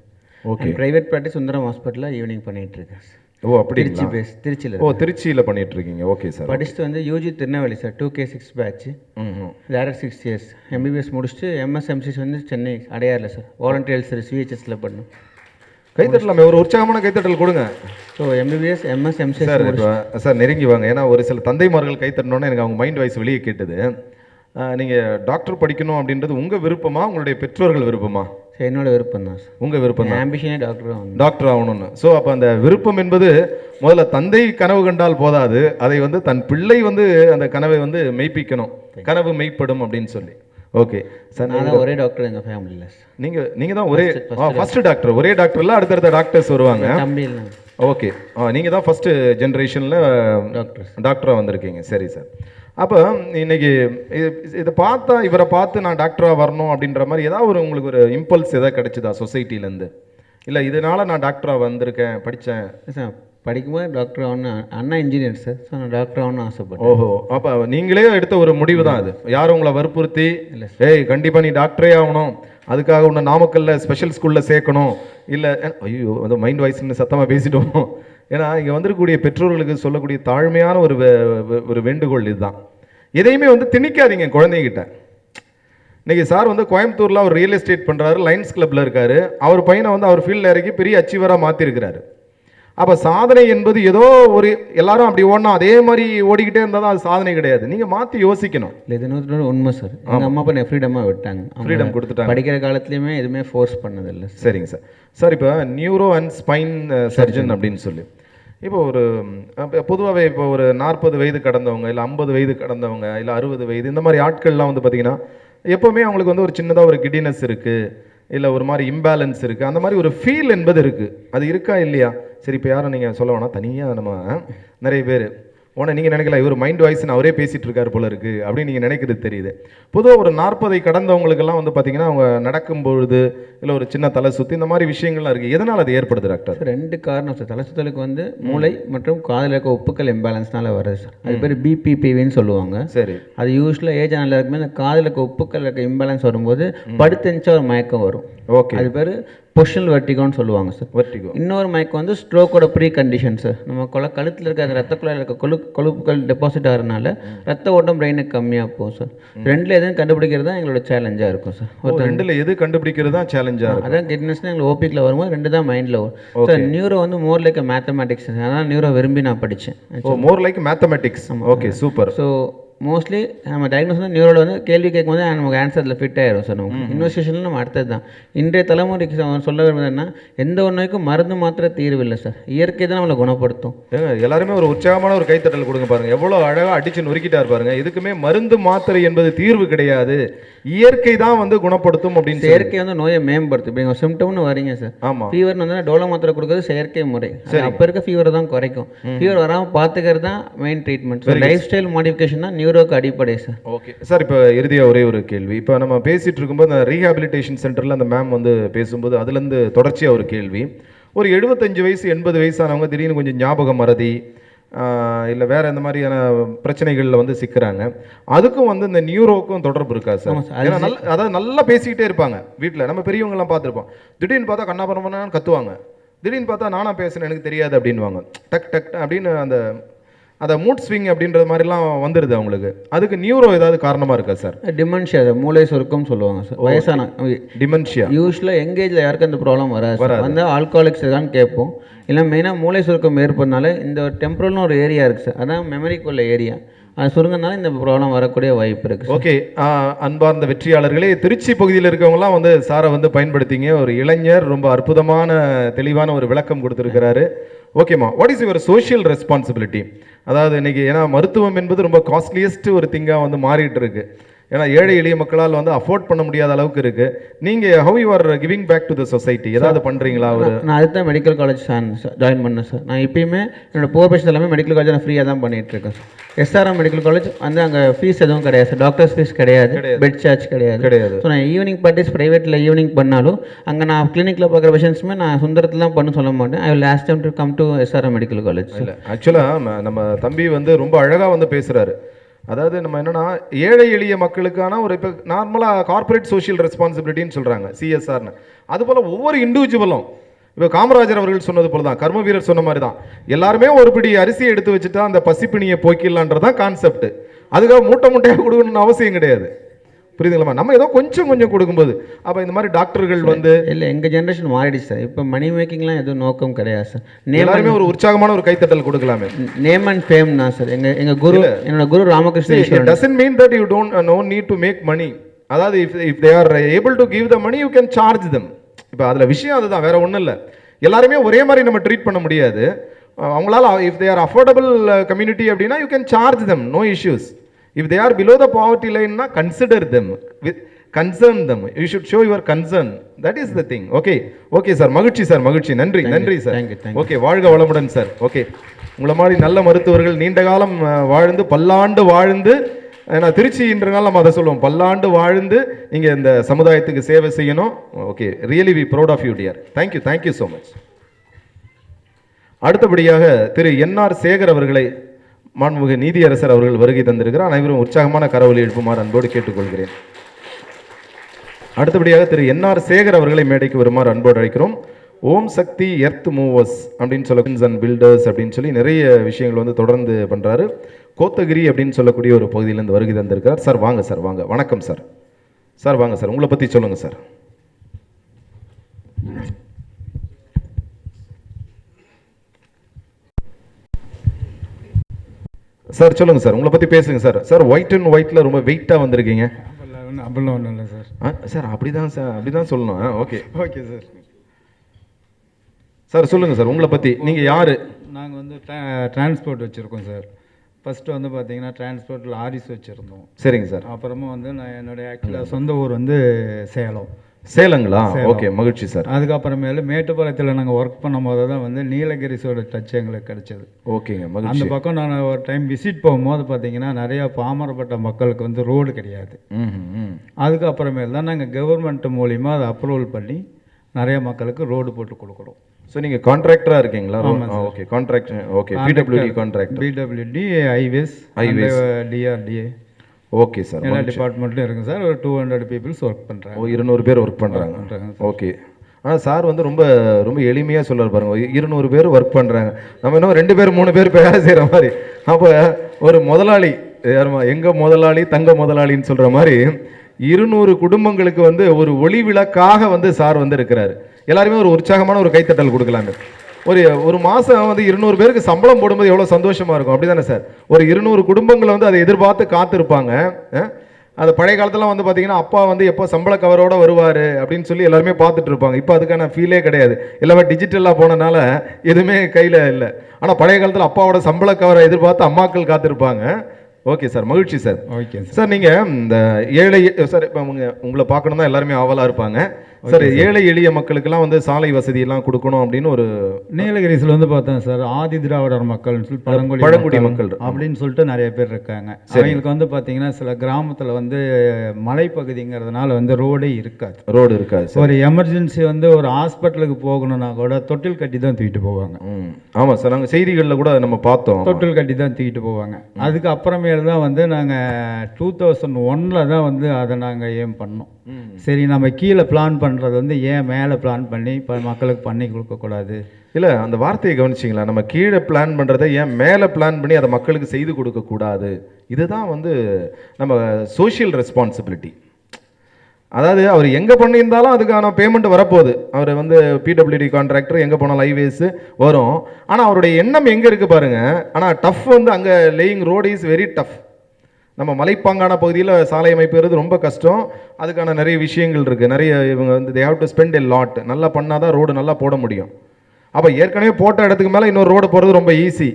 Okay. Private practice Sundaram ஹாஸ்பிட்டலில் ஈவினிங் பண்ணிகிட்ருக்கேன் சார். ஓ அப்படி, திருச்சியில். ஓ திருச்சியில் பண்ணிட்டு இருக்கீங்க. Okay sir. படிச்சுட்டு வந்து UG Tirunelveli sir, 2K6 batch, direct 6 years. MBBS முடிச்சுட்டு எம்எஸ்எம்சிஸ் வந்து சென்னை அடையாரில் சார், வாலண்டரி ஹெல்த் சர்வீஸ் விஹெச்எஸில் பண்ணோம். கைத்தட்டலாமே, ஒரு உற்சாகமான கைத்தட்டல் கொடுங்க. So MBBS MSMC sir. Sir நெருங்கி வாங்க, ஏன்னா ஒரு சில தந்தைமார்கள் கைத்தட்டணுன்னு எனக்கு அவங்க மைண்ட் வாய்ஸ் வெளியே கேட்டது. நீங்கள் டாக்டர் படிக்கணும் அப்படின்றது உங்கள் விருப்பமா, உங்களுடைய பெற்றோர்கள் விருப்பமா? என்னோட விருப்பம் தான் சார். உங்கள் விருப்பம் தான். ஆம்பிஷனே டாக்டர் ஆகணும்னு. ஸோ அப்போ அந்த விருப்பம் என்பது முதல்ல தந்தை கனவு கண்டால் போதாது, அதை வந்து தன் பிள்ளை வந்து அந்த கனவை வந்து மெய்ப்பிக்கணும், கனவு மெய்ப்படும் அப்படின்னு சொல்லி. Okay sir. நான் ஒரே டாக்டர் எங்கள் ஃபேமிலியில் சார். நீங்கள் தான் ஒரே ஃபர்ஸ்ட் டாக்டர். ஒரே டாக்டரில் அடுத்தடுத்த டாக்டர்ஸ் வருவாங்க. ஓகே, நீங்கள் தான் ஃபஸ்ட்டு ஜென்ரேஷனில் டாக்டராக வந்திருக்கீங்க. சரி சார். அப்போ இன்னைக்கு இதை பார்த்தா, இவரை பார்த்து நான் டாக்டராக வரணும் அப்படின்ற மாதிரி ஏதாவது உங்களுக்கு ஒரு இம்பல்ஸ் எதாவது கிடைச்சிதா சொசைட்டிலேருந்து? இல்லை இதனால் நான் டாக்டராக வந்திருக்கேன், படித்தேன் சார். படிக்கும்போது டாக்டர் ஆகணும், அண்ணா இன்ஜினியர் சார். ஸோ நான் டாக்டர் ஆகணும்னு ஆசைப்பட்டேன். ஓஹோ, அப்போ நீங்களே எடுத்த ஒரு முடிவு தான் அது? யாரும் உங்களை வற்புறுத்தி இல்லை ஏய் கண்டிப்பாக நீ டாக்டரே ஆகணும், அதுக்காக உன்னை நாமக்கல்ல ஸ்பெஷல் ஸ்கூலில் சேர்க்கணும், இல்லை ஐயோ வந்து மைண்ட் வாய்ஸ்ன்னு சத்தமாக பேசிட்டோம். ஏன்னா இங்கே வந்திருக்கக்கூடிய பெற்றோர்களுக்கு சொல்லக்கூடிய தாழ்மையான ஒரு வேண்டுகோள் இதுதான். எதையுமே வந்து திணிக்காதீங்க குழந்தைகிட்ட. இன்றைக்கி சார் வந்து கோயம்புத்தூரில் அவர் ரியல் எஸ்டேட் பண்ணுறாரு, லைன்ஸ் கிளப்பில் இருக்கார். அவர் பையனை வந்து அவர் ஃபீல்டில் இறக்கி பெரிய அச்சீவராக மாற்றிருக்கிறாரு. அப்போ சாதனை என்பது ஏதோ ஒரு எல்லாரும் அப்படி ஓடனா அதே மாதிரி ஓடிக்கிட்டே இருந்தால் தான் அது சாதனை கிடையாது. நீங்கள் மாற்றி யோசிக்கணும். இல்லை, இது 100% உண்மை சார். எங்கள் அம்மா அப்பா ஃப்ரீடமாக விட்டாங்க, ஃப்ரீடம் கொடுத்துட்டாங்க. படிக்கிற காலத்துலேயுமே எதுவுமே ஃபோர்ஸ் பண்ணதில்லை. சரிங்க சார். சார் இப்போ நியூரோ அண்ட் ஸ்பைன் சர்ஜன் அப்படின்னு சொல்லி இப்போ ஒரு பொதுவாகவே இப்போ ஒரு 40 வயது கடந்தவங்க, இல்லை 50 வயது கடந்தவங்க, இல்லை 60 வயது, இந்த மாதிரி ஆட்கள்லாம் வந்து பார்த்திங்கன்னா எப்போவுமே அவங்களுக்கு வந்து ஒரு சின்னதாக ஒரு கிடினஸ் இருக்குது, இல்லை ஒரு மாதிரி இம்பேலன்ஸ் இருக்குது, அந்த மாதிரி ஒரு ஃபீல் என்பது இருக்குது. அது இருக்கா இல்லையா? சரி, இப்போ யாரும் நீங்கள் சொல்ல வேணாம், தனியாக நம்ம நிறைய பேர் உடனே நீங்கள் நினைக்கல இவர் மைண்ட் வாய்ஸ்ன்னு அவரே பேசிகிட்டு இருக்காரு போல இருக்குது அப்படின்னு நீங்கள் நினைக்கிறது தெரியுது. பொதுவாக ஒரு 40 கடந்தவங்களுக்கெல்லாம் வந்து பார்த்திங்கன்னா அவங்க நடக்கும்பொழுது இல்லை ஒரு சின்ன தலை சுற்றி இந்த மாதிரி விஷயங்கள்லாம் இருக்குது. எதனால் அது ஏற்படுது டாக்டர்? 2 காரணம் சார். தலை சுற்றலுக்கு வந்து மூளை மற்றும் காதில் இருக்க உப்புக்கள் இம்பேலன்ஸ்னால வருது சார். அது பேர் பிபிபிவின்னு சொல்லுவாங்க. சரி. அது யூஸ்வலாக ஏஜ் ஆன எல்லாருக்குமே இந்த காதில் இருக்க உப்புக்கள் இருக்க இம்பேலன்ஸ் வரும்போது படுத்துச்சா ஒரு மயக்கம் வரும். ஓகே. அது பேர் பொஷனல் வெர்டிகோன்னு சொல்லுவாங்க சார். வெர்டிகோ. இன்னொரு மயக்கம் வந்து ஸ்ட்ரோக்கோட ப்ரீ கண்டிஷன் சார். நம்ம கழுத்தில் இருக்க அந்த ரத்த குழாயில் இருக்க கொழுப்புகள் டெபாசிட் ஆகிறதுனால ரத்த ஓட்டம் பிரெயினுக்கு கம்மியாக போகும் சார். 2ல் எதுவும் கண்டுபிடிக்கிறது தான் எங்களோட சேலஞ்சாக இருக்கும் சார். ஒரு 2ல் எது கண்டுபிடிக்கிறது தான் சேலஞ்சாக இருக்கும். அதான் கிட்னஸ்னால் எங்களுக்கு ஓபிக்கில் வரும்போது 2 தான் மைண்டில் வரும் சார். நியூரோ வந்து மோர் லைக் மேத்தமேட்டிக்ஸ், அதனால் நியூரோ விரும்பி நான் படித்தேன். More like mathematics. Okay, super. So mostly நம்ம டயக்னோஸ் வந்து நியூரோவில் வந்து கேள்வி கேட்கும்போது நமக்கு ஆன்சரில் ஃபிட் ஆயிடும் சார். நமக்கு இன்வெஸ்டிகேஷனில் நம்ம அடுத்தது தான். இன்றைய தலைமுறைக்கு சொல்ல விரும்புதுன்னா எந்த ஒன்றுக்கும் மருந்து மாத்திர தீர்வு இல்லை சார். இயற்கை தான் நம்மளை குணப்படுத்தும். எல்லாருமே ஒரு உற்சாகமான ஒரு கைத்தட்டல் கொடுங்க பாருங்கள். எவ்வளோ அழகாக அடிச்சு நொறுக்கிட்டார் பாருங்கள். இதுக்குமே மருந்து மாத்திரை என்பது தீர்வு கிடையாது, இயற்கை தான் வந்து குணப்படுத்தும் அப்படின்னு. செயற்கை வந்து நோயை மேம்படுத்தும். இப்போ நீங்கள் சிம்டம்னு வரீங்க சார். ஆமாம். ஃபீவர்னு வந்து டோலோ மாத்திரை கொடுக்குறது செயற்கை முறை. அப்போ இருக்க ஃபீவரை தான் குறைக்கும். ஃபீவர் வராமல் பார்த்துக்கிறது தான் main treatment. Life style modification தான் நியூரோக்கு அடிப்படை சார். Okay sir. இப்போ இறுதியாக ஒரே ஒரு கேள்வி. இப்போ நம்ம பேசிகிட்டு இருக்கும்போது அந்த ரீஹாபிலிட்டேஷன் சென்டரில் அந்த மேம் வந்து பேசும்போது அதுலேருந்து தொடர்ச்சியாக ஒரு கேள்வி. ஒரு 75 வயசு 80 வயசானவங்க திடீர்னு கொஞ்சம் ஞாபக மறதி இல்லை வேறு இந்த மாதிரியான பிரச்சனைகளில் வந்து சிக்கிறாங்க. அதுக்கும் வந்து இந்த நியூரோக்கும் தொடர்பு இருக்கா சார்? ஏன்னா அதாவது நல்லா பேசிக்கிட்டே இருப்பாங்க வீட்டில். நம்ம பெரியவங்கலாம் பார்த்துருப்போம். திடீர்னு பார்த்தா கண்ணாபரமனான்னு கத்துவாங்க. திடீர்னு பார்த்தா நானாக பேசுகிறேன் எனக்கு தெரியாது அப்படின்வாங்க. டக் டக் அப்படின்னு அந்த மூட் ஸ்விங் அப்படின்றது மாதிரிலாம் வந்துடுது அவங்களுக்கு. அதுக்கு நியூரோ ஏதாவது காரணமாக இருக்கா சார்? டிமென்ஷியா, மூளை சொருக்கம் சொல்லுவாங்க சார். வயசான டிமென்ஷியா யூஸ்வலாக எங்கேஜில் யாருக்கும் அந்த ப்ராப்ளம் வராது. வந்து ஆல்கஹாலிக்ஸ் தான் கேட்போம். இல்லை மெயினாக மூளை சுருக்கம் ஏற்படுறதுனால இந்த டெம்பரல்னு ஒரு ஏரியா இருக்குது சார். அதான் மெமரிக்குள்ள ஏரியா. அது சுருங்கனால இந்த ப்ராப்ளம் வரக்கூடிய வாய்ப்பு இருக்குது. ஓகே. அன்பார்ந்த வெற்றியாளர்களே, திருச்சி பகுதியில் இருக்கவங்களாம் வந்து சாரை வந்து பயன்படுத்திங்க. ஒரு இளைஞர் ரொம்ப அற்புதமான தெளிவான ஒரு விளக்கம் கொடுத்துருக்கிறாரு. ஓகேம்மா, what is your social responsibility? அதாவது இன்னைக்கு ஏன்னா மருத்துவம் என்பது ரொம்ப காஸ்ட்லியஸ்ட் ஒரு திங்காக வந்து மாறிட்டு இருக்கு. ஏன்னா ஏழை எளிய மக்களால் வந்து அஃபோர்ட் பண்ண முடியாத அளவுக்கு இருக்கு. நீங்கள் how you are giving back to the society ஏதாவது பண்ணுறீங்களா? நான் அதுதான் மெடிக்கல் காலேஜ் ஜாயின் பண்ணேன் சார். நான் இப்பயுமே என்னோட புவர் பேஷண்ட் எல்லாமே மெடிக்கல் காலேஜ் நான் ஃப்ரீயாக தான் பண்ணிட்டு இருக்கேன் சார். எஸ்ஆர்எம் மெடிக்கல் காலேஜ் வந்து அங்கே ஃபீஸ் எதுவும் கிடையாது சார். டாக்டர்ஸ் ஃபீஸ் கிடையாது, பெட் சார்ஜ் கிடையாது. ஸோ நான் ஈவினிங் பார்ட்டிஸ் ப்ரைவேட்டில் ஈவினிங் பண்ணாலும் அங்கே நான் கிளினிக்கில் பார்க்குற பேஷண்ட்ஸுமே நான் சுந்தரத்தில் தான் பண்ண சொல்ல மாட்டேன். I will last time to come to SRM medical college. இல்லை, ஆக்சுவலாக நம்ம தம்பி வந்து ரொம்ப அழகாக வந்து பேசுகிறாரு. அதாவது நம்ம என்னன்னா ஏழை எளிய மக்களுக்கான ஒரு இப்போ நார்மலாக கார்பரேட் சோஷியல் ரெஸ்பான்சிபிலிட்டின்னு சொல்கிறாங்க, சிஎஸ்ஆர்னு. அதுபோல் ஒவ்வொரு இண்டிவிஜுவலும் இப்போ காமராஜர் அவர்கள் சொன்னது போல தான், கர்ம வீரர் சொன்ன மாதிரி தான், எல்லாருமே ஒரு பிடி அரிசியை எடுத்து வச்சுட்டா அந்த பசிப்பிணியை போக்கிடலான்றதான் கான்செப்ட். அதுக்காக மூட்டையாக கொடுக்கணும்னு அவசியம் கிடையாது. புரியுதுங்களா? நம்ம ஏதோ கொஞ்சம் கொடுக்கும்போது அப்போ இந்த மாதிரி டாக்டர்கள் வந்து இல்லை, எங்கள் ஜென்ரேஷன் மாறிடுச்சு சார். இப்போ மணி மேக்கிங்லாம் எதுவும் நோக்கம் கிடையாது சார். எல்லாருமே ஒரு உற்சாகமான ஒரு கைத்தட்டல் கொடுக்கலாமே. நேம் அண்ட் ஃபேம் தான் சார். எங்கள் குரு, என்னோட குரு ராமகிருஷ்ண ஈஸ்வரன். doesn't mean that you don't no need to make money. அதாவது if they are able to give the money you can charge them. இப்போ அதில் விஷயம் அதுதான், வேற ஒன்றும் இல்லை. எல்லாருமே ஒரே மாதிரி நம்ம ட்ரீட் பண்ண முடியாது. அவங்களால if they are affordable community அப்படின்னா you can charge them, no issues. If they are below the poverty line, na consider them, with concern them. You should show your concern. That is the thing. Okay sir, மகிழ்ச்சி sir, மகிழ்ச்சி. நன்றி sir. Okay, வாழ்க வளமுடன் sir. Okay, உங்களை மாதிரி நல்ல மருத்துவர்கள் நீண்ட காலம் வாழ்ந்து பல்லாண்டு வாழ்ந்து, நான் திருச்சின்றனால நம்ம அதை சொல்லுவோம், பல்லாண்டு வாழ்ந்து நீங்கள் இந்த சமுதாயத்துக்கு சேவை செய்யணும். Okay, really we proud of you dear. Thank you so much. அடுத்தபடியாக திரு என்ஆர் சேகர் அவர்களை மாண்புமிகு நீதியரசர் அவர்கள் வருகை தந்திருக்கிறார். அனைவரும் உற்சாகமான கரவொலி எழுப்புமாறு அன்போடு கேட்டுக்கொள்கிறேன். அடுத்தபடியாக திரு என்ஆர் சேகர் அவர்களை மேடைக்கு வருமாறு அன்போடு அழைக்கிறோம். ஓம் சக்தி எர்த் மூவர்ஸ் அப்படின்னு சொல்ல அண்ட் பில்டர்ஸ் அப்படின்னு சொல்லி நிறைய விஷயங்கள் வந்து தொடர்ந்து பண்ணுறாரு. கோத்தகிரி அப்படின்னு சொல்லக்கூடிய ஒரு பகுதியிலேருந்து வருகை தந்திருக்கார். சார் வாங்க சார், வாங்க. வணக்கம் சார். சார் வாங்க சார், உங்களை பற்றி சொல்லுங்கள் சார். சார் சொல்லுங்கள் சார், உங்களை பற்றி பேசுங்க சார். சார் ஒயிட் அண்ட் ஒயிட்டில் ரொம்ப வெயிட்டாக வந்திருக்கீங்க. அப்படிலாம் ஒன்றும் இல்லை சார். சார் அப்படி தான் சொல்லணும். Okay okay sir. சார் சொல்லுங்கள் சார், உங்களை பற்றி. நீங்கள் யார்? நாங்கள் வந்து டிரான்ஸ்போர்ட் வச்சுருக்கோம் சார். ஃபஸ்ட்டு வந்து பார்த்தீங்கன்னா டிரான்ஸ்போர்ட் லாரிஸ் வச்சுருந்தோம். சரிங்க சார். அப்புறமா வந்து நான் என்னுடைய ஆக்சுவலாக சொந்த ஊர் வந்து சேலம். சேலங்களா? ஓகே, மகிழ்ச்சி சார். அதுக்கப்புறமேலு மேட்டுப்பாளையத்தில் நாங்கள் ஒர்க் பண்ணும் போது தான் வந்து நீலகிரிஸோட டச் எங்களுக்கு கிடைச்சது. ஓகேங்க, மகிழ்ச்சி. அந்த பக்கம் நான் ஒரு டைம் விசிட் போகும்போது பார்த்தீங்கன்னா நிறையா பாமரப்பட்ட மக்களுக்கு வந்து ரோடு கிடையாது. அதுக்கப்புறமேல் தான் நாங்கள் கவர்மெண்ட் மூலிமா அதை அப்ரூவல் பண்ணி நிறைய மக்களுக்கு ரோடு போட்டு கொடுக்குறோம். ஸோ நீங்கள் கான்ட்ராக்டராக இருக்கீங்களா? Okay, contract. Okay, PWD contract. PWD, highways, DRDA. Okay sir, எல்லா டிபார்ட்மெண்ட்லையும் இருக்குது சார். ஒரு 200 பீப்புள்ஸ் ஒர்க் பண்ணுறாங்க. 200 பேர் ஒர்க் பண்ணுறாங்க. ஓகே. ஆனால் சார் வந்து ரொம்ப ரொம்ப எளிமையாக சொல்கிறார் பாருங்க. 200 பேர் ஒர்க் பண்ணுறாங்க. நம்ம இன்னும் 2 பேர் 3 பேர் வேலை செய்கிற மாதிரி. அப்போ ஒரு முதலாளி, எங்கள் முதலாளி தங்க முதலாளின்னு சொல்கிற மாதிரி 200 குடும்பங்களுக்கு வந்து ஒரு ஒளி விளக்காக வந்து சார் வந்து இருக்கிறாரு. எல்லாருமே ஒரு உற்சாகமான ஒரு கைத்தட்டல் கொடுக்கலாங்க. ஒரு மாதம் வந்து 200 பேருக்கு சம்பளம் போடும்போது எவ்வளோ சந்தோஷமாக இருக்கும், அப்படி தானே சார்? ஒரு 200 குடும்பங்களை வந்து அதை எதிர்பார்த்து காத்திருப்பாங்க. அது பழைய காலத்தில் வந்து பார்த்தீங்கன்னா அப்பா வந்து எப்போ சம்பள கவரோடு வருவார் அப்படின்னு சொல்லி எல்லாருமே பார்த்துட்டு இருப்பாங்க. இப்போ அதுக்கான ஃபீலே கிடையாது. எல்லாமே டிஜிட்டலாக போனனால எதுவுமே கையில் இல்லை. ஆனால் பழைய காலத்தில் அப்பாவோட சம்பள கவரை எதிர்பார்த்து அம்மாக்கள் காத்திருப்பாங்க. ஓகே சார், மகிழ்ச்சி சார். Okay sir. நீங்கள் இந்த ஏழை சார், இப்போ உங்களை பார்க்கணும் தான் எல்லாருமே ஆவலாக இருப்பாங்க சார். ஏழை எளிய மக்களுக்கெல்லாம் வந்து சாலை வசதியெல்லாம் கொடுக்கணும் அப்படின்னு ஒரு நீலகிரிஸில் வந்து பார்த்தேன் சார். ஆதி திராவிடர் மக்கள்னு சொல்லி பழங்குடி மக்கள் அப்படின்னு சொல்லிட்டு நிறைய பேர் இருக்காங்க. அவங்களுக்கு வந்து பார்த்தீங்கன்னா சில கிராமத்தில் வந்து மலைப்பகுதிங்கிறதுனால வந்து ரோடு இருக்காது. ஒரு எமர்ஜென்சி வந்து ஒரு ஹாஸ்பிட்டலுக்கு போகணும்னா கூட தொட்டில் கட்டி தான் தூக்கிட்டு போவாங்க. ஆமாம் சார், நாங்கள் செய்திகளில் கூட நம்ம பார்த்தோம். தொட்டில் கட்டி தான் தூக்கிட்டு போவாங்க. அதுக்கப்புறமேல தான் வந்து நாங்கள் 2001 தான் வந்து அதை நாங்கள் ஏம் பண்ணோம். சரி, நம்ம கீழே பிளான் பண்ணுறது வந்து ஏன் மேலே பிளான் பண்ணி இப்போ மக்களுக்கு பண்ணி கொடுக்கக்கூடாது? இல்லை, அந்த வார்த்தையை கவனிச்சிங்களா? நம்ம கீழே பிளான் பண்ணுறதை ஏன் மேலே பிளான் பண்ணி அதை மக்களுக்கு செய்து கொடுக்கக்கூடாது? இதுதான் வந்து நம்ம சோஷியல் ரெஸ்பான்சிபிலிட்டி. அதாவது அவர் எங்கே பண்ணியிருந்தாலும் அதுக்கான பேமெண்ட் வரப்போகுது. அவர் வந்து பிடபிள்யூடி கான்ட்ராக்டர், எங்கே போனாலும் ஹைவேஸு வரும். ஆனால் அவருடைய எண்ணம் எங்கே இருக்குது பாருங்கள். ஆனால் டஃப் வந்து அங்கே laying road is very tough. நம்ம மலைப்பாங்கான பகுதியில் சாலை அமைப்புறது ரொம்ப கஷ்டம். அதுக்கான நிறைய விஷயங்கள் இருக்குது. நிறைய இவங்க வந்து they have to spend a lot. நல்லா பண்ணால் தான் ரோடு நல்லா போட முடியும். அப்போ ஏற்கனவே போட்ட இடத்துக்கு மேலே இன்னொரு ரோடு போகிறது ரொம்ப ஈஸி.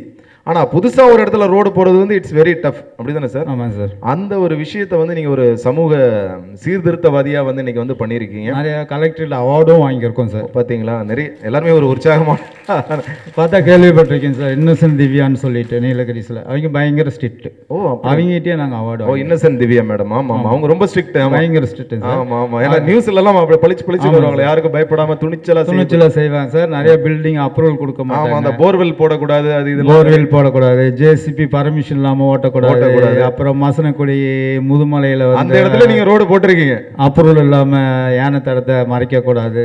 ஆனால் புதுசாக ஒரு இடத்துல ரோடு போகிறது வந்து இட்ஸ் வெரி டஃப். அப்படி தானே சார்? ஆமாம் சார். அந்த ஒரு விஷயத்தை வந்து நீங்கள் ஒரு சமூக சீர்திருத்தவாதியாக வந்து இன்றைக்கி வந்து பண்ணியிருக்கீங்க. நிறைய கலெக்டரேட் அவார்டும் வாங்கியிருக்கோம் சார். பார்த்தீங்களா? நிறைய எல்லாருமே ஒரு உற்சாகமாக பார்த்தா கேள்விப்பட்டிருக்கேன் சார். இன்னசென்ட் திவ்யான்னு சொல்லிட்டு நீலகிரிஸில் அவங்க பயங்கர ஸ்ட்ரிக்ட். அவங்ககிட்டே நாங்கள் அவார்டு. Innocent Divya madam. ஆமாம், அவங்க ரொம்ப ஸ்ட்ரிக்ட். பயங்கர ஸ்ட்ரிக்ட். ஆமாம் ஆமாம். ஏன்னா நியூஸ்லலாம் அப்படி பளிச்சு வருவாங்க. யாருக்கும் பயப்படாமல் துணிச்சலாக செய்வாங்க சார். நிறைய பில்டிங் அப்ரூவல் கொடுக்க மாட்டாங்க. அந்த போர்வெல் போடக்கூடாது, அது இது போர்வெல் போடக்கூடாது, ஜேசிபி பர்மிஷன் இல்லாமல் ஓட்டக்கூடாது. அப்புறம் மசனக்குடி முதுமலையில் அந்த இடத்துல நீங்கள் ரோடு போட்டிருக்கீங்க. அப்ரூவல் இல்லாமல் யானை தடத்தை மறைக்கக்கூடாது,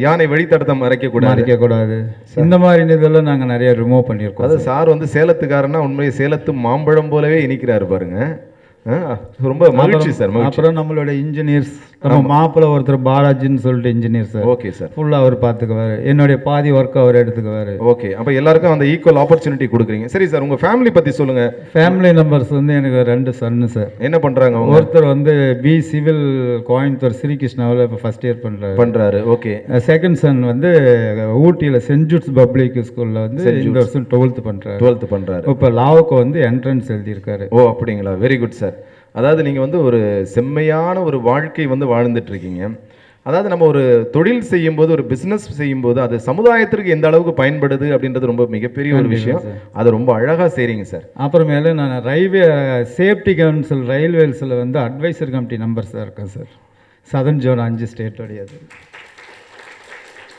யானை வழித்தடத்தை மறைக்கக்கூடாது. இந்த மாதிரி இதெல்லாம் நாங்கள் நிறைய ரிமூவ் பண்ணியிருக்கோம். அது சார் வந்து சேலத்துக்காரன்னா உண்மையை சேலத்து மாம்பழம் போலவே இனிக்கிறாரு பாருங்க. ரொம்ப மகிழ்ச்சி சார். அப்புறம் நம்மளோட இன்ஜினியர்ஸ், நம்ம மாப்பிள்ள ஒருத்தர் பாலாஜின்னு சொல்லிட்டு இன்ஜினியர் சார். Okay sir. ஃபுல்லாக அவர் பார்த்துக்குவார். என்னுடைய பாதி ஒர்க் அவர் எடுத்துக்குவார். ஓகே. அப்போ எல்லாருக்கும் அந்த ஈக்குவல் ஆப்பர்ச்சுனிட்டி கொடுக்குறீங்க. சரி சார், உங்கள் ஃபேமிலி பற்றி சொல்லுங்கள். ஃபேமிலி நம்பர்ஸ் வந்து எனக்கு 2 சன்னு சார். என்ன பண்ணுறாங்க? ஒருத்தர் வந்து பி சிவில் கோயம்புத்தூர் ஸ்ரீகிருஷ்ணாவில் இப்போ ஃபஸ்ட் இயர் பண்ணுறாரு. ஓகே. செகண்ட் சன் வந்து ஊட்டியில் சென்ட் ஜூட்ஸ் பப்ளிக் ஸ்கூலில் வந்து இந்த வருஷம் 12th பண்ணுறாரு. இப்போ லாவுக்கு வந்து என்ட்ரன்ஸ் எழுதியிருக்காரு. ஓ அப்படிங்களா? Very good sir. அதாவது நீங்கள் வந்து ஒரு செம்மையான ஒரு வாழ்க்கை வந்து வாழ்ந்துட்டுருக்கீங்க. அதாவது நம்ம ஒரு தொழில் செய்யும்போது, ஒரு பிஸ்னஸ் செய்யும்போது அது சமுதாயத்திற்கு எந்த அளவுக்கு பயன்படுது அப்படின்றது ரொம்ப மிகப்பெரிய ஒரு விஷயம். அது ரொம்ப அழகாக செய்கிறீங்க சார். அப்புறமேல நான் ரயில்வே சேஃப்டி கவுன்சில் ரயில்வேஸில் வந்து அட்வைசர் கமிட்டி நம்பர்ஸாக இருக்கேன் சார். சதர்ன் ஜோன் 5 ஸ்டேட்டோடையது.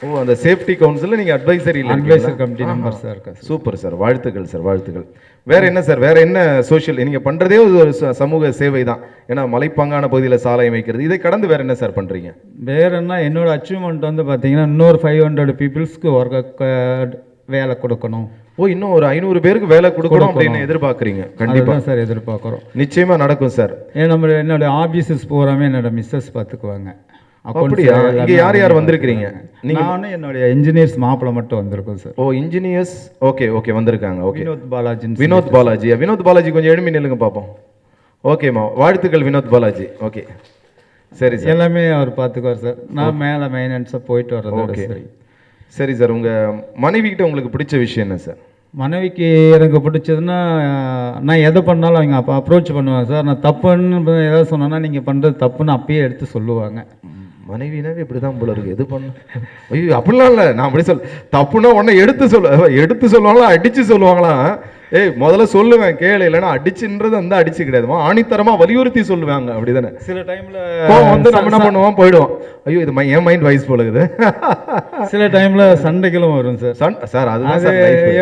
ஓ, அந்த சேஃப்டி கவுன்சிலில் நீங்கள் அட்வைசரி அட்வைசர் கமிட்டி மெம்பர்ஸாக இருக்கேன். சூப்பர் சார், வாழ்த்துக்கள் சார், வாழ்த்துக்கள். வேற என்ன சார், வேற என்ன சோஷியல் நீங்கள் பண்ணுறதே ஒரு சமூக சேவை தான். ஏன்னா மலைப்பாங்கான பகுதியில் சாலை அமைக்கிறது, இதை கடந்து வேற என்ன சார் பண்ணுறீங்க? வேற என்ன என்னோட அச்சீவ்மெண்ட் வந்து பார்த்தீங்கன்னா இன்னொரு 500 பீப்புள்ஸ்க்கு ஒர்க் வேலை கொடுக்கணும். ஓ, இன்னும் ஒரு 500 பேருக்கு வேலை கொடுக்கணும் அப்படின்னு எதிர்பார்க்குறீங்க? கண்டிப்பாக சார் எதிர்பார்க்குறோம். நிச்சயமாக நடக்கும் சார். என்னோட ஆபீஸஸ் பூராமே என்னோட மிஸ்ஸஸ் பார்த்துக்குவாங்க. அப்படியா? இங்க யார் யார் வந்திருக்கீங்க? நானும் என்னுடைய இன்ஜினியர்ஸ் மாப்பிள்ள மட்டும் வந்திருக்கோம் சார். ஓ, இன்ஜினியர்ஸ். ஓகே ஓகே, வந்திருக்காங்க. ஓகே, வினோத் பாலாஜி. வினோத் பாலாஜி, வினோத் பாலாஜி கொஞ்சம் எழுமி நில்லுங்க பார்ப்போம். ஓகேம்மா, வாழ்த்துக்கள் வினோத் பாலாஜி. ஓகே, சரி சார். எல்லாமே அவர் பார்த்துக்குவார் சார். நான் மேலே மெயின்டெனன்ஸாக போயிட்டு வர்றது. ஓகே, சரி சார். உங்கள் மனைவி கிட்ட உங்களுக்கு பிடிச்ச விஷயம் என்ன சார்? மனைவிக்கு எனக்கு பிடிச்சதுன்னா, நான் எதை பண்ணாலும் அவங்க அப்போ அப்ரோச் பண்ணுவாங்க சார். நான் தப்புன்னு ஏதாவது சொன்னேன்னா நீங்கள் பண்ணுறது தப்புன்னு அப்பயே எடுத்து சொல்லுவாங்க. மனைவினாவே இப்படி தான் போல இருக்கு. எது பண்ண, ஐயோ அப்படிலாம் இல்லை, நான் அப்படி தப்புன்னா உடனே எடுத்து சொல்லுவாங்களா, அடித்து சொல்லுவாங்களா? ஏய் முதல்ல சொல்லுவேன் கேளு, இல்லைன்னா அடிச்சுன்றது வந்து அடிச்சு கிடையாதுமா, ஆணித்தரமா வலியுறுத்தி சொல்லுவாங்க. அப்படிதானே? சில டைம்ல வந்து நம்ம என்ன பண்ணுவோம், போயிடுவோம். ஐயோ இது என் மைண்ட் வைஸ் போல இருக்குது. சில டைம்ல சண்டைகளும் வரும் சார். சார் அது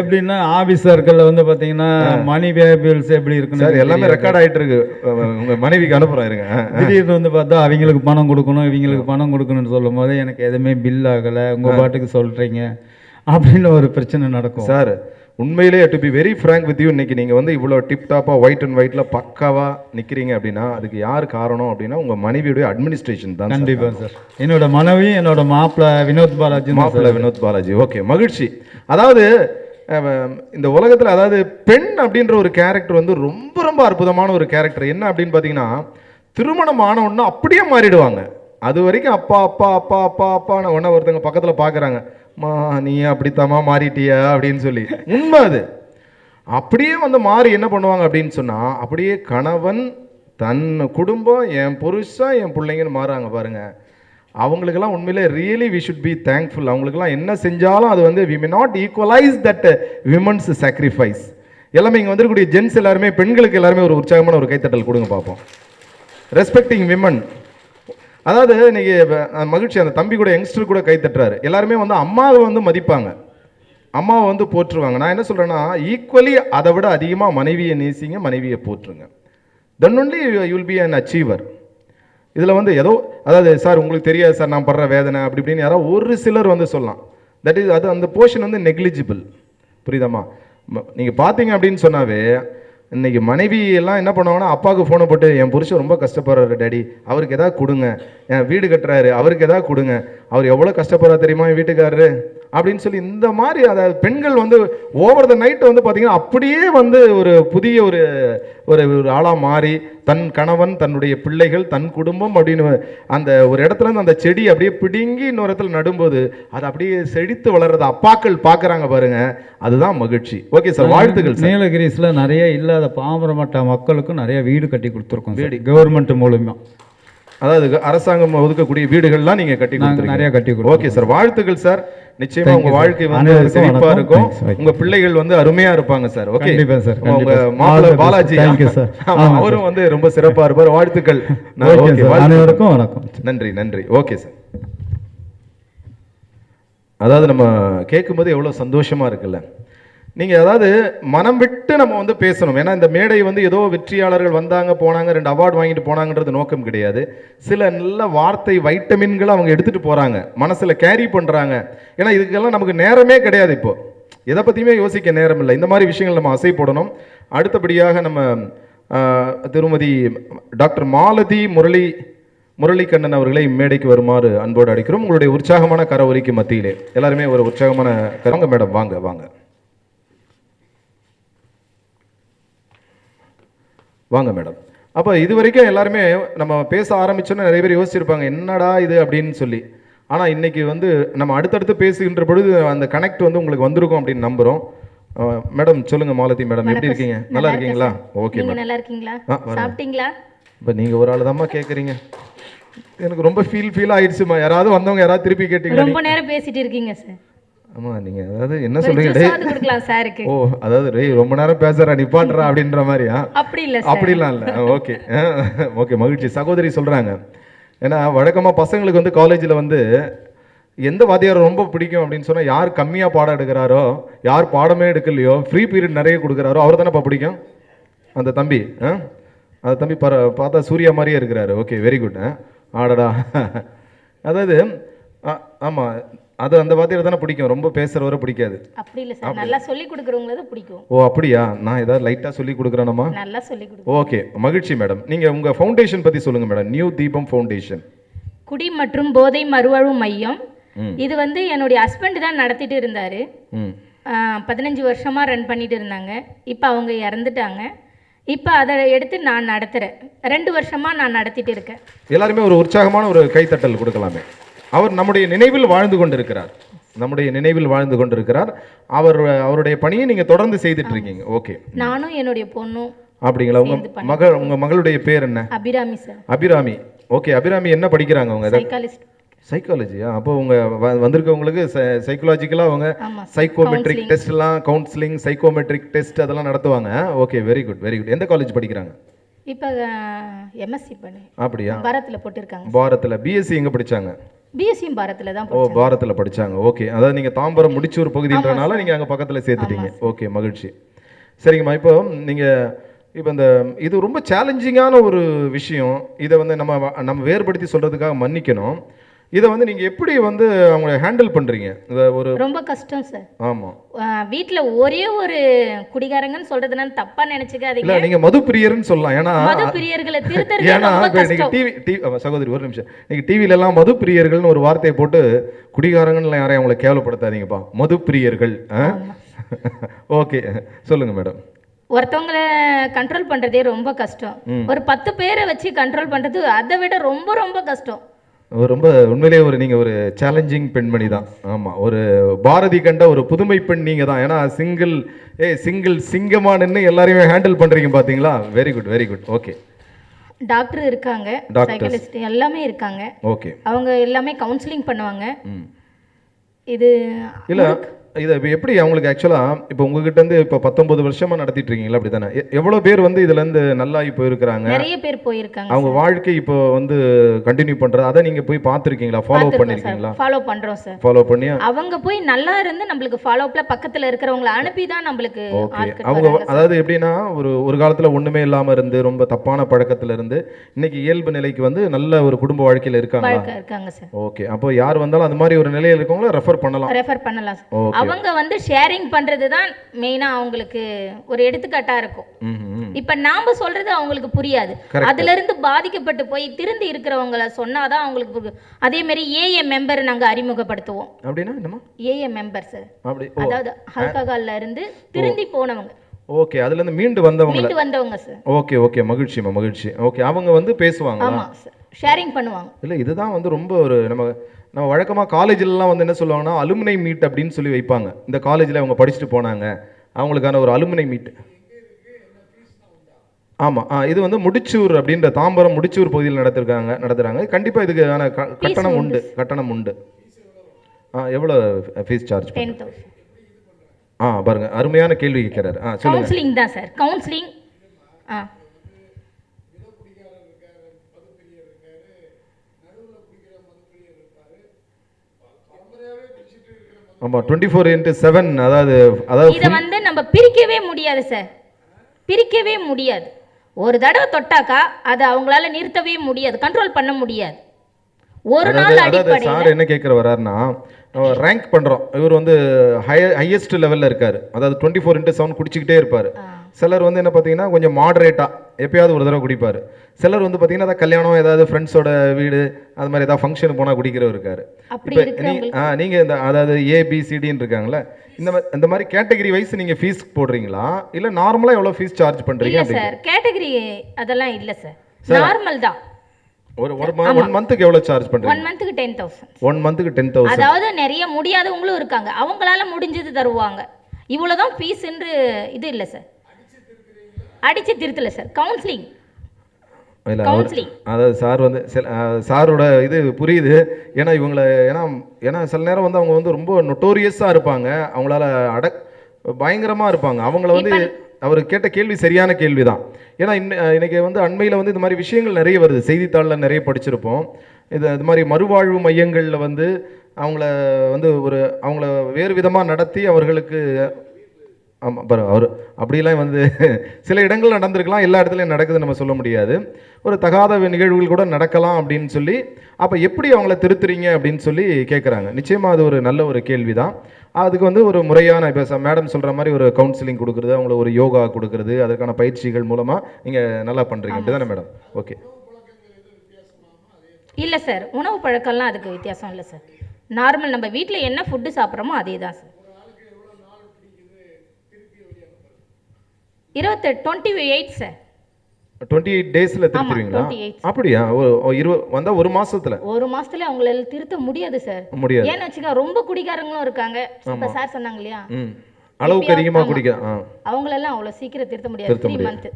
எப்படின்னா ஆபீசர்கள் வந்து பாத்தீங்கன்னா மணி வேபிள்ஸ் எப்படி இருக்குன்னு சார் எல்லாமே ரெக்கார்ட் ஆயிட்டு இருக்கு. உங்க மனைவிக்கு அனுப்புறோம் இருங்க. திடீர்னு வந்து பார்த்தா அவங்களுக்கு பணம் கொடுக்கணும், இவங்களுக்கு பணம் கொடுக்கணும்னு சொல்லும் போது எனக்கு எதுவுமே பில் ஆகலை, உங்க பாட்டுக்கு சொல்றீங்க அப்படின்னு ஒரு பிரச்சனை நடக்கும் சார். உண்மையிலேயே to be very frank with you, இன்னைக்கு நீங்கள் வந்து இவ்வளோ டிப் டாப்பாக ஒயிட் அண்ட் ஒயிட்டில் பக்காவாக நிற்கிறீங்க அப்படின்னா அதுக்கு யார் காரணம் அப்படின்னா உங்கள் மனைவியுடைய அட்மினிஸ்ட்ரேஷன் தான். கண்டிப்பாக சார். என்னோட மனைவி, என்னோட மாப்பிள்ளை வினோத் பாலாஜி. மாப்பிள்ளை வினோத் பாலாஜி. ஓகே, மகிழ்ச்சி. அதாவது இந்த உலகத்தில் அதாவது பெண் அப்படின்ற ஒரு கேரக்டர் வந்து ரொம்ப ரொம்ப அற்புதமான ஒரு கேரக்டர். என்ன அப்படின்னு பார்த்தீங்கன்னா, திருமணம் ஆனவுடனே அப்படியே மாறிடுவாங்க. அது வரைக்கும் அப்பா அப்பா அப்பா அப்பா அப்பான்னு ஒன்று ஒருத்தவங்க பக்கத்தில் பார்க்குறாங்க, மா நீ அப்படித்தாம்மா மாறிட்டியா அப்படின்னு சொல்லி. உண்மை அது. அப்படியே வந்து மாறி என்ன பண்ணுவாங்க அப்படின்னு சொன்னால், அப்படியே கணவன், தன் குடும்பம், என் புருஷன், என் பிள்ளைங்கன்னு மாறுறாங்க பாருங்க. அவங்களுக்கெல்லாம் உண்மையிலே really we should be thankful. அவங்களுக்கெல்லாம் என்ன செஞ்சாலும் அது வந்து we may not equalize that women's sacrifice. எல்லாமே இங்கே வந்துருக்கூடிய ஜென்ஸ் எல்லாருமே, பெண்களுக்கு எல்லாருமே ஒரு உற்சாகமான ஒரு கைத்தட்டல் கொடுங்க பார்ப்போம். Respecting women. அதாவது இன்னைக்கு மகிழ்ச்சி, அந்த தம்பி கூட யங்ஸ்டர் கூட கை தட்டுறாரு. எல்லாருமே வந்து அம்மாவை வந்து மதிப்பாங்க, அம்மாவை வந்து போற்றுவாங்க. நான் என்ன சொல்றேன்னா, ஈக்குவலி அதை விட அதிகமாக மனைவியை நேசிங்க, மனைவியை போற்றுங்க. Then only you will be an achiever. இதில் வந்து ஏதோ அதாவது சார் உங்களுக்கு தெரியாது சார் நான் படுற வேதனை அப்படி இப்படின்னு யாராவது ஒரு சிலர் வந்து சொல்லலாம். தட் இஸ் அது அந்த போர்ஷன் வந்து நெக்லிஜிபிள். புரியுதாம்மா? நீங்கள் பார்த்தீங்க அப்படின்னு சொன்னாவே இன்னைக்கு மனைவி எல்லாம் என்ன பண்ணுவாங்கன்னா, அப்பாவுக்கு ஃபோனை போட்டு என் புருஷன் ரொம்ப கஷ்டப்படுறாரு டேடி, அவருக்கு எதாவது கொடுங்க, என் வீடு கட்டுறாரு அவருக்கு எதாவது கொடுங்க, அவர் எவ்வளோ கஷ்டப்படுறாரு தெரியுமா என் வீட்டுக்காரரு அப்படின்னு சொல்லி இந்த மாதிரி. அதாவது பெண்கள் வந்து ஓவர் த நைட் வந்து பார்த்தீங்கன்னா அப்படியே வந்து ஒரு புதிய ஒரு ஒரு ஆளாக மாறி தன் கணவன், தன்னுடைய பிள்ளைகள், தன் குடும்பம் அப்படின்னு அந்த ஒரு இடத்துல இருந்து அந்த செடி அப்படியே பிடுங்கி இன்னொரு இடத்துல நடும்போது அது அப்படியே செழித்து வளர்றத அப்பாக்கள் பார்க்குறாங்க பாருங்க, அதுதான் மகிழ்ச்சி. ஓகே சார், வாழ்த்துக்கள். நீலகிரிஸில் நிறைய இல்லாத பாமரமட்ட மக்களுக்கும் நிறைய வீடு கட்டி கொடுத்துருக்கோம் வீடு கவர்மெண்ட் மூலமா. அதாவது அரசாங்கம் ஒதுக்கக்கூடிய வீடுகள்லாம் நீங்க கட்டி கொடுத்துருக்கீங்க. நிறைய கட்டி கொடுத்து. ஓகே சார், வாழ்த்துக்கள் சார். நிச்சயமா உங்க வாழ்க்கை வந்து செழிப்பா இருக்கும், உங்க பிள்ளைகள் வந்து அருமையா இருப்பாங்க சார். Okay sir. உங்க மாப்பிள்ளை பாலாஜி அவரும் வந்து ரொம்ப சிறப்பா இருப்பார். வாழ்த்துக்கள். அனைவருக்கும் வணக்கம். நன்றி நன்றி. Okay sir. அதாவது நம்ம கேட்கும்போது எவ்வளவு சந்தோஷமா இருக்குல்ல. நீங்கள் அதாவது மனம் விட்டு நம்ம வந்து பேசணும். ஏன்னா இந்த மேடை வந்து ஏதோ வெற்றியாளர்கள் வந்தாங்க போனாங்க 2 அவார்டு வாங்கிட்டு போனாங்கன்றது நோக்கம் கிடையாது. சில நல்ல வார்த்தை வைட்டமின்களை அவங்க எடுத்துகிட்டு போகிறாங்க, மனசில் கேரி பண்ணுறாங்க. ஏன்னா இதுக்கெல்லாம் நமக்கு நேரமே கிடையாது. இப்போது எதை பற்றியுமே யோசிக்க நேரம் இல்லை. இந்த மாதிரி விஷயங்கள் நம்ம அசை போடணும். அடுத்தபடியாக நம்ம திருமதி டாக்டர் மாலதி முரளிகண்ணன் அவர்களை மேடைக்கு வருமாறு அன்போடு அழைக்கிறோம். உங்களுடைய உற்சாகமான கரவொலிக்கு மத்தியிலே எல்லாருமே ஒரு உற்சாகமான வாங்க மேடம், வாங்க வாங்க வாங்க மேடம். அப்போ இது வரைக்கும் எல்லாருமே நம்ம பேச ஆரம்பிச்சோன்னா நிறைய பேர் யோசிச்சிருப்பாங்க என்னடா இது அப்படின்னு சொல்லி. ஆனால் இன்னைக்கு வந்து நம்ம அடுத்தடுத்து பேசுகின்ற பொழுது அந்த கனெக்ட் வந்து உங்களுக்கு வந்திருக்கும் அப்படின்னு நம்புகிறோம். மேடம் சொல்லுங்க மாலதி மேடம், எப்படி இருக்கீங்க? நல்லா இருக்கீங்களா? ஓகே மேடம், நல்லா இருக்கீங்களா? சாப்பிட்டீங்களா? இப்போ நீங்கள் ஒரு ஆள் தான்மா கேட்குறீங்க. எனக்கு ரொம்ப ஃபீல் ஆயிடுச்சுமா. யாராவது வந்தவங்க யாராவது திருப்பி கேட்டீங்க? ரொம்ப நேரம் பேசிட்டு இருக்கீங்க சார். ஆமாம், நீங்கள் அதாவது என்ன சொல்கிறீங்க? சாருக்கு ஓ அதாவது ரொம்ப நேரம் பேசுகிறா நிப்பாட்டுறா அப்படின்ற மாதிரியா? அப்படிலாம் இல்லை. ஓகே ஓகே, மகிழ்ச்சி. சகோதரி சொல்கிறாங்க, ஏன்னா வழக்கமாக பசங்களுக்கு வந்து காலேஜில் வந்து எந்த வாத்தியார் ரொம்ப பிடிக்கும் அப்படின்னு சொன்னால் யார் கம்மியாக பாடம் எடுக்கிறாரோ, யார் பாடமே எடுக்கலையோ, ஃப்ரீ பீரியட் நிறைய கொடுக்குறாரோ அவர் தானேப்பா பிடிக்கும் அந்த தம்பி. அந்த தம்பி பார்த்தா சூர்யா மாதிரியே இருக்கிறாரு. Okay, very good. ஆடடா. அதாவது ஆமாம், அது அந்த வாத்தியார் தானே பிடிக்கும், ரொம்ப பேசுகிறவரை பிடிக்காது. அப்படி இல்லை சார், நல்லா சொல்லி கொடுக்குறவங்கள தான் பிடிக்கும். ஓ அப்படியா? நான் ஏதாவது லைட்டாக சொல்லி கொடுக்குறேனம்மா? நல்லா சொல்லி கொடுக்குறேன். ஓகே, மகிழ்ச்சி மேடம். நீங்கள் உங்கள் ஃபவுண்டேஷன் பற்றி சொல்லுங்கள் மேடம். நியூ தீபம் ஃபவுண்டேஷன். குடி மற்றும் போதை மறுவாழ்வு மையம். இது வந்து என்னுடைய ஹஸ்பண்ட் தான் நடத்திட்டு இருந்தார். 15 வருஷமாக ரன் பண்ணிட்டு இருந்தாங்க. இப்போ அவங்க இறந்துட்டாங்க. இப்போ அதை எடுத்து நான் நடத்துகிறேன். 2 வருஷமாக நான் நடத்திட்டு இருக்கேன். எல்லாருமே ஒரு உற்சாகமான ஒரு கைத்தட்டல் கொடுக்கலாமே. அவர் நம்முடைய நினைவில் வாழ்ந்து கொண்டிருக்கிறார். நம்முடைய நினைவில் வாழ்ந்து கொண்டிருக்கிறார். அவருடைய பணியை நீங்கள் தொடர்ந்து செய்துட்டு இருக்கீங்க. ஓகே, நானும் என்னுடைய பொண்ணும். அப்படிங்களா? உங்கள் மகளுடைய பேர் என்ன? அபிராமி சார். அபிராமி. ஓகே, அபிராமி என்ன படிக்கிறாங்க அவங்க? சைக்காலஜிஸ்ட். சைக்காலஜியா? அப்போ உங்க வந்திருக்கவங்களுக்கு சைக்காலஜிக்கலாக அவங்க சைக்கோமெட்ரிக் டெஸ்ட்லாம், கவுன்சிலிங், சைக்கோமெட்ரிக் டெஸ்ட் அதெல்லாம் நடத்துவாங்க. Okay, very good very good. எந்த காலேஜ் படிக்கிறாங்க? இப்போ எம்எஸ்சி பண்ணி. அப்படியா? பாரத்தில் போட்டிருக்காங்க. பாரத்தில். பிஎஸ்சி எங்கே படித்தாங்க? பிஎஸ்சியும் பாரத்தில் தான். ஓ, பாரத்தில் படித்தாங்க. ஓகே, அதாவது நீங்கள் தாம்பரம் முடிச்சூர் பகுதின்றனால நீங்கள் அங்கே பக்கத்தில் சேர்த்துட்டீங்க. ஓகே, மகிழ்ச்சி. சரிங்கம்மா. இப்போ நீங்கள் இது ரொம்ப சேலஞ்சிங்கான ஒரு விஷயம். இதை வந்து நம்ம வேறுபடுத்தி சொல்கிறதுக்காக மன்னிக்கணும். இதை வந்து நீங்கள் எப்படி வந்து அவங்கள ஹேண்டில் பண்ணுறீங்க? ஒரு ரொம்ப கஷ்டம் சார். ஆமாம், வீட்டில் ஒரே ஒரு குடிகாரங்கன்னு சொல்கிறதுனால தப்பாக நினச்சிக்காதீங்க. இல்லை, நீங்கள் மது பிரியர்னு சொல்லலாம். ஏன்னா மது பிரியர்களை திருத்தறது ஏன்னா இன்னைக்கு டிவி சகோதரி ஒரு நிமிஷம், இன்னைக்கு டிவிலெல்லாம் மது பிரியர்கள்னு ஒரு வார்த்தையை போட்டு குடிகாரங்கன்னு யாரையும் அவங்களை கேவலப்படுத்தாதீங்கப்பா, மது பிரியர்கள். ஓகே, சொல்லுங்கள் மேடம். ஒருத்தவங்களை கண்ட்ரோல் பண்ணுறதே ரொம்ப கஷ்டம். ஒரு 10 பேரை வச்சு கண்ட்ரோல் பண்ணுறது அதை விட ரொம்ப ரொம்ப கஷ்டம். ரொம்ப உண்மையிலேயே நீங்கள் ஒரு சேலஞ்சிங் பெண்மணி தான். ஆமாம், ஒரு பாரதி கண்ட ஒரு புதுமை பெண் நீங்கள் தான். ஏன்னா சிங்கிள் சிங்கமாக நின்று எல்லாரையுமே ஹேண்டில் பண்ணுறீங்க பார்த்தீங்களா? Very good very good. Okay, doctor இருக்காங்க, சைக்காலஜிஸ்ட் எல்லாமே இருக்காங்க. ஓகே, அவங்க எல்லாமே கவுன்சிலிங் பண்ணுவாங்க. இது இல்லை, இதை எப்படி அவங்களுக்கு ஆக்சுவலாக இப்போ உங்ககிட்ட இருந்து இப்போ 19 வருஷமாக நடத்திட்டு இருக்கீங்களா? அப்படி தானே? எவ்வளோ பேர் வந்து இதுலேருந்து நல்லாகி போயிருக்கிறாங்க? நிறைய பேர் போயிருக்காங்க. அவங்க வாழ்க்கை இப்போ வந்து கண்டினியூ பண்ணுறது, அதை நீங்கள் போய் பார்த்துருக்கீங்களா? ஃபாலோ பண்ணியிருக்கீங்களா? ஃபாலோ பண்ணுறோம் சார். ஃபாலோ பண்ணி அவங்க போய் நல்லா இருந்து நம்மளுக்கு ஃபாலோ அப்ல பக்கத்தில் இருக்கிறவங்களை அனுப்பி தான் நம்மளுக்கு. அவங்க அதாவது எப்படின்னா ஒரு காலத்தில் ஒன்றுமே இல்லாமல் இருந்து ரொம்ப தப்பான பழக்கத்தில் இருந்து இன்னைக்கு இயல்பு நிலைக்கு வந்து நல்ல ஒரு குடும்ப வாழ்க்கையில் இருக்காங்க சார். ஓகே, அப்போ யார் வந்தாலும் அந்த மாதிரி ஒரு நிலையில் இருக்கவங்கள ரெஃபர் பண்ணலாம். அவங்க வந்து ஷேரிங் பண்றது தான் மெயினா அவங்களுக்கு ஒரு எடுத்துக்காட்டா இருக்கும். இப்ப நாம சொல்றது அவங்களுக்கு புரியாது. அதுல இருந்து பாதிக்கப்பட்டு போய் திருந்தி இருக்கிறவங்கள சொன்னாதான் அவங்களுக்கு. அதே மாதிரி ஏஎம் மெம்பர் நாங்க அறிமுகப்படுத்துவோம். அப்படின்னா என்னமா ஏஎம் மெம்பர் சார்? அதாவது ஆல்கஹால்ல இருந்து திருந்தி போனவங்க. ஓகே, அதுல இருந்து மீண்டு வந்தவங்க சார். ஓகே ஓகே, மகிழ்ச்சி. ஓகே, அவங்க வந்து பேசுவாங்க. ஆமா சார், ஷேரிங் பண்ணுவாங்க. இல்ல, இதுதான் வந்து ரொம்ப ஒரு நம்ம வழக்கமாக காலேஜ்லலாம் வந்து என்ன சொல்லுவாங்கன்னா அலுமினை மீட் அப்படின்னு சொல்லி வைப்பாங்க. இந்த காலேஜில் அவங்க படிச்சுட்டு போனாங்க, அவங்களுக்கான ஒரு அலுமினை மீட். ஆமாம், இது வந்து முடிச்சூர் அப்படின்ற தாம்பரம் முடிச்சூர் பகுதியில் நடத்துகிறாங்க. கண்டிப்பாக இதுக்கான கட்டணம் உண்டு. எவ்வளோ ஃபீஸ் சார்ஜ்? 10,000. பாருங்க, அருமையான கேள்வி கேட்குறாரு. சொல்லுங்க. கவுன்சிலிங் தான் சார், கவுன்சிலிங். ஆமாம், 24/7. அதாவது இதை வந்து நம்ம பிரிக்கவே முடியாது சார், பிரிக்கவே முடியாது. ஒரு தடவை தொட்டாக்கா அதை அவங்களால நிறுத்தவே முடியாது, கண்ட்ரோல் பண்ண முடியாது. ஒரு நாள் அடிப்படையில் சார் என்ன கேட்குற வர்றாருன்னா, ரேங்க் பண்ணுறோம், இவர் வந்து ஹையஸ்ட் லெவலில் இருக்கார். அதாவது 24/7 குடிச்சிக்கிட்டே இருப்பார். சிலர் வந்து என்ன பார்த்தீங்கன்னா கொஞ்சம் மாடரேட்டாக எப்பயாவது ஒரு தடவை குடிப்பார். சிலர் வந்து பார்த்தீங்கன்னா அதாவது கல்யாணம், ஏதாவது ஃப்ரெண்ட்ஸோட வீடு, அது மாதிரி ஏதாவது ஃபங்க்ஷன் போனால் குடிக்கிறவர் இருக்கார். இப்போ நீங்கள் இந்த அதாவது ஏபிசிடின்னு இருக்காங்களே, இந்த மாதிரி கேட்டகரி வைஸ் நீங்கள் ஃபீஸ் போடுறீங்களா, இல்லை நார்மலாக எவ்வளோ ஃபீஸ் சார்ஜ் பண்ணுறீங்க? இல்லை சார், கேட்டகரி அதெல்லாம் இல்லை சார், நார்மல் தான். ஒரு மந்த்துக்கு எவ்வளோ சார்ஜ் பண்ணுறீங்க? 1 மந்த்துக்கு 10,000. 1 மந்த்துக்கு 10,000. அதாவது நிறைய முடியாதவங்களும் இருக்காங்க, அவங்களால முடிஞ்சது தருவாங்க. இவ்வளோதான் ஃபீஸ் என்று இது இல்லை சார். அடிச்சு திருத்தல சார், கவுன்சிலிங். அதாவது சார் வந்து சாரோட இது புரியுது. ஏன்னா இவங்களை ஏன்னா சில நேரம் வந்து அவங்க வந்து ரொம்ப நொட்டோரியஸாக இருப்பாங்க, அவங்களால பயங்கரமாக இருப்பாங்க. அவங்கள வந்து அவர் கேட்ட கேள்வி சரியான கேள்வி தான். ஏன்னா இன்னைக்கு வந்து அண்மையில் வந்து இந்த மாதிரி விஷயங்கள் நிறைய வருது, செய்தித்தாளில் நிறைய படிச்சிருப்போம். இது மாதிரி மறுவாழ்வு மையங்களில் வந்து அவங்கள வந்து அவங்கள வேறு விதமாக நடத்தி அவர்களுக்கு ஆமாம் பாரு அவர் அப்படிலாம் வந்து சில இடங்கள் நடந்திருக்கலாம், எல்லா இடத்துலையும் நடக்குதுன்னு நம்ம சொல்ல முடியாது. ஒரு தகாத நிகழ்வுகள் கூட நடக்கலாம் அப்படின்னு சொல்லி, அப்போ எப்படி அவங்கள திருத்துறீங்க அப்படின்னு சொல்லி கேட்குறாங்க. நிச்சயமாக அது ஒரு நல்ல ஒரு கேள்வி தான். அதுக்கு வந்து ஒரு முறையான இப்போ மேடம் சொல்கிற மாதிரி ஒரு கவுன்சிலிங் கொடுக்குறது, அவங்கள ஒரு யோகா கொடுக்குறது, அதற்கான பயிற்சிகள் மூலமாக நீங்கள் நல்லா பண்ணுறீங்க அப்படி தானே மேடம்? ஓகே. இல்லை சார், உணவு பழக்கம்லாம் அதுக்கு வித்தியாசம் இல்லை சார். நார்மல் நம்ம வீட்டில் என்ன ஃபுட்டு சாப்பிட்றோமோ அதே தான் சார். 28 சார். 28 டேஸில் திருத்துவீங்களா? அப்படியா? வந்தால் ஒரு மாசத்துல அவங்களால திருத்த முடியாது சார். முடியாது. ஏன்னு வச்சுக்க, ரொம்ப குடிகாரங்களும் இருக்காங்க. இப்போ சார் சொன்னாங்க இல்லையா, அளவுக்கு அதிகமாக குடிக்க அவங்களெல்லாம் அவ்வளோ சீக்கிரம் திருத்த முடியாது.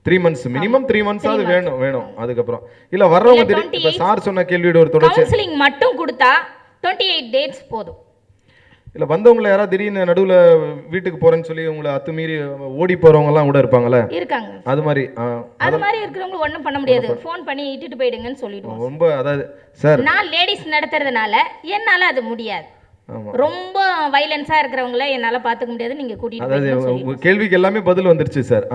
3 மந்த்ஸ் மினிமம் 3 மந்த்ஸ் அது வேணும். அதுக்கப்புறம் இல்லை வர்றவங்க இப்போ சார் சொன்ன கேள்வியோட ஒரு தொடர்ச்சி கவுன்சிலிங் மட்டும் கொடுத்தா 28 டேஸ் போதும். இல்லை வந்தவங்களை யாராவது திடீர்னு நடுவில் வீட்டுக்கு போகிறேன்னு சொல்லி உங்களை அத்துமீறி ஓடி போகிறவங்கலாம் கூட இருப்பாங்களே, இருக்காங்க. அது மாதிரி இருக்கிறவங்க ஒன்றும் பண்ண முடியாது. ஃபோன் பண்ணி இட்டுட்டு போயிடுங்கன்னு சொல்லிடுவோம். ரொம்ப அதாவது சார் நான் லேடிஸ் நடத்துறதுனால என்னால் அது முடியாது. ரொம்ப வைலன்ஸாக இருக்கிறவங்கள என்னால் பார்த்துக்க முடியாது. நீங்கள் கூட்டிகிட்டு அதாவது உங்கள் கேள்விக்கு எல்லாமே பதில் வந்துருச்சு சார்.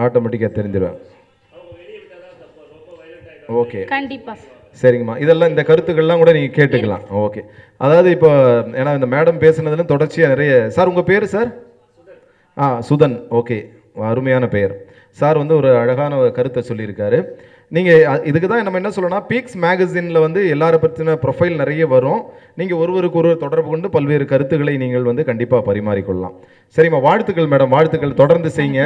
ஆட்டோமேட்டிக்காக தெரிஞ்சிடும். ஓகே, கண்டிப்பாக சரிங்கம்மா. இதெல்லாம் இந்த கருத்துக்கள்லாம் கூட நீங்கள் கேட்டுக்கலாம். ஓகே, அதாவது இப்போ ஏன்னா இந்த மேடம் பேசுனதுல தொடர்ச்சியாக நிறைய சார் உங்கள் பேர் சார்? சுதன். ஓகே, அருமையான பெயர். சார் வந்து ஒரு அழகான ஒரு கருத்தை சொல்லியிருக்காரு. நீங்கள் இதுக்கு தான் நம்ம என்ன சொல்லணும்னா, பீக்ஸ் மேகசினில் வந்து எல்லாரை பற்றின ப்ரொஃபைல் நிறைய வரும். நீங்கள் ஒருவருக்கு ஒருவர் தொடர்பு கொண்டு பல்வேறு கருத்துக்களை நீங்கள் வந்து கண்டிப்பாக பரிமாறிக்கொள்ளலாம். சரிம்மா, வாழ்த்துக்கள் மேடம், வாழ்த்துக்கள். தொடர்ந்து செய்யுங்க.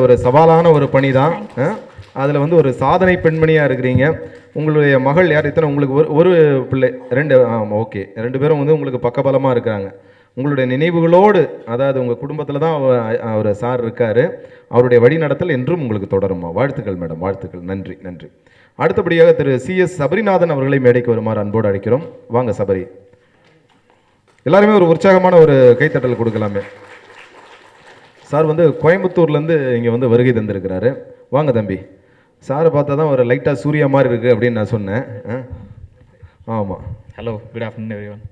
ஒரு சவாலான ஒரு பணி தான். அதில் வந்து ஒரு சாதனை பெண்மணியாக இருக்கிறீங்க. உங்களுடைய மகள் யார்? இத்தனை உங்களுக்கு ஒரு பிள்ளை? 2. ஓகே, 2 பேரும் வந்து உங்களுக்கு பக்கபலமாக இருக்கிறாங்க. உங்களுடைய நினைவுகளோடு, அதாவது உங்கள் குடும்பத்தில் தான் அவர் சார் இருக்கார். அவருடைய வழிநடத்தல் என்றும் உங்களுக்கு தொடருமா. வாழ்த்துக்கள் மேடம், வாழ்த்துக்கள். நன்றி நன்றி. அடுத்தபடியாக திரு CS சபரிநாதன் அவர்களை மேடைக்கு வருமாறு அன்போடு அழைக்கிறோம். வாங்க சபரி. எல்லாருமே ஒரு உற்சாகமான ஒரு கைத்தட்டல் கொடுக்கலாமே. சார் வந்து கோயம்புத்தூர்லேருந்து இங்கே வந்து வருகை தந்திருக்கிறாரு. வாங்க தம்பி. சாரை பார்த்தா தான் ஒரு லைட்டாக சூர்யா மாதிரி இருக்குது அப்படின்னு நான் சொன்னேன். ஆமாம். Hello, good afternoon everyone.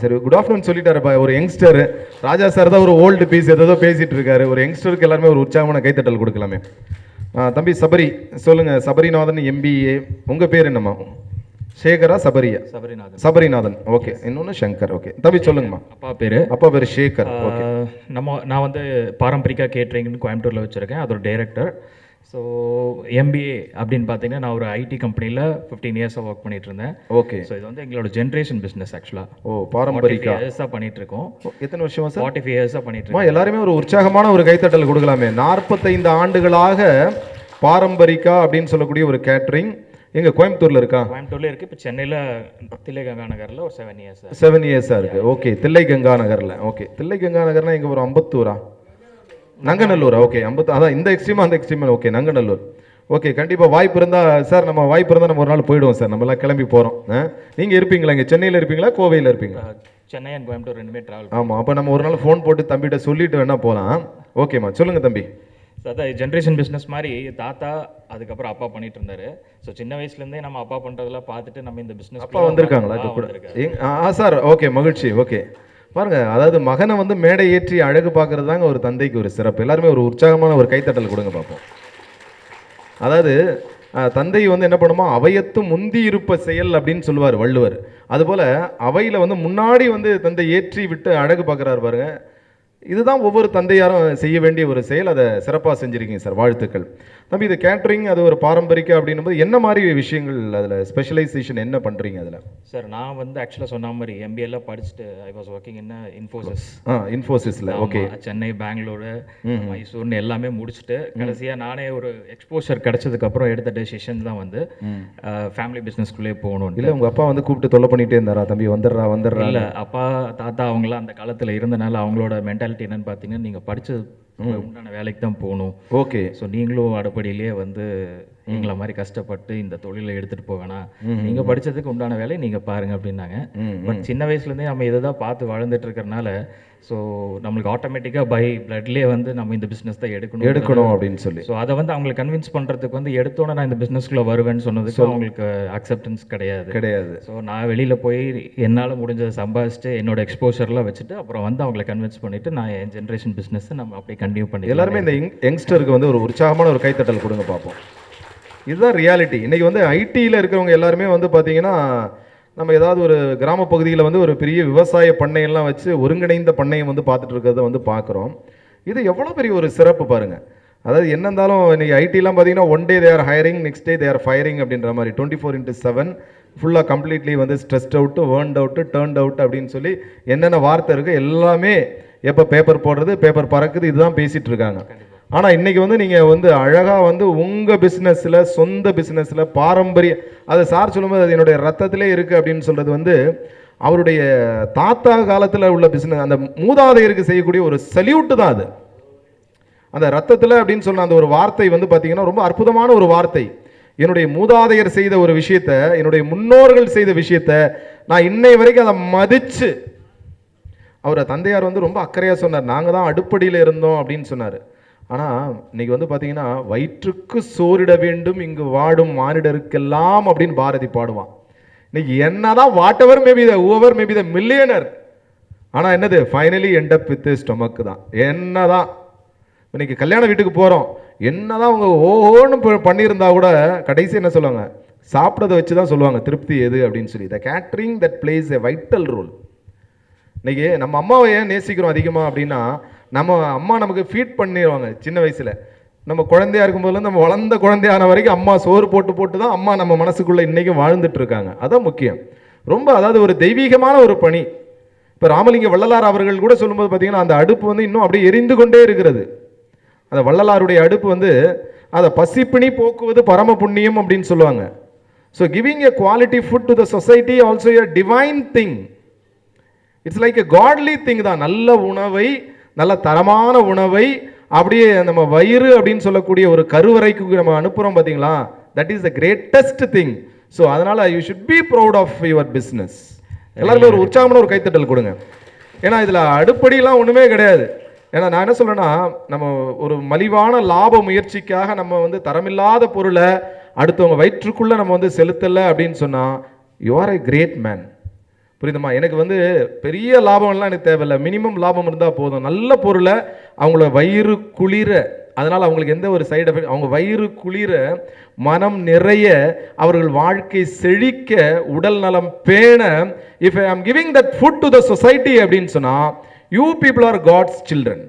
சரி, குட் ஆஃப்டர்நூன் சொல்லிட்டாருப்பா. ஒரு யங்ஸ்டர் ராஜா சார் தான் ஒரு ஓல்டு பீஸ் ஏதோ பேசிகிட்டு இருக்காரு. ஒரு யங்ஸ்டருக்கு எல்லாருமே ஒரு உற்சாகமான கைத்தட்டல் கொடுக்கலாமே. தம்பி சபரி சொல்லுங்கள். சபரிநாதன் MBA. உங்கள் பேர் என்னம்மா? சேகரா? சபரியா? சபரிநாதன். ஓகே, இன்னொன்று சங்கர். ஓகே தம்பி சொல்லுங்கம்மா. அப்பா பேர் சேகர். ஓகே. நான் வந்து பாரம்பரிகா கேட்ரிங்னு கோயம்புத்தூரில் வச்சுருக்கேன். அதோட டைரக்டர். ஸோ MBA அப்படின்னு பார்த்தீங்கன்னா நான் ஒரு IT கம்பெனியில் 15 இயர்ஸாக ஒர்க் பண்ணிட்டு இருந்தேன். ஓகே. ஸோ இது வந்து எங்களோட ஜென்ரேஷன் பிஸ்னஸ் ஆக்சுவலாக. பாரம்பரிகா இயர்ஸாக பண்ணிட்டு இருக்கோம். எத்தனை வருஷமா சார்? 45 இயர்ஸாக பண்ணிட்டு இருக்கோம். எல்லாருமே ஒரு உற்சாகமான ஒரு கைத்தட்டல் கொடுக்கலாமே. 45 ஆண்டுகளாக பாரம்பரிகா அப்படின்னு சொல்லக்கூடிய ஒரு கேட்ரிங் எங்க கோயம்புத்தூர்ல இருக்கா? கோயம்புத்தூர்ல இருக்கு. இப்போ சென்னையில் தில்லை கங்கா நகரில் ஒரு 7 இயர்ஸ். 7 இயர்ஸாக இருக்கு. ஓகே, தில்லை கங்கா நகரில். ஓகே, தில்லை கங்கா நகர்னா எங்க ஒரு அம்பத்தூரா? நங்கநல்லூரா? ஓகே, அதான் இந்த எக்ஸ்ட்ரீமா அந்த எக்ஸ்ட்ரீமா. ஓகே, நங்கநல்லூர். ஓகே, கண்டிப்பாக வாய்ப்பு இருந்தால் சார், நம்ம வாய்ப்பு இருந்தால் நம்ம ஒரு நாள் போயிடுவோம் சார். நம்மளாம் கிளம்பி போகிறோம். நீங்கள் இருப்பீங்களா? இங்கே சென்னையில் இருப்பீங்களா, கோவையில் இருப்பீங்களா? சென்னை அண்ட் கோயம்புத்தூர் ரெண்டுமே ட்ராவல். ஆமாம், அப்போ நம்ம ஒரு நாள் ஃபோன் போட்டு தம்பிகிட்ட சொல்லிட்டு வேணா போகலாம். ஓகேம்மா, சொல்லுங்கள் தம்பி. அதான் ஜென்ரேஷன் பிஸ்னஸ் மாதிரி தாத்தா அதுக்கப்புறம் அப்பா பண்ணிட்டு இருந்தாரு. ஸோ சின்ன வயசுலேருந்தே நம்ம அப்பா பண்ணுறதெல்லாம் பார்த்துட்டு நம்ம இந்த பிஸ்னஸ். அப்பா வந்திருக்காங்களா இப்போ கூட? சார் ஓகே, மகிழ்ச்சி. ஓகே, பாருங்க, அதாவது மகனை வந்து மேடை ஏற்றி அழகு பார்க்கறது தாங்க ஒரு தந்தைக்கு ஒரு சிறப்பு. எல்லாருமே ஒரு உற்சாகமான ஒரு கைத்தட்டல் கொடுங்க பார்ப்போம். அதாவது தந்தை வந்து என்ன பண்ணுமோ, அவையத்து முந்தி இருப்ப செயல் அப்படின்னு சொல்லுவார் வள்ளுவர். அதுபோல் அவையில் வந்து முன்னாடி வந்து தந்தை ஏற்றி விட்டு அழகு பார்க்குறாரு பாருங்க. இதுதான் ஒவ்வொரு தந்தையாரும் செய்ய வேண்டிய ஒரு செயல். அதை சிறப்பாக செஞ்சுருக்கீங்க சார், வாழ்த்துக்கள். தம்பி, இது கேட்ரிங், அது ஒரு பாரம்பரியம் அப்படின்னும் போது என்ன மாதிரி விஷயங்கள் அதில் ஸ்பெஷலைசேஷன் என்ன பண்ணுறீங்க அதில்? சார், நான் வந்து ஆக்சுவலாக சொன்ன மாதிரி MBA படிச்சுட்டு I was working in Infosys. இன்ஃபோசிஸில். ஓகே. சென்னை, பெங்களூரு, மைசூர்னு எல்லாமே முடிச்சுட்டு கடைசியாக நானே ஒரு எக்ஸ்போஷர் கிடைச்சதுக்கப்புறம் எடுத்த டெசிஷன் தான் வந்து ஃபேமிலி பிஸ்னஸ்க்குள்ளே போகணும். இல்லை, உங்கள் அப்பா வந்து கூப்பிட்டு தொல்லை பண்ணிகிட்டே இருந்தாரா? தம்பி வந்துடுறா. இல்லை, அப்பா தாத்தா அவங்களாம் அந்த காலத்தில் இருந்தனால அவங்களோட மென்டாலிட்டி என்னன்னு பார்த்தீங்கன்னா, நீங்கள் படித்தது உண்டான வேலைக்கு தான் போகணும். ஓகே. ஸோ நீங்களும் அடிப்படையிலேயே வந்து எங்களை மாதிரி கஷ்டப்பட்டு இந்த தொழிலை எடுத்துகிட்டு போவேணாம், நீங்கள் படித்ததுக்கு உண்டான வேலையை நீங்கள் பாருங்கள் அப்படின்னாங்க. பட் சின்ன வயசுலேருந்தே நம்ம இதை தான் பார்த்து வளர்ந்துட்டு இருக்கிறனால ஸோ நம்மளுக்கு ஆட்டோமேட்டிக்காக பை பிளட்லேயே வந்து நம்ம இந்த பிஸ்னஸ் தான் எடுக்கணும் அப்படின்னு சொல்லி. ஸோ அதை வந்து அவங்களை கன்வின்ஸ் பண்ணுறதுக்கு வந்து எடுத்தோன்னே நான் இந்த பிஸ்னஸ்க்குள்ளே வருவேன்னு சொன்னதுக்கு அவங்களுக்கு அக்செப்டன்ஸ் கிடையாது. ஸோ நான் வெளியில் போய் என்னால் முடிஞ்சதை சம்பாதிச்சுட்டு என்னோட எக்ஸ்போஷர்லாம் வச்சுட்டு அப்புறம் வந்து அவங்களை கன்வின்ஸ் பண்ணிவிட்டு நான் என் ஜென்ரேஷன் பிஸ்னஸை நம்ம அப்படியே கண்டினியூ பண்ணி எல்லாருமே இந்த யங்ஸ்டருக்கு வந்து ஒரு உற்சாகமான ஒரு கைத்தட்டல் கொடுங்க பார்ப்போம். இதுதான் ரியாலிட்டி. இன்றைக்கி வந்து ஐடியில் இருக்கிறவங்க எல்லாருமே வந்து பார்த்திங்கன்னா நம்ம ஏதாவது ஒரு கிராம பகுதியில் வந்து ஒரு பெரிய விவசாய பண்ணையெல்லாம் வச்சு ஒருங்கிணைந்த பண்ணையம் வந்து பார்த்துட்டு இருக்கிறத வந்து பார்க்குறோம். இது எவ்வளோ பெரிய ஒரு சிறப்பு பாருங்கள். அதாவது என்ன இருந்தாலும் இன்றைக்கி ஐடிலாம் பார்த்தீங்கன்னா one day their hiring, next day their firing அப்படின்ற மாதிரி 24/7 ஃபுல்லாக கம்ப்ளீட்லி வந்து stressed out, worn out, turned out அப்படின்னு சொல்லி என்னென்ன வார்த்தை இருக்குது எல்லாமே எப்போ பேப்பர் போடுறது, பேப்பர் பறக்குது, இதுதான் பேசிகிட்டு இருக்காங்க. ஆனால் இன்றைக்கி வந்து நீங்கள் வந்து அழகாக வந்து உங்கள் பிஸ்னஸில், சொந்த பிஸ்னஸில் பாரம்பரிய, அதை சார் சொல்லும்போது அது என்னுடைய ரத்தத்திலே இருக்குது அப்படின்னு சொல்கிறது வந்து அவருடைய தாத்தா காலத்தில் உள்ள பிஸ்னஸ், அந்த மூதாதையருக்கு செய்யக்கூடிய ஒரு சல்யூட்டு தான் அது. அந்த ரத்தத்தில் அப்படின்னு சொன்ன அந்த ஒரு வார்த்தை வந்து பார்த்திங்கன்னா ரொம்ப அற்புதமான ஒரு வார்த்தை. என்னுடைய மூதாதையர் செய்த ஒரு விஷயத்தை, என்னுடைய முன்னோர்கள் செய்த விஷயத்தை நான் இன்னை வரைக்கும் அதை மதித்து, அவரை தந்தையார் வந்து ரொம்ப அக்கறையாக சொன்னார், நாங்கள் தான் அடுப்படியில் இருந்தோம் அப்படின்னு சொன்னார். ஆனால் இன்னைக்கு வந்து பார்த்தீங்கன்னா வயிற்றுக்கு சோறிட வேண்டும் இங்கு வாடும் மானிடருக்கெல்லாம் அப்படின்னு பாரதி பாடுவான். இன்னைக்கு என்னதான் what ever maybe the over maybe the millionaire, ஆனால் என்னது finally end up with stomach தான். என்னதான் இன்னைக்கு கல்யாண வீட்டுக்கு போகிறோம், என்னதான் அவங்க ஓன்னு பண்ணியிருந்தா கூட கடைசி என்ன சொல்லுவாங்க, சாப்பிட்றதை வச்சு தான் சொல்லுவாங்க திருப்தி எது அப்படின்னு சொல்லி. The catering that plays a vital role. இன்னைக்கு நம்ம அம்மாவை ஏன் நேசிக்கிறோம் அதிகமாக அப்படின்னா, நம்ம அம்மா நமக்கு ஃபீட் பண்ணிடுவாங்க சின்ன வயசில். நம்ம குழந்தையா இருக்கும்போதுலேருந்து நம்ம வளர்ந்த குழந்தையான வரைக்கும் அம்மா சோறு போட்டு தான் அம்மா நம்ம மனசுக்குள்ளே இன்றைக்கும் வாழ்ந்துட்டு இருக்காங்க. அதான் முக்கியம். ரொம்ப அதாவது ஒரு தெய்வீகமான ஒரு பணி. இப்போ ராமலிங்க வள்ளலார் அவர்கள் கூட சொல்லும்போது பார்த்தீங்கன்னா அந்த அடுப்பு வந்து இன்னும் அப்படியே எரிந்து கொண்டே இருக்கிறது. அந்த வள்ளலாருடைய அடுப்பு வந்து அதை பசிப்பிணி போக்குவது பரம புண்ணியம் அப்படின்னு சொல்லுவாங்க. So giving a quality food to the society also a divine thing. It's like a godly thing தான். நல்ல உணவை, நல்ல தரமான உணவை அப்படியே நம்ம வயிறு அப்படின்னு சொல்லக்கூடிய ஒரு கருவறைக்கு நம்ம அனுப்புகிறோம் பார்த்தீங்களா, that is the greatest thing. So அதனால் you should be proud of your business. எல்லாருமே ஒரு உற்சாகமான ஒரு கைத்தட்டல் கொடுங்க. ஏன்னா இதில் அடுப்படிலாம் ஒன்றுமே கிடையாது. ஏன்னா நான் என்ன சொல்கிறேன்னா, நம்ம ஒரு மலிவான லாப முயற்சிக்காக நம்ம வந்து தரமில்லாத பொருளை அடுத்தவங்க வயிற்றுக்குள்ளே நம்ம வந்து செலுத்தலை அப்படின்னு சொன்னால் you are a great man. புரியுதுமா? எனக்கு வந்து பெரிய லாபம்லாம் எனக்கு தேவையில்லை, மினிமம் லாபம் இருந்தால் போதும். நல்ல பொருளை அவங்கள வயிறு குளிர, அதனால் அவங்களுக்கு எந்த ஒரு சைடு எஃபெக்ட், அவங்க வயிறு குளிர, மனம் நிறைய, அவர்கள் வாழ்க்கை செழிக்க, உடல் நலம் பேண, if I am giving that food to the society அப்படின்னு சொன்னால் you people are God's children.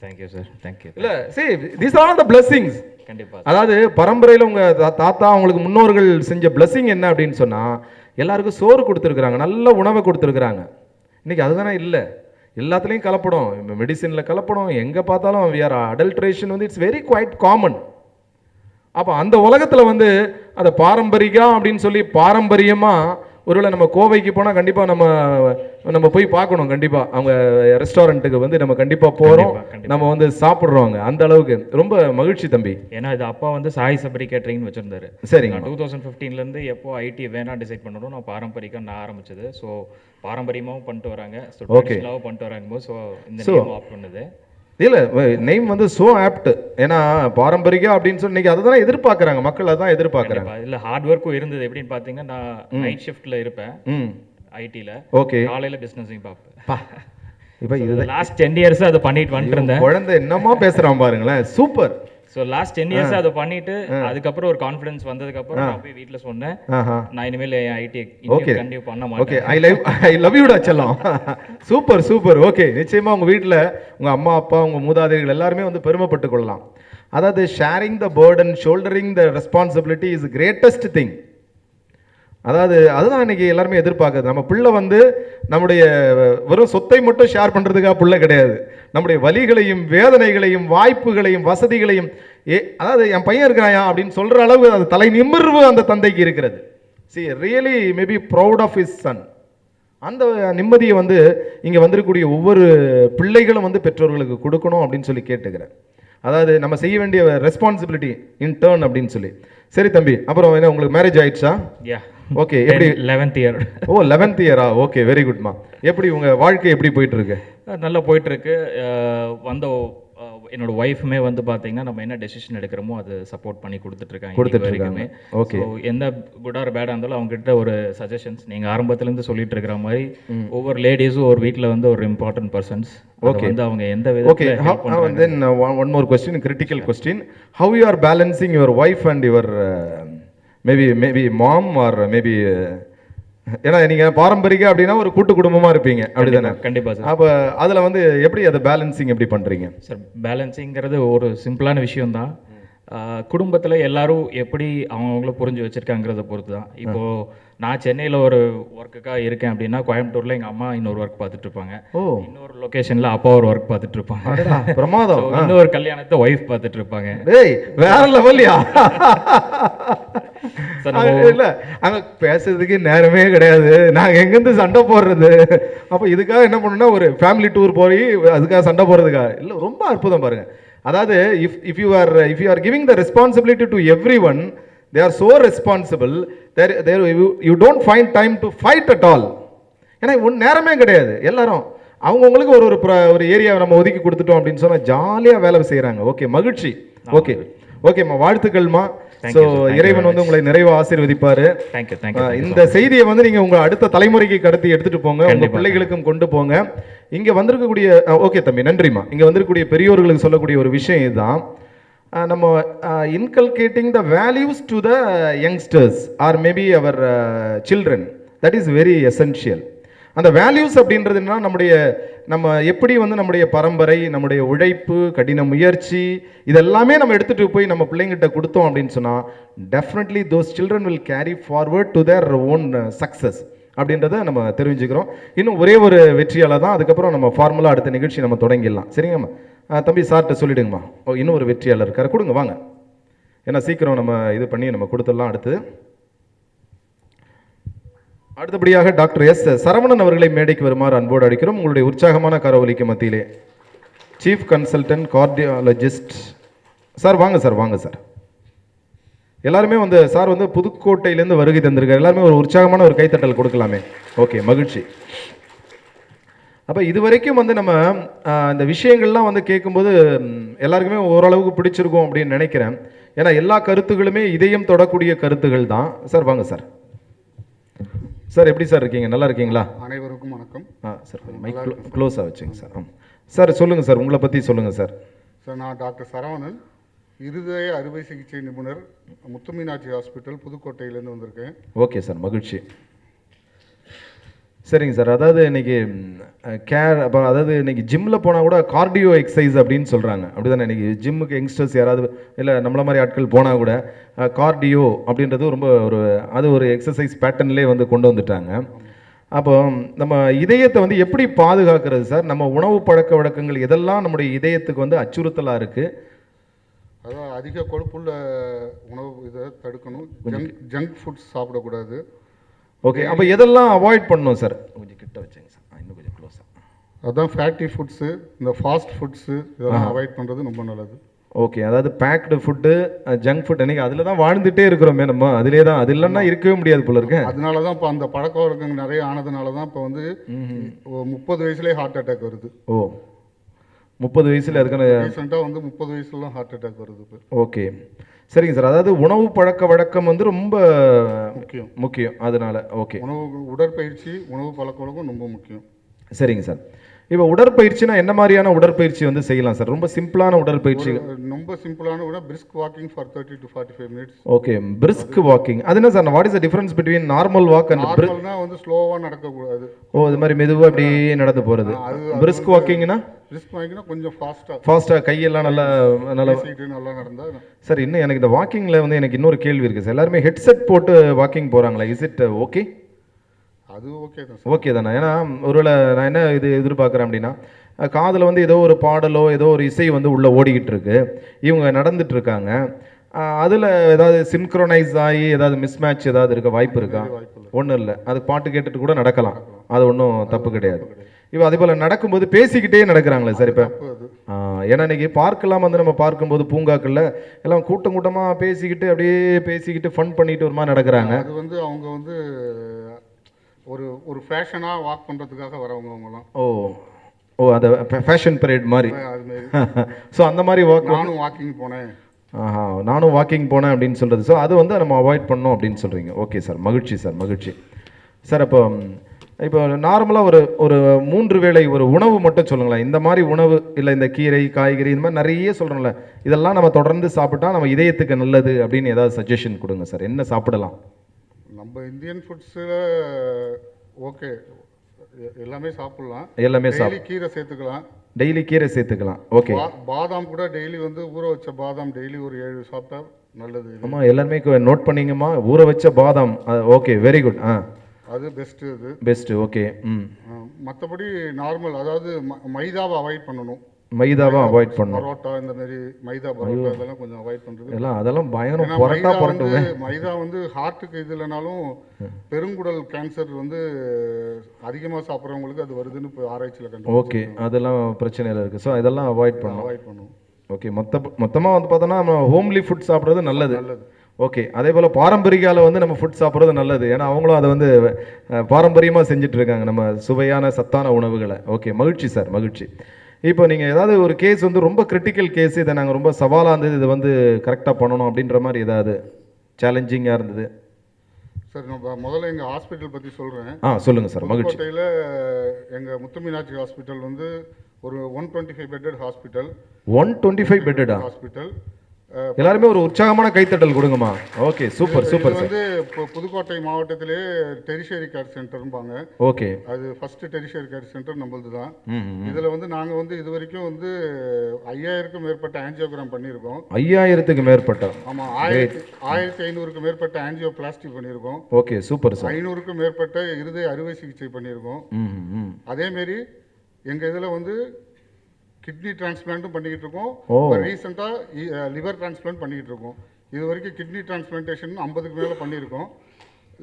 Thank you sir, thank you. இல்லை see these are all the blessings. கண்டிப்பாக. அதாவது பரம்பரையில் உங்கள் தாத்தா அவங்களுக்கு முன்னோர்கள் செஞ்ச பிளஸ்ஸிங் என்ன அப்படின்னு சொன்னால் எல்லாருக்கும் சோறு கொடுத்துருக்குறாங்க, நல்ல உணவை கொடுத்துருக்குறாங்க. இன்றைக்கி அதுதானே இல்லை, எல்லாத்துலேயும் கலப்படம், மெடிசினில் கலப்படம், எங்கே பார்த்தாலும் we are adulteration வந்து இட்ஸ் வெரி குவைட் காமன். அப்போ அந்த உலகத்தில் வந்து அதை பாரம்பரியம் அப்படின்னு சொல்லி பாரம்பரியமாக ஒருவேளை நம்ம கோவைக்கு போனால் கண்டிப்பாக நம்ம போய் பார்க்கணும். கண்டிப்பாக அவங்க ரெஸ்டாரண்ட்டுக்கு வந்து நம்ம கண்டிப்பாக போகிறோம், நம்ம வந்து சாப்பிட்றோங்க. அந்த அளவுக்கு ரொம்ப மகிழ்ச்சி தம்பி. ஏன்னா இது அப்பா வந்து சாய் சபரி கேட்டரிங்னு வச்சுருந்தாரு. சரிங்க. 2015 எப்போ ஐடி வேணாம் டிசைட் பண்ணணும், நான் பாரம்பரியம் நான் ஆரம்பிச்சது. ஸோ பாரம்பரியமாகவும் பண்ணிட்டு வராங்க, ட்ரெடிஷ்னலாகவும் பண்ணிட்டு வராங்க. ஸோ இந்த நேம் ஆப் பண்ணுது. இல்லை நெய்ம் வந்து ஸோ ஆப்ட். ஏன்னா பாரம்பரியம் அப்படின்னு சொல்லி இன்னைக்கு அதை தான் எதிர்பார்க்குறாங்க மக்கள், அதான் எதிர்பார்க்குறாங்க. இல்லை ஹார்ட் ஒர்க்கும் இருந்தது. எப்படின்னு பார்த்தீங்கன்னா நான் நைட் ஷிஃப்ட்டில் இருப்பேன் ஐடியில். ஓகே. காலையில் பிஸ்னஸையும் பார்ப்பேன். இப்போ இது லாஸ்ட் 10 years அதை பண்ணிட்டு வந்துட்டு இருந்தேன். குழந்தை என்னமா பேசுகிறான் பாருங்களேன், சூப்பர். ஸோ லாஸ்ட் 10 years அதை பண்ணிட்டு அதுக்கப்புறம் ஒரு கான்ஃபிடன்ஸ் வந்ததுக்கப்புறம் நான் போய் வீட்டில் சொன்னேன், நான் இனிமேல் ஐடி கண்டினியூ பண்ண மாட்டேன். ஓகே, ஐ லவ் யூடா செல்லம். Super super. ஓகே, நிச்சயமா உங்கள் வீட்டில் உங்கள் அம்மா அப்பா உங்கள் மூதாதைகள் எல்லாருமே வந்து பெருமைப்பட்டு கொள்ளலாம். அதாவது sharing the burden, shouldering the responsibility is greatest thing. அதாவது அதுதான் இன்னைக்கு எல்லாருமே எதிர்பார்க்குறது. நம்ம பிள்ளை வந்து நம்முடைய வெறும் சொத்தை மட்டும் ஷேர் பண்ணுறதுக்காக பிள்ளை கிடையாது, நம்முடைய வலிகளையும் வேதனைகளையும் வாய்ப்புகளையும் வசதிகளையும் அதாவது என் பையன் இருக்கிறாயா அப்படின்னு சொல்கிற அளவு அது தலை நிமிர்வு அந்த தந்தைக்கு இருக்கிறது. see really maybe proud of his son. அந்த நிம்மதியை வந்து இங்கே வந்திருக்கக்கூடிய ஒவ்வொரு பிள்ளைகளும் வந்து பெற்றோர்களுக்கு கொடுக்கணும் அப்படின்னு சொல்லி கேட்டுக்கிறேன். அதாவது நம்ம செய்ய வேண்டிய ரெஸ்பான்சிபிலிட்டி இன் டர்ன் அப்படின்னு சொல்லி. சரி தம்பி, அப்புறம் என்ன உங்களுக்கு மேரேஜ் ஆயிடுச்சா? யா. ஓகே. எப்படி 11th இயர்? ஓ 11th இயரா? ஓகே, வெரி குட்மா. எப்படி உங்கள் வாழ்க்கை எப்படி போயிட்டு இருக்கு? நல்லா போயிட்டுருக்கு. வந்த என்னோட ஒய்ஃபுமே வந்து பார்த்தீங்கன்னா நம்ம என்ன டெசிஷன் எடுக்கிறோமோ அது சப்போர்ட் பண்ணி கொடுத்துட்ருக்காங்க. ஓகே. எந்த குட் ஆர் பேடாக இருந்தாலும் அவங்ககிட்ட ஒரு சஜஷன்ஸ் நீங்கள் ஆரம்பத்துலேருந்து சொல்லிட்டு இருக்கிற மாதிரி ஒவ்வொரு லேடிஸும் ஒரு வீட்டில் வந்து ஒரு இம்பார்ட்டன்ட் பர்சன்ஸ். ஓகே. வந்து அவங்க எந்த விதத்தில் then one more question, critical question. How you are balancing your wife and your maybe mom or maybe, ஏன்னா நீங்கள் பாரம்பரிக அப்படின்னா ஒரு கூட்டு குடும்பமாக இருப்பீங்க அப்படி தானே? கண்டிப்பாக சார். அப்போ அதில் வந்து எப்படி அதை பேலன்சிங் எப்படி பண்ணுறீங்க சார்? பேலன்சிங்கிறது ஒரு சிம்பிளான விஷயம்தான். குடும்பத்தில் எல்லாரும் எப்படி அவங்கவுங்கள புரிஞ்சு வச்சுருக்காங்கிறத பொறுத்து தான். இப்போது நான் சென்னையில் ஒரு ஒர்க்குக்காக இருக்கேன் அப்படின்னா கோயம்புத்தூரில் எங்கள் அம்மா இன்னொரு ஒர்க் பார்த்துட்டு இருப்பாங்க. இன்னொரு லொக்கேஷனில் அப்பா ஒரு ஒர்க் பார்த்துட்டு இருப்பாங்க. பிரமாதம். இன்னொரு கல்யாணத்தை ஒய்ஃப் பார்த்துட்டு இருப்பாங்க. வேற லெவல்யா. இல்லை, அங்கே பேசுறதுக்கு நேரமே கிடையாது. நாங்கள் எங்கேருந்து சண்டை போடுறது? அப்போ இதுக்காக என்ன பண்ணணும்னா ஒரு ஃபேமிலி டூர் போய் அதுக்காக சண்டை போடுறதுக்காக இல்லை. ரொம்ப அற்புதம் பாருங்க. அதாவது if you are giving the responsibility to everyone, they are so responsible, you don't find time to fight at all. ஏன்னா நேரமே கிடையாது. எல்லாரும் அவங்கவுங்களுக்கு ஒரு ஏரியாவை நம்ம ஒதுக்கி கொடுத்துட்டோம் அப்படின்னு சொன்னால் ஜாலியாக வேலை செய்கிறாங்க. ஓகே, மகிழ்ச்சி. ஓகேம்மா, வாழ்த்துக்கள்மா. ஸோ இறைவன் வந்து உங்களை நிறைவாக ஆசீர்வதிப்பாரு. இந்த செய்தியை வந்து நீங்கள் உங்கள் அடுத்த தலைமுறைக்கு கடத்தி எடுத்துகிட்டு போங்க, உங்கள் பிள்ளைகளுக்கும் கொண்டு போங்க. இங்கே வந்திருக்கக்கூடிய ஓகே தம்பி, நன்றிம்மா. இங்கே வந்திருக்கக்கூடிய பெரியோர்களுக்கு சொல்லக்கூடிய ஒரு விஷயம் இதுதான். நம்ம inculcating the values to the youngsters or maybe our children, that is very essential. அந்த வேல்யூஸ் அப்படின்றது என்ன, நம்ம எப்படி வந்து நம்முடைய பரம்பரை, நம்முடைய உழைப்பு, கடின முயற்சி இதெல்லாமே நம்ம எடுத்துகிட்டு போய் நம்ம பிள்ளைங்கிட்ட கொடுத்தோம் அப்படின்னு சொன்னால் definitely those children will carry forward to their own success அப்படின்றத நம்ம தெரிஞ்சுக்கிறோம். இன்னும் ஒரே ஒரு வெற்றியாளர் தான், அதுக்கப்புறம் நம்ம ஃபார்முலா அடுத்த நிகழ்ச்சி நம்ம தொடங்கிடலாம். சரிங்கம்மா? தம்பி சார்கிட்ட சொல்லிடுங்கம்மா. இன்னும் ஒரு வெற்றியாளர் இருக்கார், கொடுங்க வாங்க. ஏன்னா சீக்கிரம் நம்ம இது பண்ணி நம்ம கொடுத்துடலாம். அடுத்தபடியாக டாக்டர் எஸ் சரவணன் அவர்களை மேடைக்கு வருமாறு அன்போடு அழைக்கிறோம். உங்களுடைய உற்சாகமான கரவொலிக்கு மத்தியிலே சீஃப் கன்சல்டன்ட் கார்டியாலஜிஸ்ட் சார் வாங்க சார். வாங்க சார். எல்லாருமே வந்து சார் வந்து புதுக்கோட்டையிலேருந்து வருகை தந்திருக்காரு. எல்லாருமே ஒரு உற்சாகமான ஒரு கைத்தட்டல் கொடுக்கலாமே. ஓகே, மகிழ்ச்சி. அப்போ இதுவரைக்கும் வந்து நம்ம இந்த விஷயங்கள்லாம் வந்து கேட்கும்போது எல்லாருக்குமே ஓரளவுக்கு பிடிச்சிருக்கும் அப்படின்னு நினைக்கிறேன். ஏன்னா எல்லா கருத்துகளுமே இதயம் தொடக்கூடிய கருத்துகள் தான். சார் வாங்க சார். சார் எப்படி சார் இருக்கீங்க? நல்லா இருக்கீங்களா? அனைவருக்கும் வணக்கம். சார் மைக் க்ளோஸாக வச்சுங்க சார். சார் சொல்லுங்கள் சார், உங்களை பற்றி சொல்லுங்கள் சார். சார் நான் டாக்டர் சரவணன், இருதய அறுவை சிகிச்சை நிபுணர், முத்துமீனாட்சி ஹாஸ்பிட்டல், புதுக்கோட்டையிலேருந்து வந்திருக்கேன். ஓகே சார், மகிழ்ச்சி. சரிங்க சார். அதாவது இன்னைக்கு அதாவது இன்னைக்கு ஜிம்மில் போனால் கூட கார்டியோ எக்ஸசைஸ் அப்படின்னு சொல்கிறாங்க, அப்படி தானே? இன்னைக்கு ஜிம்முக்கு யங்ஸ்டர்ஸ் யாராவது இல்லை நம்மள மாதிரி ஆட்கள் போனால் கூட கார்டியோ அப்படின்றது ரொம்ப ஒரு எக்ஸசைஸ் பேட்டர்ன்லேயே வந்து கொண்டு வந்துட்டாங்க. அப்போ நம்ம இதயத்தை வந்து எப்படி பாதுகாக்கிறது சார்? நம்ம உணவு பழக்க வழக்கங்கள் எதெல்லாம் நம்முடைய இதயத்துக்கு வந்து அச்சுறுத்தலாக இருக்குது? அதான் அதிக கொழுப்புள்ள உணவு இதை தடுக்கணும். ஜங்க் ஃபுட்ஸ் சாப்பிடக்கூடாது. ஓகே, அப்போ எதெல்லாம் அவாய்ட் பண்ணணும் சார்? கொஞ்சம் கிட்ட வச்சுங்க சார், இன்னும் கொஞ்சம் க்ளோஸாக. அதான் ஃபேட்டி ஃபுட்ஸு, இந்த ஃபாஸ்ட் ஃபுட்ஸு இதெல்லாம் அவாய்ட் பண்ணுறது ரொம்ப நல்லது. ஓகே, அதாவது பேக்டு ஃபுட்டு, ஜங்க் ஃபுட், அன்றைக்கி அதில் தான் வாழ்ந்துகிட்டே இருக்கிறோமே நம்ம. அதிலே தான், அது இல்லைன்னா இருக்கவே முடியாது போல இருக்கு. அதனால தான் இப்போ அந்த பழக்க வழக்கங்கள் நிறைய ஆனதுனால தான் இப்போ வந்து 30 வயசுலேயே ஹார்ட் அட்டாக் வருது. 30 வயசுல அதுக்கான ரீசெண்டாக வந்து 30 வயசுலாம் ஹார்ட் அட்டாக் வருது இப்போ. ஓகே, சரிங்க சார். அதாவது உணவு பழக்க வழக்கம் வந்து ரொம்ப முக்கியம். அதனால ஓகே, உடற்பயிற்சி, உணவு பழக்க வழக்கம் ரொம்ப முக்கியம். சரிங்க சார். இப்போ உடற்பயிற்சினா என்ன மாதிரியான உடற்பயிற்சி வந்து செய்யலாம் சார்? ரொம்ப சிம்பிளான உடற்பயிற்சி. ரொம்ப சிம்பிளான brisk walking for 30 to 45 minutes. Okay, brisk walking. அது என்ன sir? What is the difference between normal walk and நார்மல்னா வந்து ஸ்லோவா நடக்க கூடாது. இது மாதிரி மெதுவா அப்படியே நடந்து போறது. brisk walkingனா கொஞ்சம் ஃபாஸ்டா கையெல்லாம் நல்லா நடந்தா. சார் இன்னும் எனக்கு இந்த வாக்கிங்ல வந்து எனக்கு இன்னொரு கேள்வி இருக்கு சார். எல்லாருமே ஹெட்செட் போட்டு வாக்கிங் போறாங்களா? Is it okay? அது ஓகே தான். ஓகே தானே? ஏன்னா ஒருவேளை நான் என்ன எதிர்பார்க்குறேன் அப்படின்னா, காதில் வந்து ஏதோ ஒரு பாடலோ ஏதோ ஒரு இசை வந்து உள்ளே ஓடிக்கிட்டு இருக்கு, இவங்க நடந்துட்டு இருக்காங்க, அதில் ஏதாவது சின்க்ரோனைஸ் ஆகி ஏதாவது மிஸ்மேட்ச் ஏதாவது இருக்க வாய்ப்பு இருக்கா? ஒன்றும் இல்லை, அது பாட்டு கேட்டுட்டு கூட நடக்கலாம், அது ஒன்றும் தப்பு கிடையாது. இப்போ அதே போல் நடக்கும்போது பேசிக்கிட்டே நடக்கிறாங்களே சார்? இப்போ ஏன்னா இன்றைக்கி பார்க்கெல்லாம் வந்து நம்ம பார்க்கும்போது பூங்காக்களில் எல்லாம் கூட்டமாக பேசிக்கிட்டு அப்படியே பேசிக்கிட்டு ஃபன் பண்ணிட்டு ஒரு மாதிரி நடக்கிறாங்க. அது வந்து அவங்க வந்து ஒரு ஃபேஷனாக வாக் பண்ணுறதுக்காக வரவங்க அவங்களாம். ஓ அந்த ஃபேஷன் பரேட் மாதிரி. அதுமாரி ஸோ அந்த மாதிரி நானும் வாக்கிங் போனேன். நானும் வாக்கிங் போனேன் அப்படின்னு சொல்கிறது. ஸோ அது வந்து நம்ம அவாய்ட் பண்ணோம் அப்படின்னு சொல்கிறீங்க. ஓகே சார், மகிழ்ச்சி சார், மகிழ்ச்சி சார். இப்போ நார்மலாக ஒரு 3 வேளை ஒரு உணவு மட்டும் சொல்லுங்களேன். இந்த மாதிரி உணவு இல்லை இந்த கீரை காய்கறி இந்த மாதிரி நிறைய சொல்கிறோம்ல, இதெல்லாம் நம்ம தொடர்ந்து சாப்பிட்டா நம்ம இதயத்துக்கு நல்லது அப்படின்னு ஏதாவது சஜஷன் கொடுங்க சார். என்ன சாப்பிடலாம்? நம்ம இந்தியன் ஃபுட்ஸில் ஓகே எல்லாமே சாப்பிடலாம். எல்லாமே கீரை சேர்த்துக்கலாம். டெய்லி கீரை சேர்த்துக்கலாம். ஓகே. பாதாம் கூட டெய்லி வந்து ஊற வச்ச பாதாம் டெய்லி ஒரு 7 சாப்பிட்டா நல்லது. ஆமாம், எல்லாருமே நோட் பண்ணிங்கம்மா. ஊற வச்ச பாதாம். Okay, very good. அது பெஸ்ட்டு. அது பெஸ்ட்டு. ஓகே. மற்றபடி நார்மல், அதாவது மைதாவை அவாய்ட் பண்ணணும். மைதாவை அவாய்ட் பண்ணணும். பரோட்டா இந்த மாதிரி மைதா பரோட்டா இதெல்லாம் கொஞ்சம் அவாய்ட் பண்ணுறது. அதெல்லாம் பயங்கரம் புரட்டுமே. மைதா வந்து ஹார்ட்டுக்கு இது இல்லைனாலும் பெருங்குடல் கேன்சர் வந்து அதிகமாக சாப்பிட்றவங்களுக்கு அது வருதுன்னு இப்போ ஆராய்ச்சியில் கண்டு. ஓகே, அதெல்லாம் பிரச்சனையில் இருக்குது. ஸோ இதெல்லாம் அவாய்ட் பண்ணணும். ஓகே, மொத்தமாக வந்து பார்த்தோன்னா நம்ம ஹோம்லி ஃபுட் சாப்பிட்றது நல்லது. ஓகே, அதே போல் பாரம்பரியாவில் வந்து நம்ம ஃபுட் சாப்பிட்றது நல்லது. ஏன்னா அவங்களும் அதை வந்து பாரம்பரியமாக செஞ்சுட்டு இருக்காங்க நம்ம சுவையான சத்தான உணவுகளை. ஓகே, மகிழ்ச்சி சார், மகிழ்ச்சி. இப்போ நீங்கள் ஏதாவது ஒரு கேஸ் வந்து ரொம்ப கிரிட்டிக்கல் கேஸ், இதை நாங்கள் ரொம்ப சவாலாக இருந்தது, இதை வந்து கரெக்டாக பண்ணணும் அப்படின்ற மாதிரி ஏதாவது சேலஞ்சிங்காக இருந்தது? சார், நம்ம முதல்ல எங்கள் ஹாஸ்பிட்டல் பற்றி சொல்கிறேன். சொல்லுங்கள் சார், மகிழ்ச்சி. கோட்டையில் எங்கள் முத்துமீனாட்சி ஹாஸ்பிட்டல் வந்து ஒரு 125 பெட்டட் ஹாஸ்பிட்டல். 125 பெட்டடா ஹாஸ்பிட்டல். எல்லாருமே ஒரு உற்சாகமான கைத்தட்டல் கொடுங்கம்மா. Okay, super super sir. வந்து இப்போ புதுக்கோட்டை மாவட்டத்திலே டெரிஷரி கேர் சென்டர்பாங்க. ஓகே, அது ஃபர்ஸ்ட் டெரிஷரி கேர் சென்டர் நம்மளது தான். இதில் வந்து நாங்கள் வந்து இது வரைக்கும் வந்து 5000க்கும் மேற்பட்ட ஆஞ்சியோகிராம் பண்ணியிருக்கோம். 5000க்கு மேற்பட்ட? ஆமாம், 1500க்கும் மேற்பட்ட ஆஞ்சியோபிளாஸ்டி பண்ணியிருக்கோம். Okay, super sir. 500க்கும் மேற்பட்ட இருதய அறுவை சிகிச்சை பண்ணியிருக்கோம். அதேமாரி எங்கள் இதில் வந்து கிட்னி டிரான்ஸ்பிளான்ட்டும் பண்ணிக்கிட்டு இருக்கோம். இப்போ ரீசெண்டாக லிவர் டிரான்ஸ்பிளான்ட் பண்ணிக்கிட்டு இருக்கோம். இது வரைக்கும் கிட்னி டிரான்ஸ்பிளான்டேஷன் 50க்கு மேலே பண்ணியிருக்கோம்.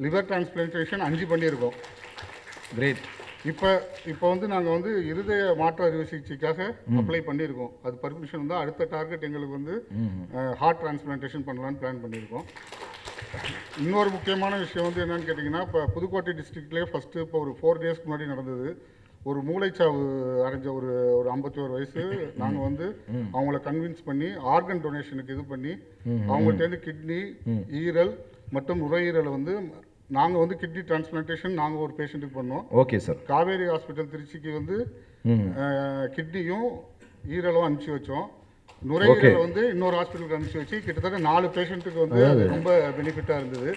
லிவர் டிரான்ஸ்பிளான்டேஷன் 5 பண்ணியிருக்கோம். கிரேட். இப்போ வந்து நாங்கள் வந்து இருதய மாற்று அறுவை சிகிச்சைக்காக அப்ளை பண்ணியிருக்கோம். அது பர்மிஷன் வந்து அடுத்த டார்கெட் எங்களுக்கு வந்து ஹார்ட் டிரான்ஸ்பிளான்டேஷன் பண்ணலான்னு பிளான் பண்ணியிருக்கோம். இன்னொரு முக்கியமான விஷயம் வந்து என்னன்னு கேட்டிங்கன்னா, இப்போ புதுக்கோட்டை டிஸ்ட்ரிக்ட்லேயே ஃபஸ்ட்டு இப்போ ஒரு 4 டேஸ்க்கு முன்னாடி நடந்தது. ஒரு மூளைச்சாவு அடைஞ்ச ஒரு 51 வயசு. நாங்கள் வந்து அவங்கள கன்வின்ஸ் பண்ணி ஆர்கன் டொனேஷனுக்கு இது பண்ணி அவங்கள்ட்டேருந்து கிட்னி, ஈரல் மற்றும் நுரையீரலை வந்து நாங்கள் வந்து கிட்னி டிரான்ஸ்பிளான்டேஷன் நாங்கள் ஒரு பேஷண்ட்டுக்கு பண்ணோம். Okay sir. காவேரி ஹாஸ்பிட்டல் திருச்சிக்கு வந்து கிட்னியும் ஈரலும் அனுப்பிச்சி வச்சோம். நுரையீரலை வந்து இன்னொரு ஹாஸ்பிட்டலுக்கு அனுப்பிச்சி வச்சு கிட்டத்தட்ட 4 பேஷண்ட்டுக்கு வந்து அது ரொம்ப பெனிஃபிட்டாக இருந்தது.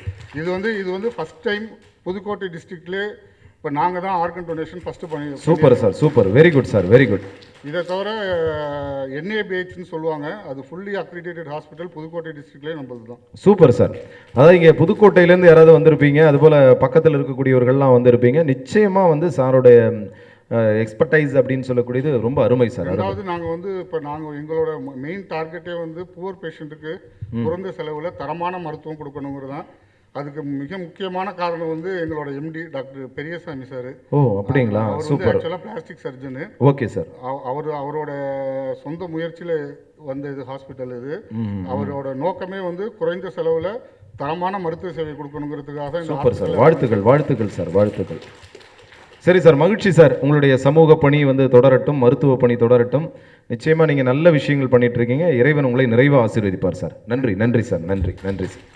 இது வந்து ஃபஸ்ட் டைம் புதுக்கோட்டை டிஸ்ட்ரிக்ட்லேயே இப்போ நாங்கள் தான் ஆர்கன் டொனேஷன் ஃபஸ்ட்டு பண்ணி. Super sir, super, very good sir, very good. இதை தவிர NABHன்னு சொல்லுவாங்க, அது ஃபுல்லி அக்ரிடேட்டட் ஹாஸ்பிட்டல் புதுக்கோட்டை டிஸ்ட்ரிக்ட்லேயே நம்மளது தான். Super sir. அதாவது இங்கே புதுக்கோட்டையிலேருந்து யாராவது வந்திருப்பீங்க, அதுபோல் பக்கத்தில் இருக்கக்கூடியவர்கள்லாம் வந்திருப்பீங்க. நிச்சயமாக வந்து சாரோடைய எக்ஸ்பர்டைஸ் அப்படின்னு சொல்லக்கூடியது ரொம்ப அருமை சார். அதாவது நாங்கள் வந்து இப்போ எங்களோட மெயின் டார்கெட்டே வந்து புவர் பேஷண்ட்டுக்கு குறைந்த செலவில் தரமான மருத்துவம் கொடுக்கணுங்கிறது தான். அதுக்கு மிக முக்கியமான காரணம் வந்து எங்களோட MD டாக்டர் பெரியசாமி சார். ஓ, அப்படிங்களா? சூப்பர். ஆக்சுவலாக பிளாஸ்டிக் சர்ஜனு. Okay sir. அவரோட சொந்த முயற்சியில் வந்த இது ஹாஸ்பிட்டல் இது. அவரோட நோக்கமே வந்து குறைந்த செலவில் தரமான மருத்துவ சேவை கொடுக்கணுங்கிறதுக்காக. சூப்பர் சார், வாழ்த்துக்கள், வாழ்த்துக்கள் சார், வாழ்த்துக்கள். சரி சார், மகிழ்ச்சி சார். உங்களுடைய சமூக பணி வந்து தொடரட்டும், மருத்துவ பணி தொடரட்டும். நிச்சயமாக நீங்கள் நல்ல விஷயங்கள் பண்ணிட்டு இருக்கீங்க. இறைவன் உங்களை நிறைவாக ஆசீர்வதிப்பார் சார். நன்றி, நன்றி சார், நன்றி, நன்றி சார்.